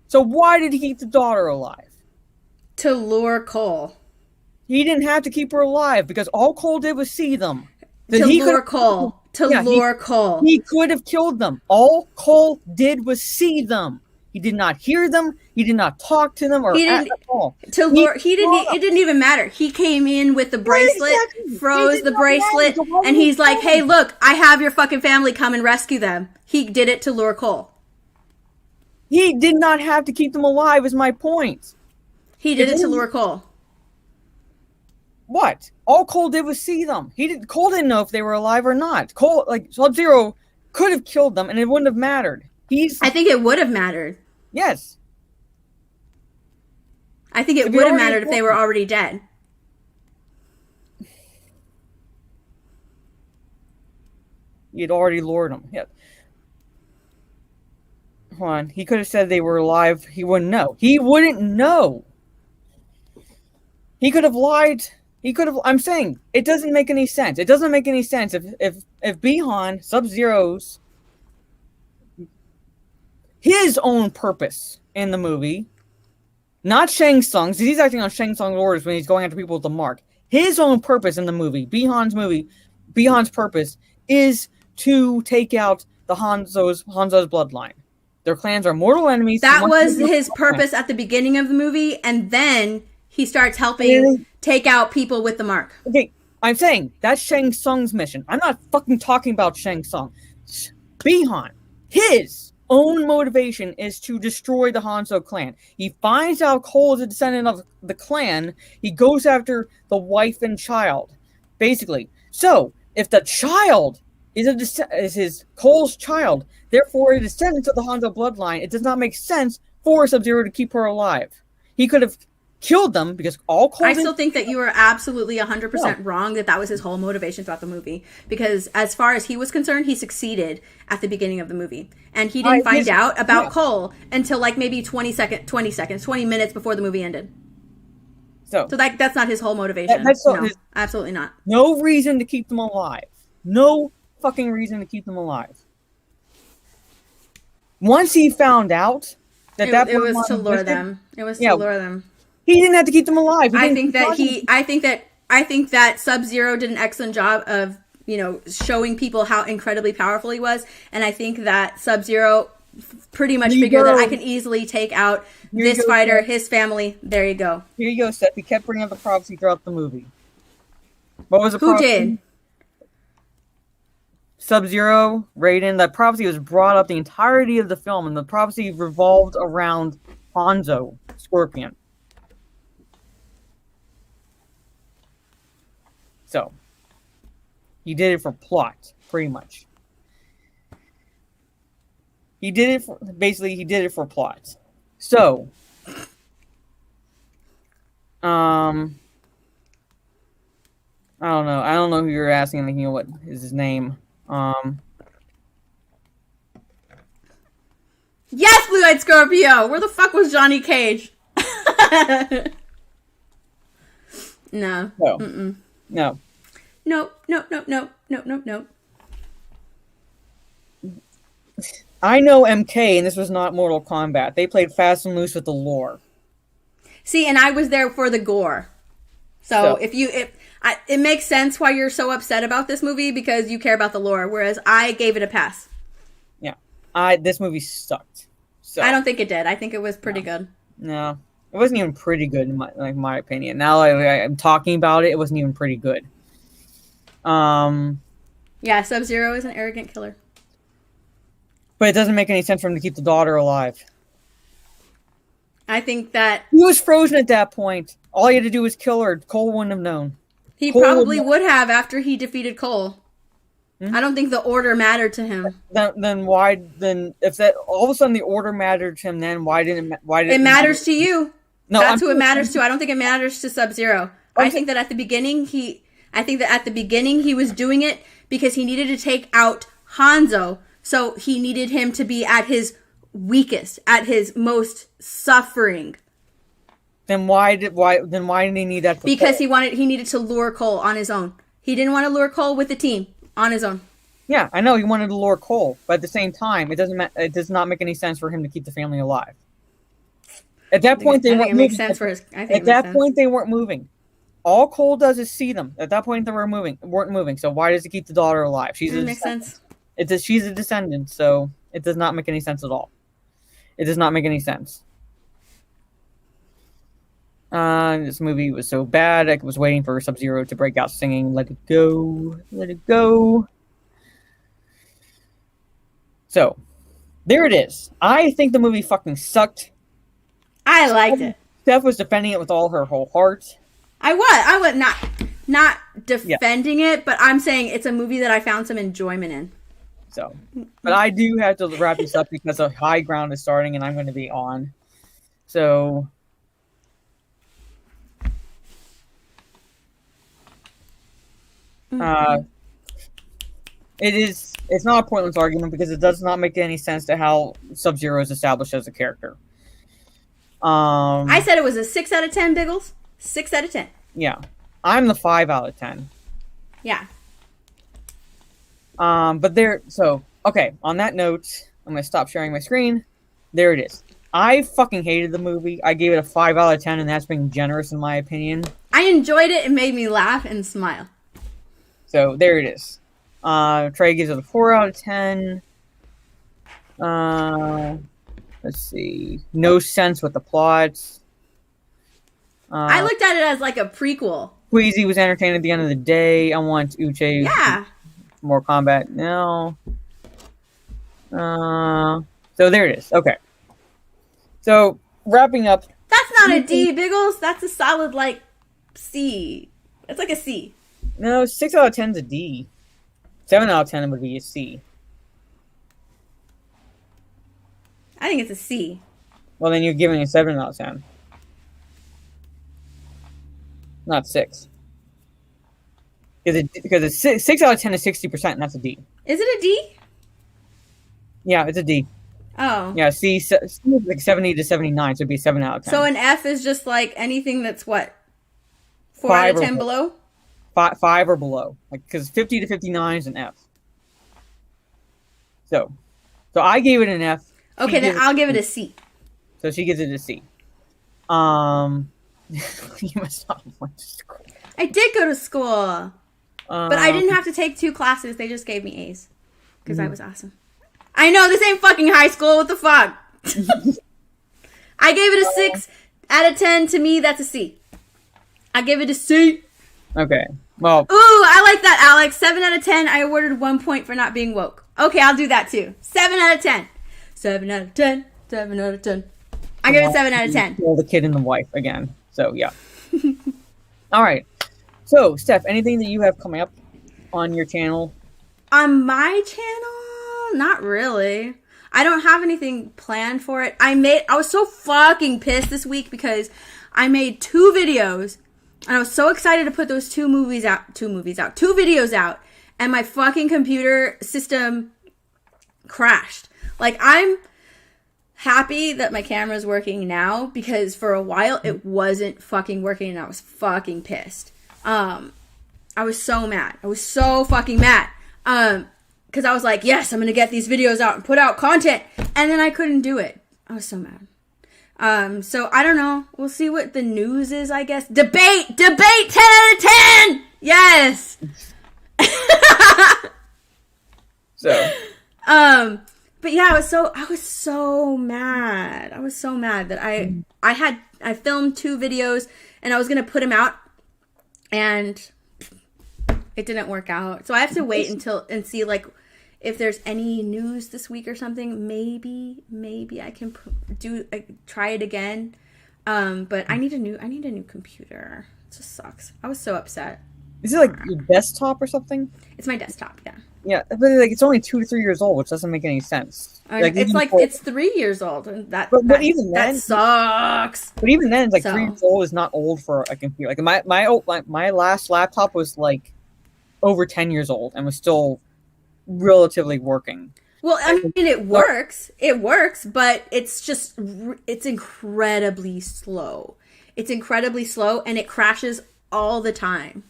So why did he keep the daughter alive? To lure Cole. He didn't have to keep her alive because all Cole did was see them. Lure Cole. He could have killed them. All Cole did was see them. He did not hear them. He did not talk to them or He at didn't. all. To Laura, he didn't. It didn't even matter. He came in with the bracelet, Exactly. froze It the did not bracelet, matter. Why and would he's he like, come? "Hey, look, I have your fucking family. Come and rescue them." He did it to lure Cole. He did not have to keep them alive. Is my point. He did it to lure Cole. What? All Cole did was see them. Cole didn't know if they were alive or not. Cole, like Sub-Zero, could have killed them, and it wouldn't have mattered. I think it would have mattered. Yes. I think it If would have you already mattered if they were already dead. You'd already lured them. Yeah. Hold on. He could have said they were alive. He wouldn't know. He wouldn't know. He could have lied. He could have. I'm saying it doesn't make any sense. It doesn't make any sense if Bihan Sub-Zero's his own purpose in the movie, not Shang Tsung's. He's acting on Shang Tsung's orders when he's going after people with the mark. His own purpose in the movie, Bihan's purpose is to take out the Hanzo's bloodline. Their clans are mortal enemies. That was his purpose at the beginning of the movie, and then he starts helping take out people with the mark. Okay, I'm saying that's Shang Tsung's mission. I'm not fucking talking about Shang Tsung. Bihan, his own motivation is to destroy the Hanzo clan. He finds out Cole is a descendant of the clan. He goes after the wife and child, basically. So, if the child is his Cole's child, therefore a descendant of the Hanzo bloodline, it does not make sense for Sub-Zero to keep her alive. He could have killed them because all Cole I still think that you are absolutely 100% wrong that was his whole motivation throughout the movie. Because as far as he was concerned, he succeeded at the beginning of the movie. And he didn't find out about Cole until like maybe 20 minutes before the movie ended. So that's not his whole motivation. No, absolutely not. No reason to keep them alive. No fucking reason to keep them alive. Once he found out that it was to lure them. It was to lure them. He didn't have to keep them alive. I think that Sub-Zero did an excellent job of, showing people how incredibly powerful he was, and I think that Sub-Zero pretty much figured that I can easily take out this fighter, his family. There you go. Here you go, Seth. He kept bringing up the prophecy throughout the movie. What was the prophecy? Who did? Sub-Zero, Raiden. That prophecy was brought up the entirety of the film, and the prophecy revolved around Hanzo, Scorpion. So, he did it for plot, pretty much. He did it for plot. So, I don't know. I don't know who you're asking. Thinking, what is his name? Yes, Blue-Eyed Scorpio. Where the fuck was Johnny Cage? No. No. Mm-mm. No. No. I know MK, and this was not Mortal Kombat. They played fast and loose with the lore. See, and I was there for the gore. So it makes sense why you're so upset about this movie, because you care about the lore, whereas I gave it a pass. Yeah. This movie sucked. So, I don't think it did. I think it was pretty good. No. It wasn't even pretty good in my opinion. Now I'm talking about it, it wasn't even pretty good. Yeah, Sub-Zero is an arrogant killer. But it doesn't make any sense for him to keep the daughter alive. I think that he was frozen at that point. All he had to do was kill her. Cole wouldn't have known. He probably would have after he defeated Cole. Mm-hmm. I don't think the order mattered to him. Then why? Then if that all of a sudden the order mattered to him, then why didn't it matters to you? No, that's who it matters to. I don't think it matters to Sub-Zero. I think that at the beginning he was doing it because he needed to take out Hanzo. So he needed him to be at his weakest, at his most suffering. Then why did he need that? Because he needed to lure Cole on his own. He didn't want to lure Cole with the team on his own. Yeah, I know he wanted to lure Cole, but at the same time, it does not make any sense for him to keep the family alive. At that point, they weren't moving. At that point, they weren't moving. All Cole does is see them. At that point, they weren't moving. So why does he keep the daughter alive? She's a descendant, so it does not make any sense at all. It does not make any sense. This movie was so bad. I was waiting for Sub-Zero to break out singing "Let It Go, Let It Go." So, there it is. I think the movie fucking sucked. I liked it. Steph was defending it with all her whole heart. I was not defending it, but I'm saying it's a movie that I found some enjoyment in. So, but I do have to wrap this up because a high ground is starting and I'm going to be on. So, it's not a pointless argument because it does not make any sense to how Sub-Zero is established as a character. I said it was a 6 out of 10, Biggles. 6 out of 10. Yeah. I'm the 5 out of 10. Yeah. But okay, on that note, I'm going to stop sharing my screen. There it is. I fucking hated the movie. I gave it a 5 out of 10, and that's being generous in my opinion. I enjoyed it. It made me laugh and smile. So, there it is. Trey gives it a 4 out of 10. Let's see. No sense with the plot. I looked at it as like a prequel. Queasy was entertained at the end of the day. I want Uche. Yeah. More combat. No. So there it is. Okay. So wrapping up. That's not a D, Biggles. That's a solid like C. It's like a C. No, 6 out of 10 is a D. 7 out of 10 would be a C. I think it's a C. Well, then you're giving a 7 out of 10. Not 6. Because it's 6 out of 10 is 60%, and that's a D. Is it a D? Yeah, it's a D. Oh. Yeah, C is like 70 to 79, so it'd be a 7 out of 10. So an F is just like anything that's what? 4 out of 10 below? 5 or below. Like, because 50 to 59 is an F. So I gave it an F. Okay, then I'll give it a C. So she gives it a C. You must not have went to school. I did go to school. But I didn't have to take 2 classes. They just gave me A's. Because I was awesome. I know, this ain't fucking high school. What the fuck? I gave it a 6 out of 10. To me, that's a C. I give it a C. Okay. Well. Ooh, I like that, Alex. 7 out of 10. I awarded 1 point for not being woke. Okay, I'll do that too. 7 out of 10. 7 out of 10. 7 out of 10. I give it 7 out of 10. Kill the kid and the wife again. So, yeah. All right. So, Steph, anything that you have coming up on your channel? On my channel? Not really. I don't have anything planned for it. I was so fucking pissed this week because I made 2 videos and I was so excited to put those 2 videos out, and my fucking computer system crashed. Like, I'm happy that my camera's working now because for a while it wasn't fucking working and I was fucking pissed. I was so mad. I was so fucking mad. Because I was like, yes, I'm going to get these videos out and put out content. And then I couldn't do it. I was so mad. So I don't know. We'll see what the news is, I guess. Debate 10 out of 10. Yes. So. But yeah, I was so mad. I was so mad that I filmed 2 videos and I was going to put them out and it didn't work out. So I have to wait and see like if there's any news this week or something. Maybe I can try it again. But I need a new computer. It just sucks. I was so upset. Is it like your desktop or something? It's my desktop, yeah. Yeah, but like it's only 2 to 3 years old, which doesn't make any sense. It's 3 years old, and that even then that sucks. But even then, it's like 3 years old is not old for a computer. Like my last laptop was like over 10 years old and was still relatively working. Well, I mean, it works, but it's incredibly slow. It's incredibly slow, and it crashes all the time.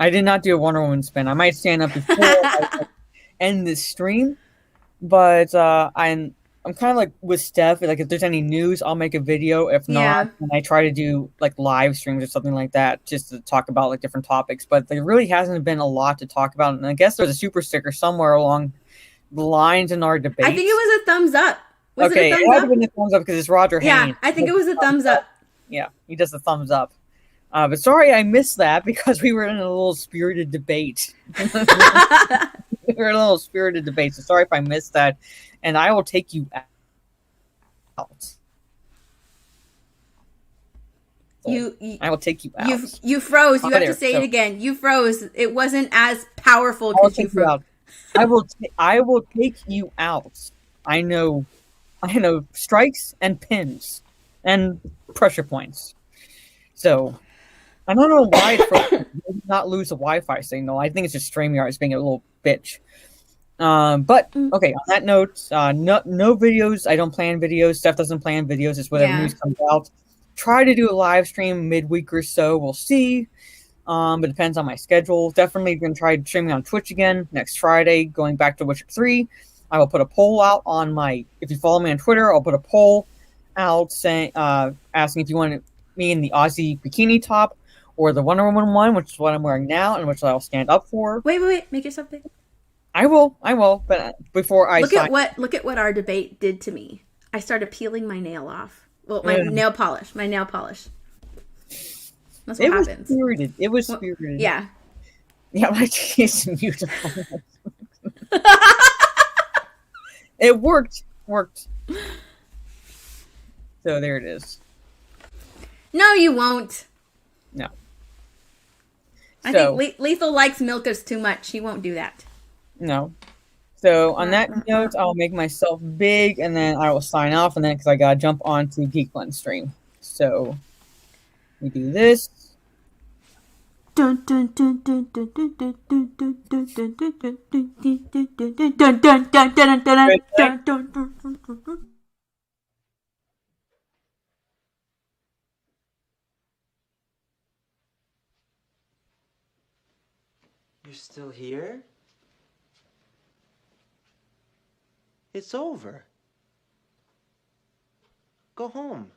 I did not do a Wonder Woman spin. I might stand up before I end this stream, but I'm kind of like with Steph. Like, if there's any news, I'll make a video. If not, and I try to do like live streams or something like that, just to talk about like different topics. But there really hasn't been a lot to talk about, and I guess there's a super sticker somewhere along the lines in our debate. I think it was a thumbs up. Was Okay, it a it thumbs had up? to be a thumbs up because it's Roger Yeah, Haynes. I think it was a thumbs up. Yeah, he does the thumbs up. But sorry I missed that because we were in a little spirited debate. We were in a little spirited debate, so sorry if I missed that. And I will take you out. I will take you out. You froze. You have there, to say so- it again. You froze. It wasn't as powerful I will because you take you froze. out. I will take you out. I know strikes and pins and pressure points. So I don't know why it did not lose a Wi-Fi signal. I think it's just StreamYard is being a little bitch. But okay, on that note, no videos. I don't plan videos. Steph doesn't plan videos. It's whatever Yeah. news comes out. Try to do a live stream midweek or so. We'll see. But it depends on my schedule. Definitely going to try streaming on Twitch again next Friday, going back to Witcher 3. I will put a poll out on my, if you follow me on Twitter, I'll put a poll out saying, asking if you want me in the Aussie bikini top or the Wonder Woman one, which is what I'm wearing now and which I'll stand up for. Wait. Make yourself big. I will. But before I look at what our debate did to me. I started peeling my nail off. Well, my nail polish. That's what happens. Spirited. It was spirited. Yeah. Yeah, my teeth is beautiful. It worked. So there it is. No, you won't. No. I think Lethal likes Milkus too much. He won't do that. No. So on that note, I'll make myself big, and then I will sign off, and then because I gotta jump on to Geekblend stream. So we do this. Dun dun dun dun dun dun dun dun dun dun dun dun dun dun dun dun dun dun. You're still here? It's over. Go home.